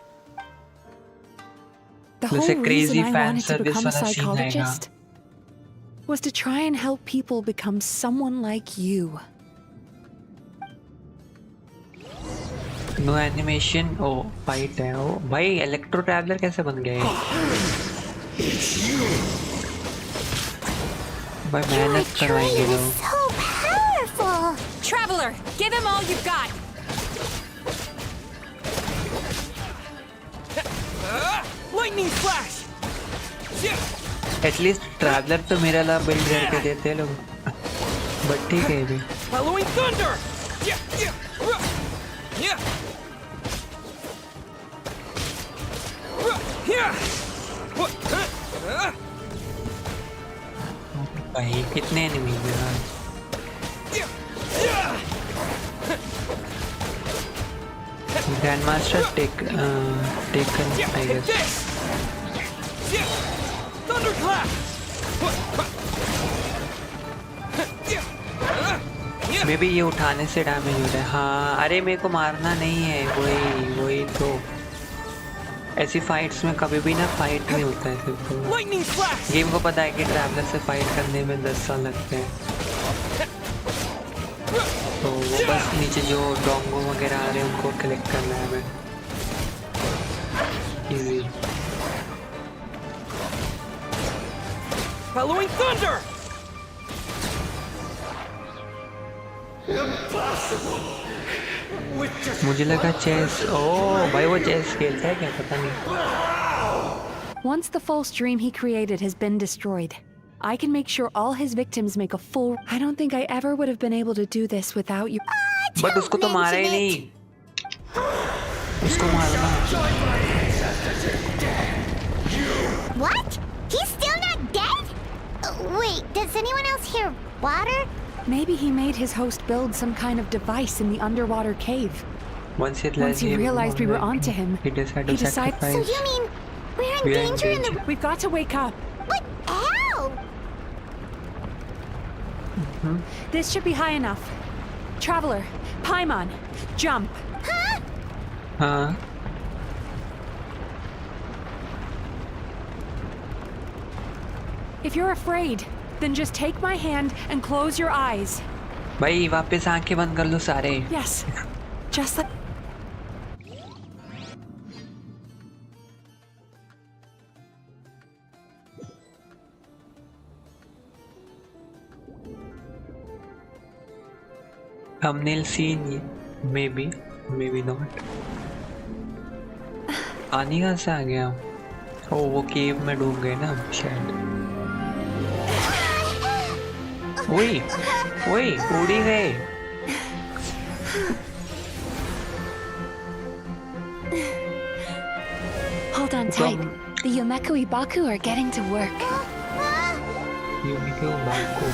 Speaker 15: The whole reason I wanted to become a psychologist was to try and help people become someone like you.
Speaker 1: No animation. Oh, fight है वो. भाई electro traveller कैसे बन गया ये? भाई मेहनत करवाएंगे लोग.
Speaker 2: So powerful.
Speaker 15: Traveler, give him all you've got.
Speaker 4: Lightning flash.
Speaker 1: At least traveller तो मेरा ला बिल्ड करके देते हैं लोग. But ठीक है भी.
Speaker 4: Following thunder.
Speaker 1: भाई कितने एनिमी हैं? Grandmaster taken, I guess.
Speaker 4: Thunderclap.
Speaker 1: May be ये उठाने से डैमेज हो रहा है. हाँ अरे मेरे को मारना नहीं है. वही तो ऐसी फाइट्स में कभी भी ना फाइट नहीं होता है सिर्फ. गेम को पता है कि ट्रैवलर से फाइट करने में 10 साल लगते हैं. तो वो बस नीचे जो डोंगो वगैरह आ रहे हैं उनको कलेक्ट करना है हमें. इजी.
Speaker 4: Following thunder.
Speaker 1: मुझे लगा चेस. ओह भाई वो चेस खेलता है क्या? पता नहीं.
Speaker 15: Once the false dream he created has been destroyed, I can make sure all his victims make a full. I don't think I ever would have been able to do this without you.
Speaker 1: But उसको तो मारा ही नहीं. उसको मारना.
Speaker 2: What? He's still not dead? Wait, does anyone else hear water?
Speaker 15: Maybe he made his host build some kind of device in the underwater cave.
Speaker 1: Once
Speaker 15: he realized we were onto him,
Speaker 1: he decided to sacrifice.
Speaker 2: So you mean we're in danger in the...
Speaker 15: We've got to wake up.
Speaker 2: But how?
Speaker 15: This should be high enough. Traveler, Paimon, jump.
Speaker 1: Huh?
Speaker 15: If you're afraid, then just take my hand and close your eyes.
Speaker 1: भाई वापस आंखें बंद कर लो सारे.
Speaker 15: Yes. Just like...
Speaker 1: Thumbnail scene, maybe not. पानी कहाँ से आ गया? ओ वो केव में डूब गए ना शायद. ओए उड़ी गए.
Speaker 5: Hold on tight. The Yomeku Ibaku are getting to work.
Speaker 1: Yomeku Ibaku.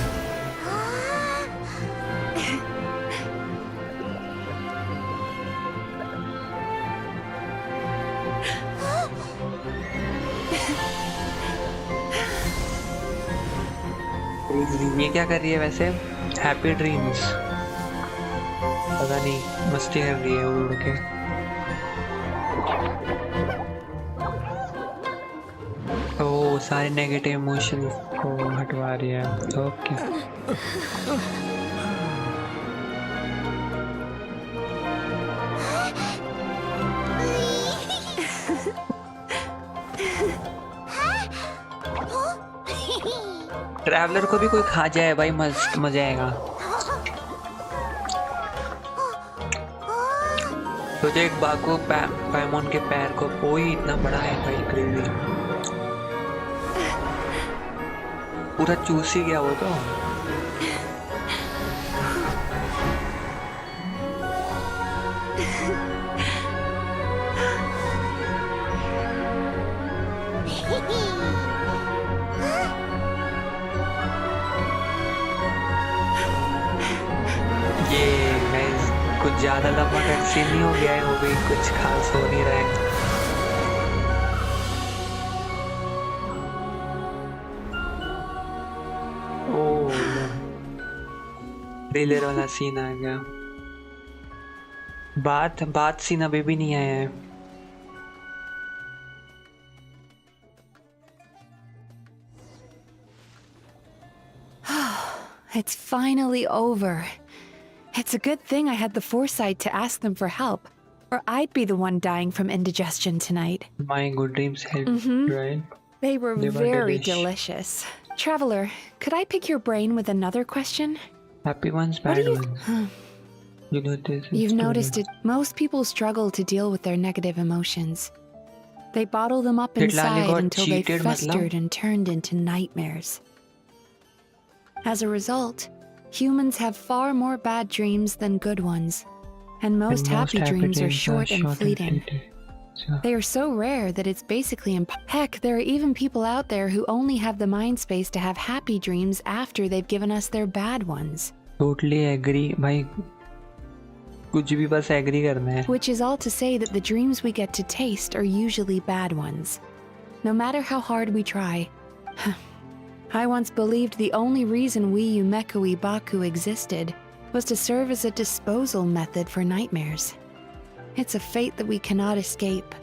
Speaker 1: ये क्या कर रही है वैसे? Happy dreams. पता नहीं मस्ती कर रही है उड़ के. ओह सारे नेगेटिव इमोशंस को हटवा रही है. ओके. ट्रैवलर को भी कोई खा जाए भाई मजा आएगा. तो जो एक बाको पैमोन के पैर को कोई इतना बड़ा है भाई. क्रेजी. पूरा चूस ही गया वो तो. कुछ ज्यादा लंबा कटसीन नहीं हो गया है. वो भी कुछ खास हो नहीं रहा है. ओह ट्रेलर वाला सीन आ गया. बात सीन अभी भी नहीं आया है.
Speaker 15: it's finally over. It's a good thing I had the foresight to ask them for help, or I'd be the one dying from indigestion tonight.
Speaker 1: My good dreams help, right?
Speaker 15: They were
Speaker 1: They were
Speaker 15: very
Speaker 1: delish.
Speaker 15: delicious. Traveler, could I pick your brain with another question?
Speaker 1: Happy ones,
Speaker 15: What do
Speaker 1: bad
Speaker 15: you...
Speaker 1: ones. You know this.
Speaker 15: You've noticed it. Most people struggle to deal with their negative emotions. They bottle them up
Speaker 1: Did Lali
Speaker 15: inside
Speaker 1: got
Speaker 15: until they
Speaker 1: cheated,
Speaker 15: festered
Speaker 1: matlab?
Speaker 15: and turned into nightmares. As a result, humans have far more bad dreams than good ones. And most happy dreams are short and fleeting. They are so rare that it's basically Heck, there are even people out there who only have the mind space to have happy dreams after they've given us their bad ones.
Speaker 1: Totally agree, भाई. कुछ भी बस agree करना है.
Speaker 15: Which is all to say that the dreams we get to taste are usually bad ones. No matter how hard we try. I once believed the only reason we Yumekui Baku existed was to serve as a disposal method for nightmares. It's a fate that we cannot escape.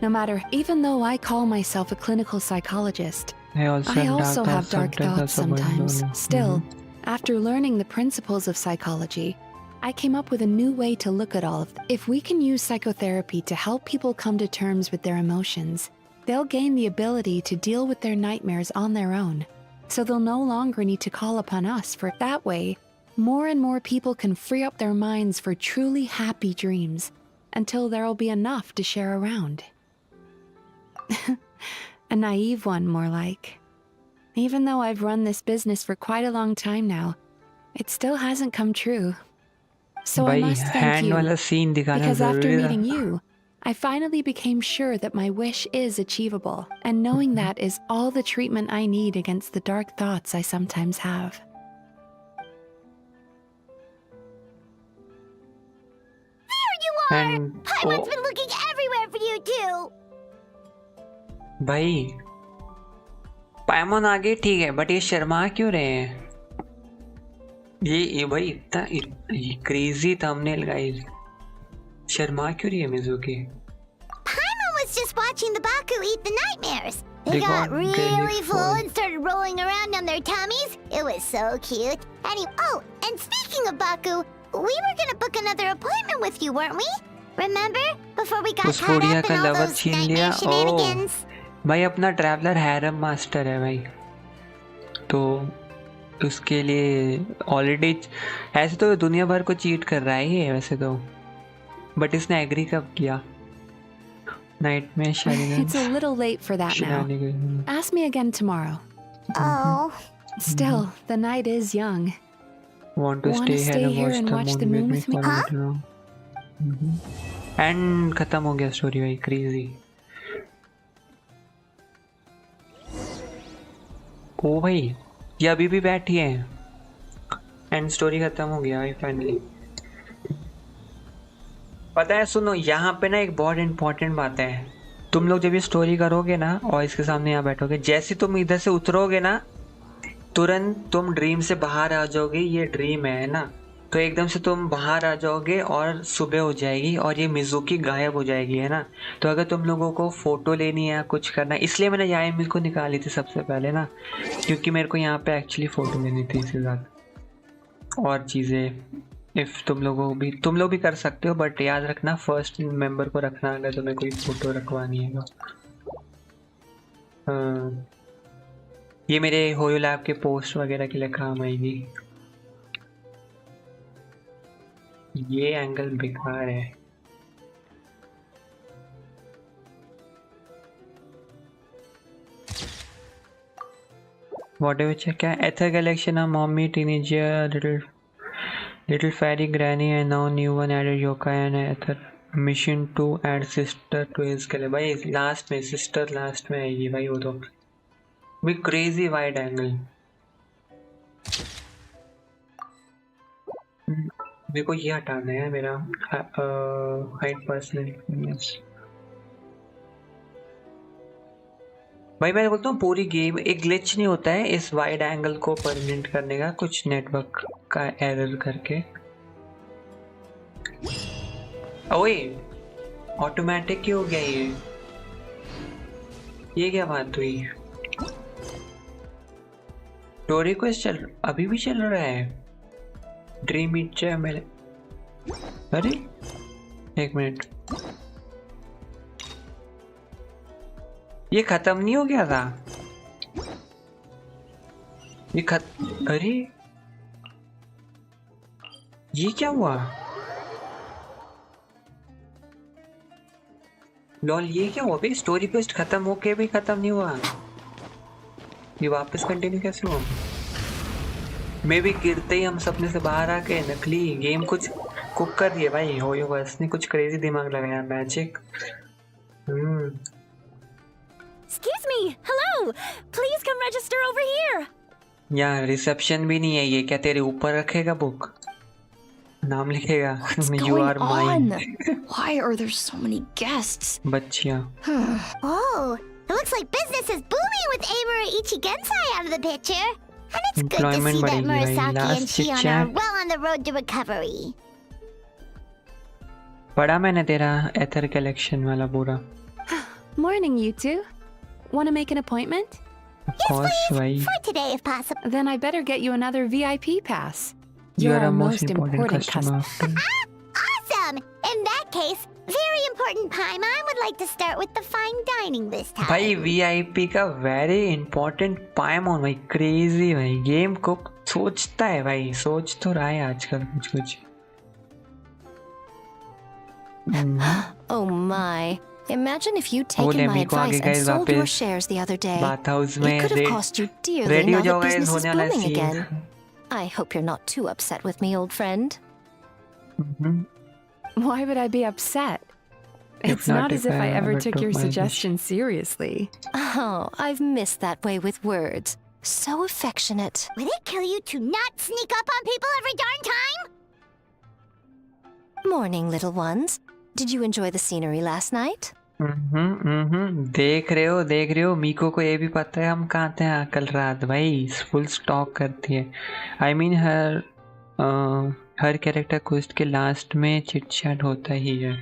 Speaker 15: No matter, even though I call myself a clinical psychologist, I also have dark thoughts sometimes. Still, after learning the principles of psychology, I came up with a new way to look at all of them. If we can use psychotherapy to help people come to terms with their emotions, they'll gain the ability to deal with their nightmares on their own. So they'll no longer need to call upon us for it. That way, more and more people can free up their minds for truly happy dreams until there'll be enough to share around. A naive one, more like. Even though I've run this business for quite a long time now, it still hasn't come true. So I must thank you, because after meeting you, I finally became sure that my wish is achievable, and knowing that is all the treatment I need against the dark thoughts I sometimes have.
Speaker 2: There you are! Paimon's been looking everywhere for you too!
Speaker 1: भाई पाइमोन आगे ठीक है but ये शर्मा क्यों रहे हैं ये भाई इतना क्रेजी थंबनेल गाइस शर्मा क्यों रही है Mizuki
Speaker 2: Paimon was just watching the Baku eat the nightmares. They got really full and started rolling around on their tummies. It was so cute. Oh, and speaking of Baku, we were gonna book another appointment with you, weren't we? Remember? Before we got caught up in all those nightmare shenanigans.
Speaker 1: भाई अपना traveller harem master है भाई तो उसके लिए already ऐसे तो दुनिया भर को चीट कर रहा है ये वैसे तो बट इसने एग्री कब किया नाइट में
Speaker 15: It's a little late for that now. Ask me again tomorrow.
Speaker 2: Oh.
Speaker 15: Still, the night is young.
Speaker 1: Want to stay here and watch the moon with me? And खत्म हो गया story भाई crazy ओ भाई ये अभी भी बैठी है एंड स्टोरी खत्म हो गया भाई फाइनली पता है सुनो यहाँ पे ना एक बहुत इंपॉर्टेंट बात है तुम लोग जब ये स्टोरी करोगे ना और इसके सामने यहाँ बैठोगे जैसे तुम इधर से उतरोगे ना तुरंत तुम ड्रीम से बाहर आ जाओगे ये ड्रीम है ना तो एकदम से तुम बाहर आ जाओगे और सुबह हो जाएगी और ये मिजुकी गायब हो जाएगी है ना तो अगर तुम लोगों को फोटो लेनी है कुछ करना है इसलिए मैंने यामिल को निकाली थी सबसे पहले ना क्योंकि मेरे को यहाँ पे एक्चुअली फ़ोटो लेनी थी इसके साथ और चीज़ें इफ़ तुम लोग भी कर सकते हो बट याद रखना फर्स्ट मेंबर को रखना अगर तुम्हें कोई फ़ोटो रखवानी है ये मेरे होयोलैब के पोस्ट वगैरह के लिए काम आएगी ये एंगल बेकार है Whatever check Ether collection of mommy teenager little fairy granny and now new one added yokai and Ether mission to add sister to his के लिए भाई लास्ट में सिस्टर लास्ट में आएगी भाई वो तो भी क्रेजी वाइड एंगल मेरे को ये हटाना है मेरा हाइड पर्सनल भाई मैं बोलता हूँ पूरी गेम एक ग्लिच नहीं होता है इस वाइड एंगल को परमानेंट करने का कुछ नेटवर्क का एरर करके ओए ऑटोमेटिक क्यों हो गया ये क्या बात हुई स्टोरी क्वेस्ट अभी भी चल रहा है। ड्रीम इट मेरे। अरे एक मिनट, ये खत्म नहीं हो गया था? ये अरे ये क्या हुआ? लॉल ये क्या हुआ भाई? स्टोरी क्वेस्ट खत्म होके भी खत्म नहीं हुआ। ये वापस कंटिन्यू कैसे हुआ? मैं भी गिरते ही हम सपने से बाहर आके नकली गेम कुछ कुक कर दिए भाई। होयो बस ने कुछ क्रेजी दिमाग लगाया। Magic.
Speaker 7: Excuse me. Hello. Please come register over here.
Speaker 1: यहाँ रिसेप्शन भी नहीं है। ये क्या तेरे ऊपर रखेगा बुक? नाम लिखेगा You are mine.
Speaker 8: Why are there so many guests?
Speaker 1: बच्चियाँ।
Speaker 2: Oh, it looks like business is booming with Amura Ichigensai out of the picture. And it's good to see that Murasaki and Shion are well on the road to recovery.
Speaker 1: पढ़ा मैंने तेरा एथर collection वाला पूरा।
Speaker 15: Morning, you two. Want to make an appointment?
Speaker 1: Of course, भाई।
Speaker 2: For today, if possible.
Speaker 15: Then I better get you another VIP pass.
Speaker 1: You're our most important customer.
Speaker 2: Awesome! In that case, very important Paimon would like to start with the fine dining this time.
Speaker 1: भाई VIP का very important Paimon भाई, crazy भाई। Game को सोचता है भाई, सोच तो रहा है आजकल कुछ कुछ।
Speaker 9: Oh my. Imagine if you'd taken my advice and sold your shares the other day. It could have cost you dearly now that business is booming again. I hope you're not too upset with me, old friend.
Speaker 15: Why would I be upset? It's not as if I ever took your suggestion seriously.
Speaker 9: Oh, I've missed that way with words. So affectionate.
Speaker 2: Would it kill you to not sneak up on people every darn time?
Speaker 9: Morning, little ones. Did you enjoy the scenery last night?
Speaker 1: देख रहे हो मीको को ये भी पता है हम कहाँ थे कल रात भाई। फुल स्टॉक करती है। I mean her character quest के लास्ट में चिट चैट होता ही है।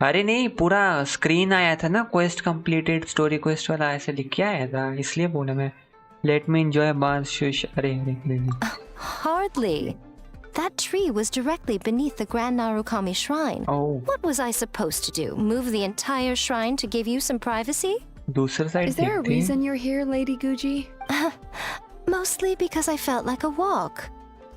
Speaker 1: अरे नहीं, पूरा स्क्रीन आया था ना क्वेस्ट कंप्लीटेड स्टोरी क्वेस्ट वाला, ऐसे लिख के आया था, इसलिए बोला मैं। लेट मी एंजॉय बात शुश। अरे
Speaker 9: Hardly. That tree was directly beneath the Grand Narukami Shrine.
Speaker 1: Oh.
Speaker 9: What was I supposed to do? Move the entire shrine to give you some privacy?
Speaker 15: Is there a reason you're here, Lady Guji?
Speaker 9: Mostly because I felt like a walk.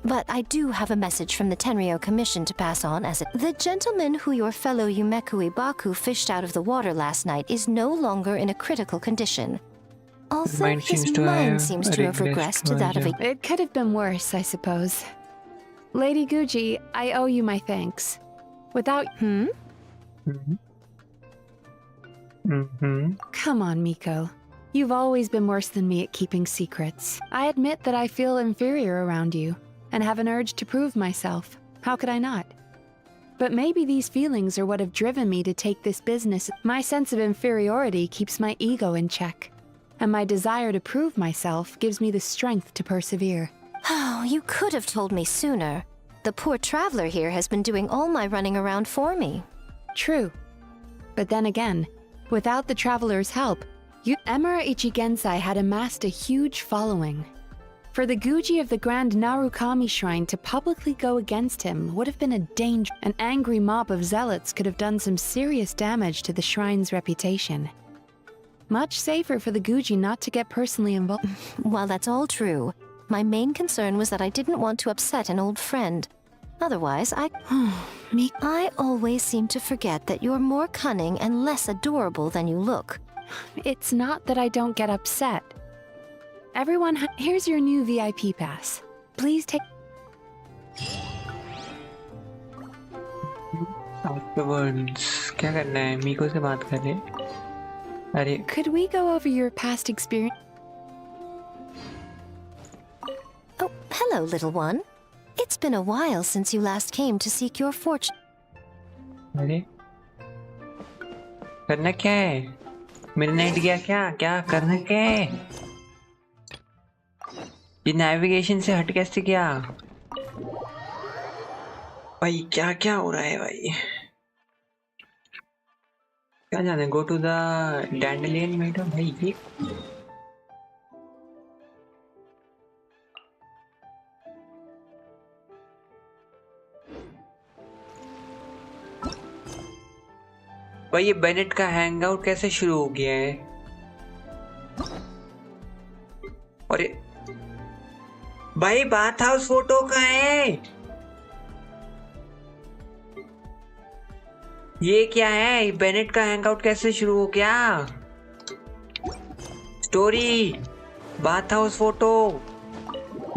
Speaker 9: But I do have a message from the Tenryo Commission to pass on as the gentleman who your fellow Yumekui Baku fished out of the water last night is no longer in a critical condition. Although his mind seems to have regressed to that of a...
Speaker 15: It could have been worse, I suppose. Lady Guji, I owe you my thanks. Without... Come on, Miko. You've always been worse than me at keeping secrets. I admit that I feel inferior around you, and have an urge to prove myself. How could I not? But maybe these feelings are what have driven me to take this business. My sense of inferiority keeps my ego in check, and my desire to prove myself gives me the strength to persevere.
Speaker 9: Oh, you could have told me sooner. The poor traveler here has been doing all my running around for me.
Speaker 15: True. But then again, without the traveler's help, Emura Ichigensai had amassed a huge following. For the Guji of the Grand Narukami Shrine to publicly go against him would have been a danger. An angry mob of zealots could have done some serious damage to the shrine's reputation. Much safer for the Guji not to get personally involved.
Speaker 9: While that's all true, my main concern was that I didn't want to upset an old friend. Otherwise, I always seem to forget that you're more cunning and less adorable than you look.
Speaker 15: It's not that I don't get upset. Everyone, here's your new VIP pass. Please take...
Speaker 1: Afterwards, क्या करना है? मीको से बात कर ले। अरे
Speaker 15: Could we go over your past experience?
Speaker 9: Oh, hello, little one. It's been a while since you last came to seek your fortune.
Speaker 1: अरे करना क्या है? मिडनाइट गया क्या करना क्या है? ये नेविगेशन से हट कैसे गया? भाई क्या हो रहा है भाई? क्या जाना है? गो टू द डैंडलियन मेडम भाई। ये भाई ये बेनेट का हैंगआउट कैसे शुरू हो गया है? और भाई बाथ हाउस फोटो कहाँ है? ये क्या है? बेनेट का हैंगआउट कैसे शुरू हो गया? स्टोरी, बाथ हाउस फोटो,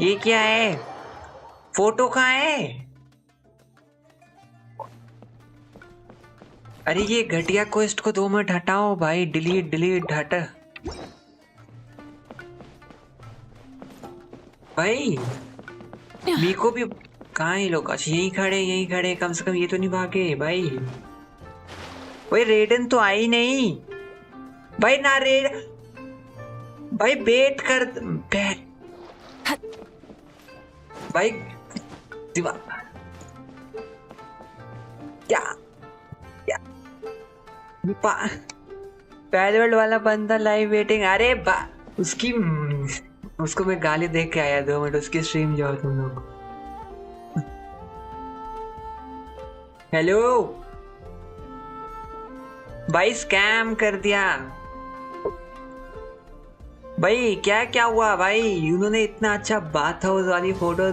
Speaker 1: ये क्या है? फोटो कहाँ है? अरे ये घटिया क्वेस्ट को 2 मिनट हटाओ भाई, डिलीट डिलीट हटा भाई। मीको भी कहाँ है लोग? अच्छा यहीं खड़े, कम से कम ये तो नहीं भागे भाई। भाई रेडन तो आई नहीं भाई, ना रेड भाई, बैठ भाई क्या पैलवर्ड वाला बंदा लाइव वेटिंग। अरे उसको मैं गाली देख के आया 2 मिनट, उसकी स्ट्रीम जाओ तुम लोग। हेलो भाई, स्कैम कर दिया भाई। क्या हुआ भाई? उन्होंने इतना अच्छा बाथ हाउस वाली फोटो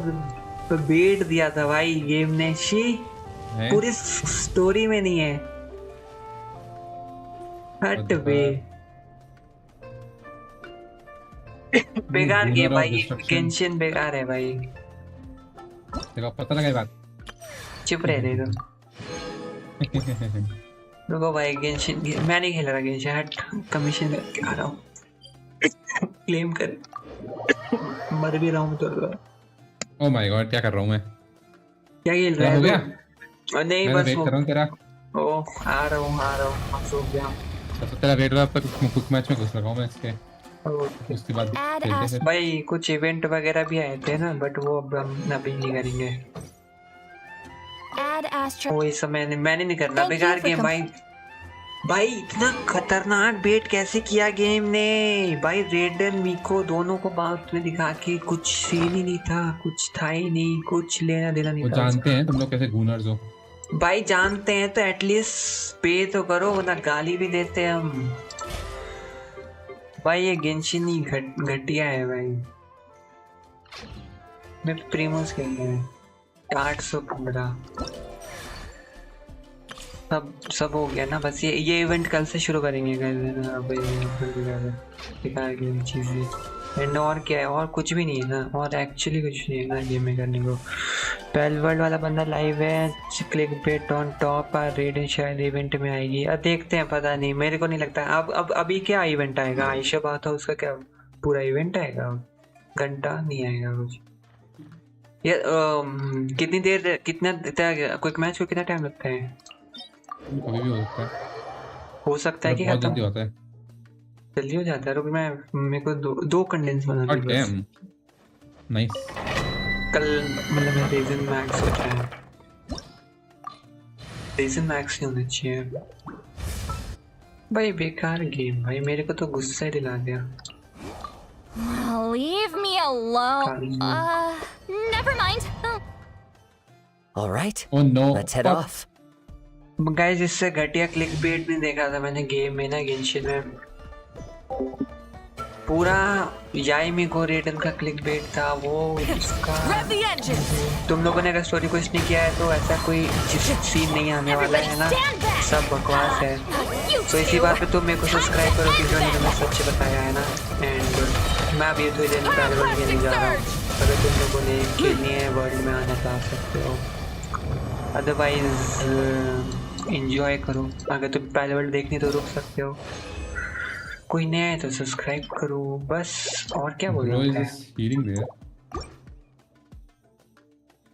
Speaker 1: बेट दिया था भाई गेम ने, पूरी स्टोरी में नहीं है। हट बे, बेकार गेम भाई, गेंशिन बेकार है भाई।
Speaker 19: देखो पता लगा ये बात।
Speaker 1: चुप रह दे तुम। रुको भाई, गेंशिन मैं नहीं खेल रहा गेंशिन, हट। कमीशन आ रहा हूँ, क्लेम कर। मर भी रहा हूँ तो।
Speaker 19: ओह माय गॉड, क्या कर रहा हूँ मैं?
Speaker 1: क्या खेल रहा है?
Speaker 19: हो गया?
Speaker 1: नहीं
Speaker 19: मैं
Speaker 1: बस
Speaker 19: वेट कर रहा हूँ तेरा।
Speaker 1: ओह आ रहा हूँ, मैं सो गया।
Speaker 19: तो तेरा वेट रहा, अब तक कुछ मैच में घुस लगा हूँ मैं इसके। उसके बाद खेलते हैं
Speaker 1: भाई। कुछ इवेंट वगैरह भी आए थे ना, बट वो अब हम अभी नहीं करेंगे। वो इस समय मैंने नहीं करना, बेकार गेम भाई। भाई इतना खतरनाक बेट कैसे किया गेम ने भाई? रेडन मीको दोनों को बात में दिखा के कुछ सीन ही नहीं था, कुछ था ही नहीं, कुछ लेना देना नहीं था।
Speaker 19: जानते हैं तुम लोग कैसे गूनर्स हो
Speaker 1: भाई, जानते हैं तो एटलीस्ट पे तो करो, वरना गाली भी देते हैं हम भाई। ये गेंशिन ही घटिया है भाई। मैं प्रीमोस खेल रहा है 815 सब हो गया ना। बस ये इवेंट कल से शुरू करेंगे चीज़ें। एंड और क्या है? और कुछ भी नहीं है ना, और एक्चुअली कुछ नहीं है ना गेम में करने को। पैलवर्ड वाला बंदा लाइव है, क्लिक बेट ऑन टॉप और रेड शायद इवेंट में आएगी। अब देखते हैं, पता नहीं, मेरे को नहीं लगता। अब अभी क्या इवेंट आएगा? आयशा बात है उसका, क्या पूरा इवेंट आएगा? घंटा नहीं आएगा कुछ। ये कितनी देर, कितना क्विक मैच को कितना टाइम लगता है?
Speaker 19: कभी भी हो सकता है
Speaker 1: कि
Speaker 19: बहुत जल्दी होता है।
Speaker 1: जल्दी हो जाता है। रुक, मैं मेरे को दो कंडेंस बना दी बस।
Speaker 19: नाइस।
Speaker 1: कल मतलब मैं रीजन मैक्स सोचा है, रीजन मैक्स नहीं होना चाहिए भाई। बेकार गेम भाई, मेरे को तो गुस्सा ही दिला दिया।
Speaker 7: Leave me alone. Never mind.
Speaker 17: All right.
Speaker 19: Oh no.
Speaker 17: Let's head off.
Speaker 1: Guys, इससे घटिया क्लिक बेट नहीं देखा था मैंने गेम में ना, गेंशिन में। पूरा याई को रेडन का क्लिक बेट था वो उसका। तुम लोगों ने अगर स्टोरी कुछ नहीं किया है तो ऐसा कोई सीन नहीं आने वाला है ना, सब बकवास है। तो इसी बात पे तुम मेरे को सब्सक्राइब करो क्योंकि मैंने तुम्हें सच बताया है ना। एंड मैं अभी थोड़ी देर में पैलवर्ड खेलने जा रहा हूँ। अगर तुम लोगों ने खेलनी है वर्ल्ड में आना तो आ सकते हो, अदरवाइज एंजॉय करो। अगर तुम पैलवर्ड देखनी तो रुक सकते हो, कोई नया है तो सब्सक्राइब करो बस। और क्या बोलूं?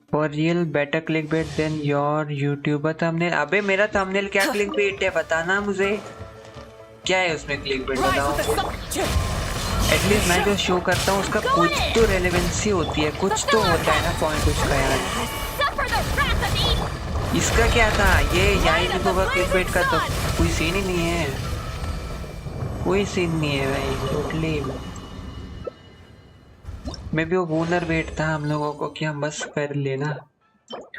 Speaker 1: For real better click bait than your YouTuber thumbnail. अबे मेरा थंबनेल क्या क्लिक बेट है? बताना मुझे, क्या है उसमें क्लिक बेट? बताओ। एटलीस्ट मैं जो शो करता हूँ उसका कुछ तो रेलेवेंसी होती है, कुछ तो होता है ना पॉइंट उसका यार। इसका क्या था? ये याई का क्लिक बेट का तो कोई सीन ही नहीं है, कोई सीन नहीं है भाई टोटली। मैं भी वो वूनर वेट था हम लोगों को कि हम बस कर लेना,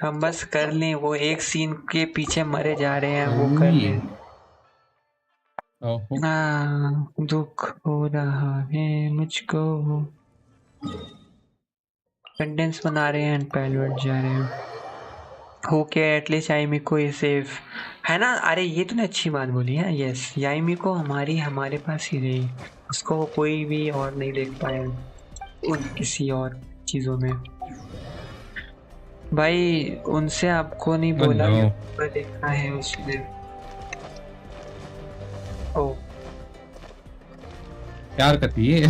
Speaker 1: हम बस कर लें, वो एक सीन के पीछे मरे जा रहे हैं, वो कर लें। दुख हो रहा है मुझको। कंटेंट्स बना रहे हैं एंड पैलवर्ड जा रहे हैं। ओके एटलीस्ट याइमी को ये सेफ है ना। अरे ये तूने अच्छी बात बोली है। यस याइमी को हमारे पास ही रही, उसको कोई भी और नहीं देख पाया उन किसी और चीजों में। भाई उनसे आपको नहीं बोला कि देखा है उसने। ओ
Speaker 19: प्यार करती है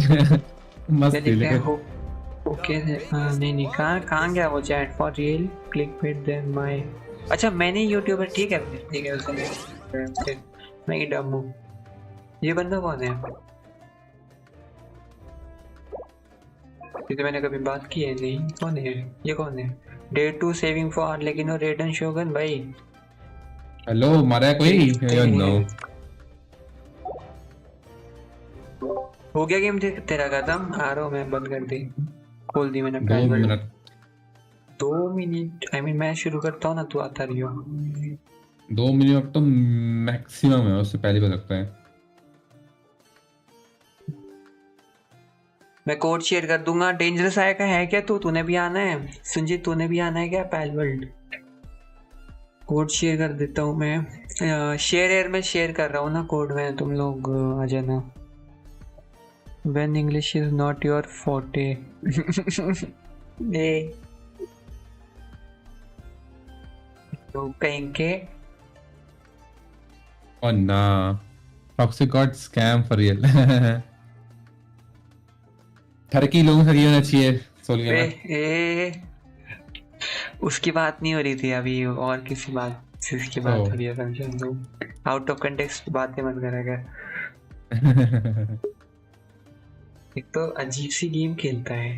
Speaker 19: मस्त है।
Speaker 1: ओके नहीं कहाँ गया वो chat for real click bait than my. अच्छा मैंने यूट्यूबर ठीक है उसने मैं ही डम हूँ। ये बंदा कौन है? ये तो मैंने कभी बात की है नहीं। कौन है ये? कौन है? डे 2 सेविंग फॉर लेकिन वो रेडन शोगन भाई।
Speaker 19: हेलो मारा है कोई? नो
Speaker 1: हो गया गेम तेरा खत्म। आ रहा हूँ मैं, बंद कर दी, खोल दी मैंने। 2 मिनट आई मीन मैं शुरू करता हूँ ना, तू आता रही हो।
Speaker 19: 2 मिनट तो मैक्सिमम है, उससे पहले हो सकता है।
Speaker 1: मैं कोड शेयर कर दूंगा। डेंजरस आया का है क्या? तूने भी आना है? संजीत तूने भी आना है क्या? पैलवर्ल्ड कोड शेयर कर देता हूँ मैं। शेयर एयर में शेयर कर रहा हूँ ना कोड में, तुम लोग आ जाना। When English is not your forte तो कहीं के
Speaker 19: Oh nah, FroXic got scam for real. ठरकी लोगों से ये होना चाहिए सोलिया में।
Speaker 1: उसकी बात नहीं हो रही थी अभी, और किसी बात की बात हो रही है। समझ लो, आउट ऑफ कंटेक्स्ट बातें मत करा कर। एक तो अजीब सी गेम खेलता है।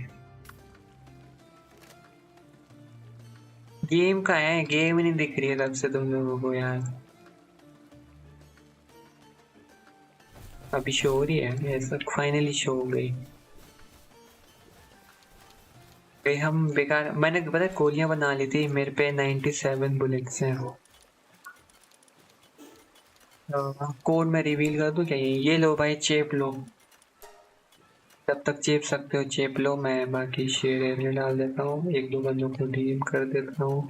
Speaker 1: गेम का है, गेम ही नहीं दिख रही है तब से तुम लोगों को यार। अभी शो हो रही है ऐसा? फाइनली शो हो गई। हम बेकार, मैंने पता गोलियां बना ली थी, मेरे पे 97 बुलेट्स हैं। कोड में रिवील कर दूं क्या? ये लो भाई, चेप लो, तब तक चेप सकते हो चेप लो। मैं बाकी शेयर एरिया डाल देता हूँ, 1-2 बंदों को डीएम कर देता हूँ।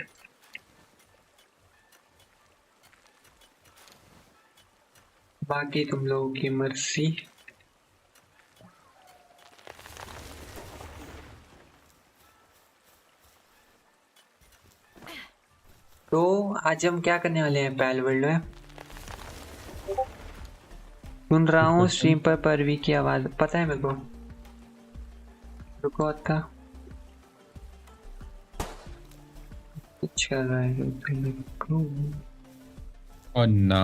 Speaker 1: बाकी तुम लोगों की मर्जी। तो आज हम क्या करने वाले हैं पैलवर्ल्ड में? सुन रहा हूँ स्ट्रीम पर परवी की आवाज, पता है मेरे को। रुको था कुछ कर रहा है
Speaker 19: और ना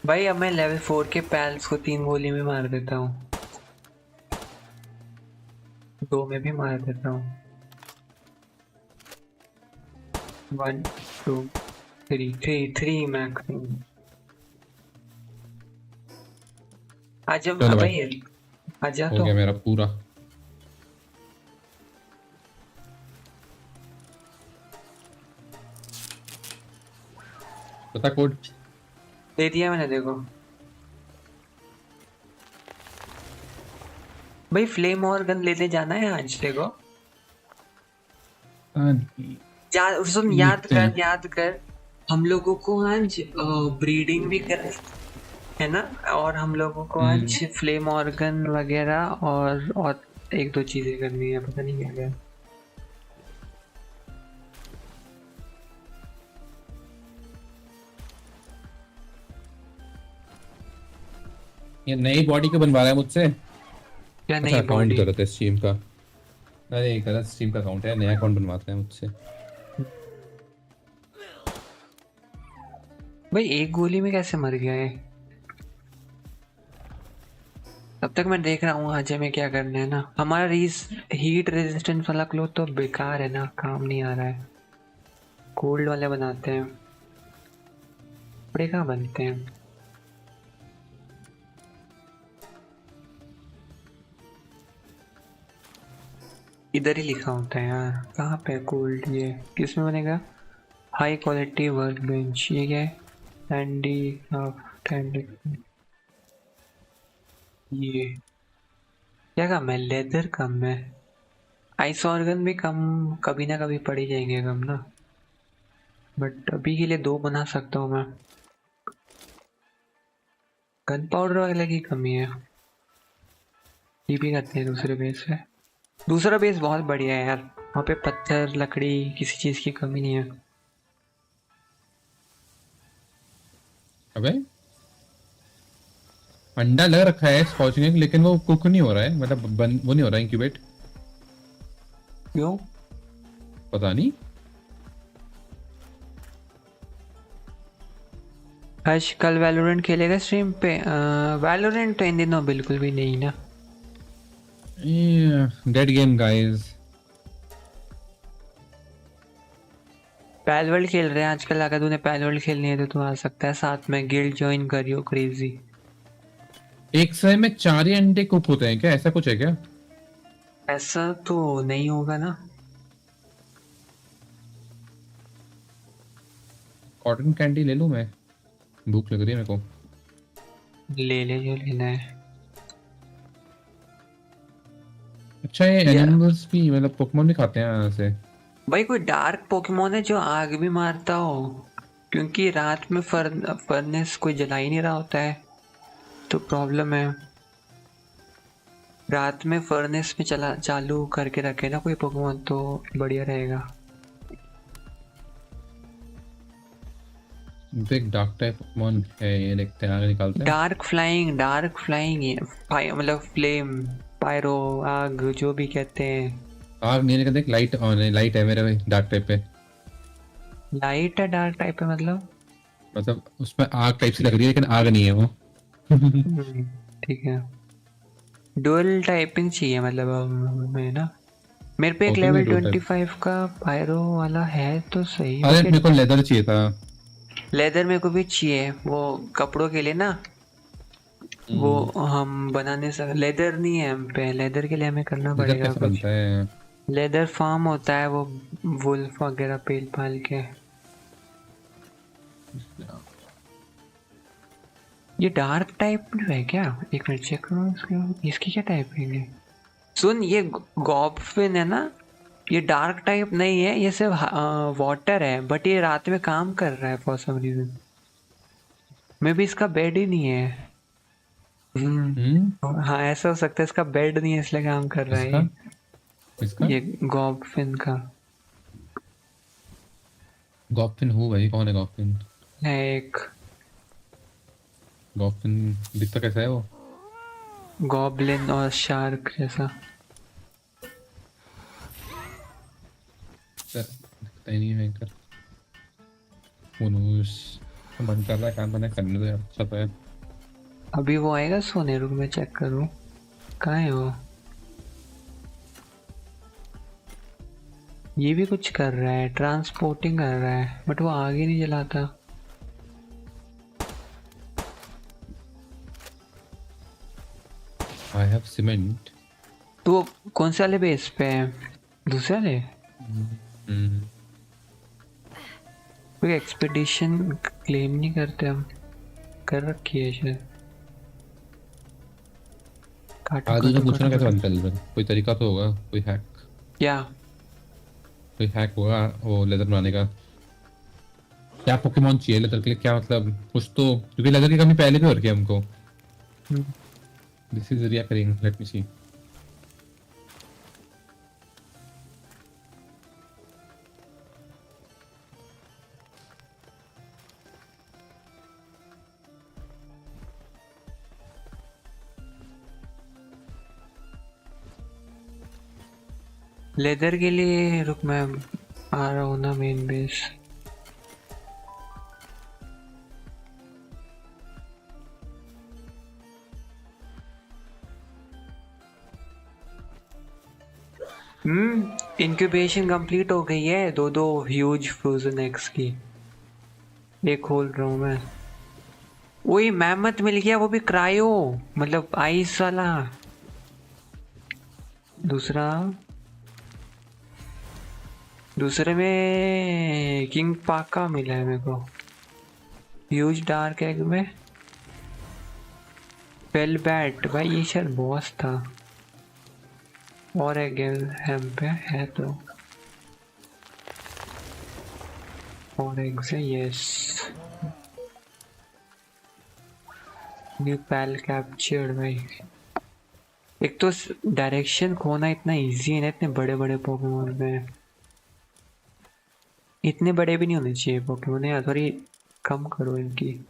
Speaker 1: भाई। अब मैं लेवल 4 के पैल्स को 3 गोली में मार देता हूँ, 2 में भी मार देता हूँ। 1 2 3 मैक्सिमम। आज हम भाई आजा तो।
Speaker 19: हो गया मेरा पूरा। पता कोड
Speaker 1: दे दिया मैंने, देखो भाई। फ्लेम और गन लेते जाना है आज, देखो। सुन, याद कर हम लोगों को आज ब्रीडिंग भी कर है ना, और हम लोगों को आज फ्लेम ऑर्गन वगैरह और 1-2 चीजें करनी है, पता नहीं क्या क्या।
Speaker 19: ये नई बॉडी को बनवा रहा है मुझसे।
Speaker 1: क्या नई बॉडी?
Speaker 19: गलत है स्ट्रीम का। अरे गलत स्ट्रीम का अकाउंट है, नया अकाउंट बनवाते हैं मुझसे।
Speaker 1: भाई 1 गोली में कैसे मर गया है? तब तक मैं देख रहा हूँ आज हमें क्या करना है ना। हमारा हीट रेजिस्टेंस वाला क्लोथ तो बेकार है ना, काम नहीं आ रहा है। कोल्ड वाले बनाते हैं, कपड़े कहाँ बनते हैं? इधर ही लिखा होता है यार, कहाँ पे कोल्ड? ये किस में बनेगा? हाई क्वालिटी वर्क बेंच, ये क्या है? हैंडी ये क्या काम है? लेदर कम है, आइस ऑर्गन भी कम, कभी ना कभी पड़ ही जाएंगे कम ना, बट अभी के लिए 2 बना सकता हूँ मैं। गन पाउडर वाले की कमी है, टीपी करते हैं दूसरे बेस पे। दूसरा बेस बहुत बढ़िया है यार, वहाँ पे पत्थर लकड़ी किसी चीज की कमी नहीं है।
Speaker 19: अबे अंडा लग रखा है स्कॉचिंग एग, लेकिन वो कुक नहीं हो रहा है, मतलब वो नहीं हो रहा है इंक्यूबेट।
Speaker 1: क्यों
Speaker 19: पता नहीं।
Speaker 1: आज कल वैलोरेंट खेलेगा स्ट्रीम पे? वैलोरेंट तो इन दिनों बिल्कुल भी नहीं ना,
Speaker 19: डेड गेम गाइस।
Speaker 1: पैल वर्ल्ड खेल रहे हैं आजकल, अगर तूने पैल वर्ल्ड खेलनी है तो तू आ सकता है, साथ में गिल्ड ज्वाइन करियो। क्रेजी।
Speaker 19: एक समय में 4 ही अंडे कुक होते हैं क्या? ऐसा कुछ है क्या?
Speaker 1: ऐसा तो नहीं होगा ना।
Speaker 19: कॉटन कैंडी ले लूं मैं? भूख लग रही है मेरे को।
Speaker 1: ले ले जो लेना है।
Speaker 19: अच्छा ये एनिमल्स भी, मतलब पोकेमॉन भी खाते हैं ऐसे?
Speaker 1: भाई कोई डार्क पोकेमॉन है जो आग भी मारता हो? क्योंकि रात में फर्नेस कोई जला ही नहीं रहा होता है, तो प्रॉब्लम है। रात में फर्नेस में चालू करके रखे ना कोई पोकेमॉन तो बढ़िया रहेगा।
Speaker 19: एक डार्क टाइप पोकेमॉन है, ये देखते हैं आगे निकालते हैं।
Speaker 1: डार्क फ्लाइंग मतलब फ्लेम, पायरो, आग, जो भी कहते हैं।
Speaker 19: आग नहीं, लेकिन देख लाइट ऑन है, लाइट है मेरे भाई डार्क टाइप पे।
Speaker 1: लाइट है डार्क टाइप पे
Speaker 19: मतलब उसमें आग टाइप से लग रही है, लेकिन आग नहीं है वो।
Speaker 1: ठीक है, डुअल टाइपिंग चाहिए मतलब हमें ना। मेरे पे एक लेवल 25 का पायरो वाला है तो सही।
Speaker 19: अरे मेरे को लेदर चाहिए था।
Speaker 1: लेदर मेरे को भी चाहिए, वो कपड़ों के लिए ना, वो हम बनाने से। लेदर नहीं है हम पे, लेदर के लिए हमें करना पड़ेगा कुछ। लेदर फार्म होता है, वो वुल्फ वगैरह पेल पाल के। ये डार्क टाइप है क्या? एक मिनट चेक करो इसकी क्या टाइपिंग है। सुन, ये गॉबफिन है ना, ये डार्क टाइप नहीं है, ये सिर्फ वाटर है, बट ये रात में काम कर रहा है फॉर सम रीजन। मे भी इसका बेड ही नहीं है। हाँ ऐसा हो सकता है, इसका बेड नहीं है इसलिए काम कर रहा है।
Speaker 19: इसका?
Speaker 1: ये गॉबफिन का।
Speaker 19: गॉबफिन हूँ भाई, कौन है गॉबफिन?
Speaker 1: है एक
Speaker 19: गॉबफिन। दिखता कैसा है वो?
Speaker 1: गॉबलिन और शार्क जैसा।
Speaker 19: दिखता ही नहीं है कर। मन कर रहा है काम बना करने दो यार, अच्छा तो है।
Speaker 1: अभी वो आएगा सोने, रुक मैं चेक करूँ कहाँ है वो। ये भी कुछ कर रहा है, ट्रांसपोर्टिंग कर रहा है, बट वो आगे नहीं जलाता।
Speaker 19: I have cement.
Speaker 1: तो कौन से वाले बेस पे है? दूसरे वाले? कोई एक्सपीडिशन क्लेम नहीं करते हम, कर रखी है शायद।
Speaker 19: आदि पूछना कैसे बनता है लेदर? कोई तरीका तो होगा, कोई हैक।
Speaker 1: क्या?
Speaker 19: कोई हैक होगा वो लेदर बनाने का। क्या पोकेमॉन चाहिए लेदर के लिए? क्या मतलब कुछ तो, क्योंकि लेदर की कमी पहले भी हो रही है हमको। This is reoccurring. Let me see.
Speaker 1: Leather के लिए रुक मैं आ रहा हूँ ना मेन बेस। इंक्यूबेशन कंप्लीट हो गई है, दो ह्यूज फ्रोजन एग्स की। एक खोल रहा हूँ मैं। वही मैमथ मिल गया, वो भी क्रायो, मतलब आइस वाला। दूसरा दूसरे में किंग पाका मिला है मेरे को। ह्यूज डार्क एग में पेल बैट, भाई ये शायद बॉस था। और एग हैम पे है तो और एग से यस। न्यू पैल कैप्चर्ड। भाई एक तो डायरेक्शन खोना इतना इजी है ना इतने बड़े बड़े पोकेमोन में। इतने बड़े भी नहीं होने चाहिए पोकेमोन यार, थोड़ी कम करो इनकी।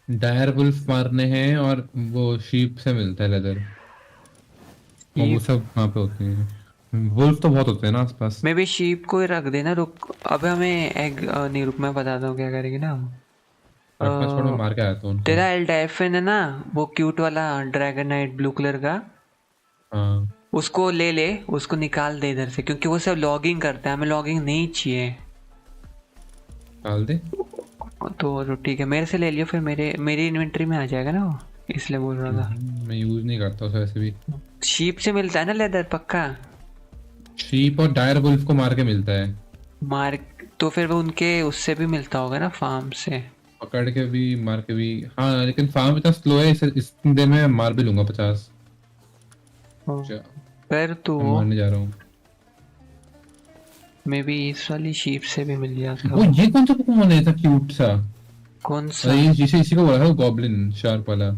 Speaker 19: डायर वुल्फ मारने हैं और वो शीप से मिलता है लेदर, वो सब वहाँ पे होते हैं। वुल्फ तो बहुत होते हैं ना आसपास।
Speaker 1: मैं भी शीप को ही रख देना। रुक अब हमें एग नहीं, रुक मैं बताता हूँ क्या करेंगे ना।
Speaker 19: छोड़ो मार के आया तो
Speaker 1: तेरा एल्डाइफिन है ना वो क्यूट वाला ड्रैगन नाइट ब्लू कलर का,
Speaker 19: हाँ
Speaker 1: उसको ले ले, उसको निकाल दे इधर से क्योंकि वो सब लॉगिंग करता है, हमें लॉगिंग नहीं चाहिए।
Speaker 19: निकाल दे
Speaker 1: तो ठीक है मेरे से ले लियो, फिर मेरी इन्वेंटरी में आ जाएगा ना वो, इसलिए बोल रहा था।
Speaker 19: मैं यूज नहीं करता उसे वैसे भी।
Speaker 1: शीप से मिलता है ना लेदर पक्का।
Speaker 19: शीप और डायर वुल्फ को मार के मिलता है।
Speaker 1: मार तो फिर वो उनके उससे भी मिलता होगा ना फार्म से।
Speaker 19: पकड़ के भी मार के भी हाँ, लेकिन फार्म इतना स्लो है इस दे में मार भी लूंगा 50।
Speaker 1: फिर तो
Speaker 19: मारने जा रहा हूँ।
Speaker 1: मे भी इस वाली शीप से भी मिल जाता।
Speaker 19: वो ये कौन सा पोकेमोन है ऐसा क्यूट सा?
Speaker 1: कौन सा?
Speaker 19: इसी को बोला था गॉब्लिन शार्प वाला।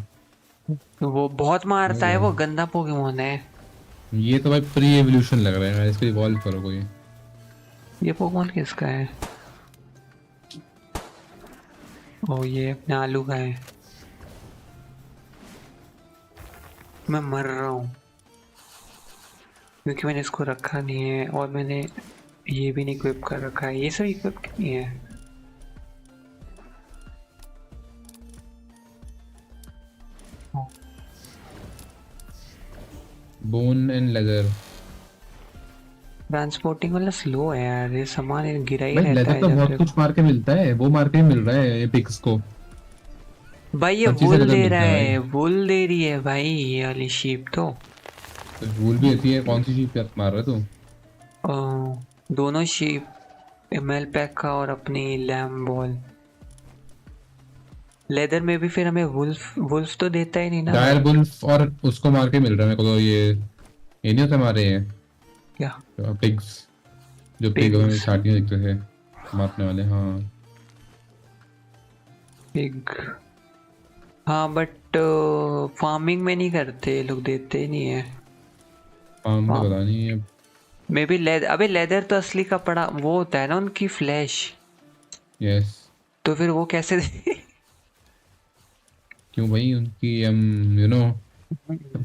Speaker 1: वो बहुत मारता है, वो गंदा पोकेमोन है।
Speaker 19: ये तो भाई प्री एवोल्यूशन लग रहा है, इसको इवॉल्व करो कोई।
Speaker 1: ये पोकेमोन किसका है? ओ ये अपने आलू का है। मैं मर रहा हूँ क्योंकि मैंने इसको रखा नहीं है और मैंने ये भी नहीं इक्विप कर रखा है। ये सब इक्विप नहीं है।
Speaker 19: Bone and leather.
Speaker 1: ट्रांसपोर्टिंग वाला स्लो है यार, ये सामान गिरा ही
Speaker 19: भाई
Speaker 1: रहता
Speaker 19: लेदर
Speaker 1: है।
Speaker 19: तो बहुत कुछ मार के मिलता है, वो मार के ही मिल रहा है ये पिक्स को।
Speaker 1: भाई ये वुल दे रहा है, वुल दे रही है भाई ये वाली शीप। तो
Speaker 19: वुल भी होती है। कौन सी शीप मार रहा है तू?
Speaker 1: दोनों शीप एमएल पैक का और अपनी लैम बॉल। लेदर में भी फिर हमें वुल्फ तो देता ही नहीं ना।
Speaker 19: डायर वुल्फ और उसको मार के मिल रहा है मेरे को तो। ये नहीं होते हमारे
Speaker 1: क्या
Speaker 19: पिग्स, जो पिग हमें स्टार्टिंग में दिखते थे मारने वाले। हाँ
Speaker 1: पिग, हाँ बट फार्मिंग में नहीं करते लोग, देते ही नहीं है।
Speaker 19: फार्म तो पता नहीं है।
Speaker 1: मे बी लेदर, अबे लेदर तो असली कपड़ा वो होता है ना उनकी फ्लैश।
Speaker 19: यस
Speaker 1: तो फिर वो कैसे
Speaker 19: क्यों भाई? उनकी हम यू नो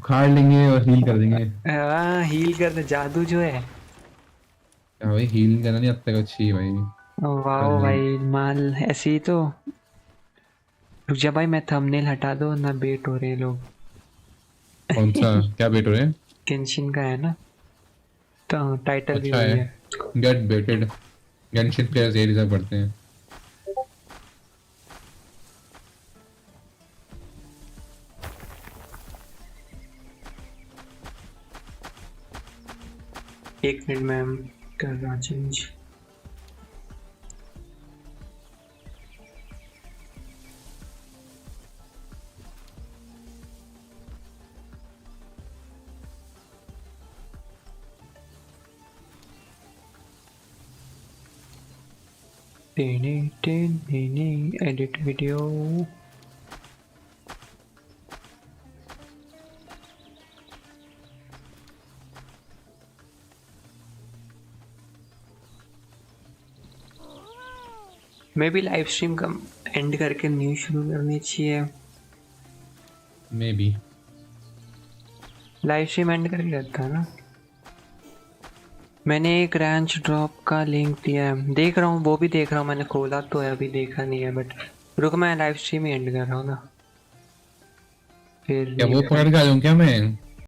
Speaker 19: खाड़ लेंगे और हील कर देंगे।
Speaker 1: हाँ हील करने जादू जो है।
Speaker 19: हाँ भाई हील करना नहीं आता अच्छी भाई।
Speaker 1: वाह भाई माल ऐसे ही तो। रुक जा भाई मैं थंबनेल हटा दो ना, बेट हो रहे हैं लोग।
Speaker 19: कौन सा क्या बेट हो रहे हैं?
Speaker 1: गेंशिन का है ना तो टाइटल भी
Speaker 19: अच्छा
Speaker 1: वही
Speaker 19: है। गेट बेटेड। गेंशिन प्लेयर्स ये रिजर्व करते हैं।
Speaker 1: एक मिनट में हम कर रहा चेंज। Edit video. मैं भी लाइव स्ट्रीम का एंड करके न्यू शुरू करनी चाहिए।
Speaker 19: May be
Speaker 1: live stream and करके करता है ना। मैंने एक रैंच ड्रॉप का लिंक दिया है, देख रहा हूँ वो भी देख रहा हूँ। मैंने खोला तो है, अभी देखा नहीं है बट रुक मैं लाइव स्ट्रीम ही एंड कर रहा हूँ ना। फिर
Speaker 19: क्या वो पकड़ के आ जाऊँ क्या मैं?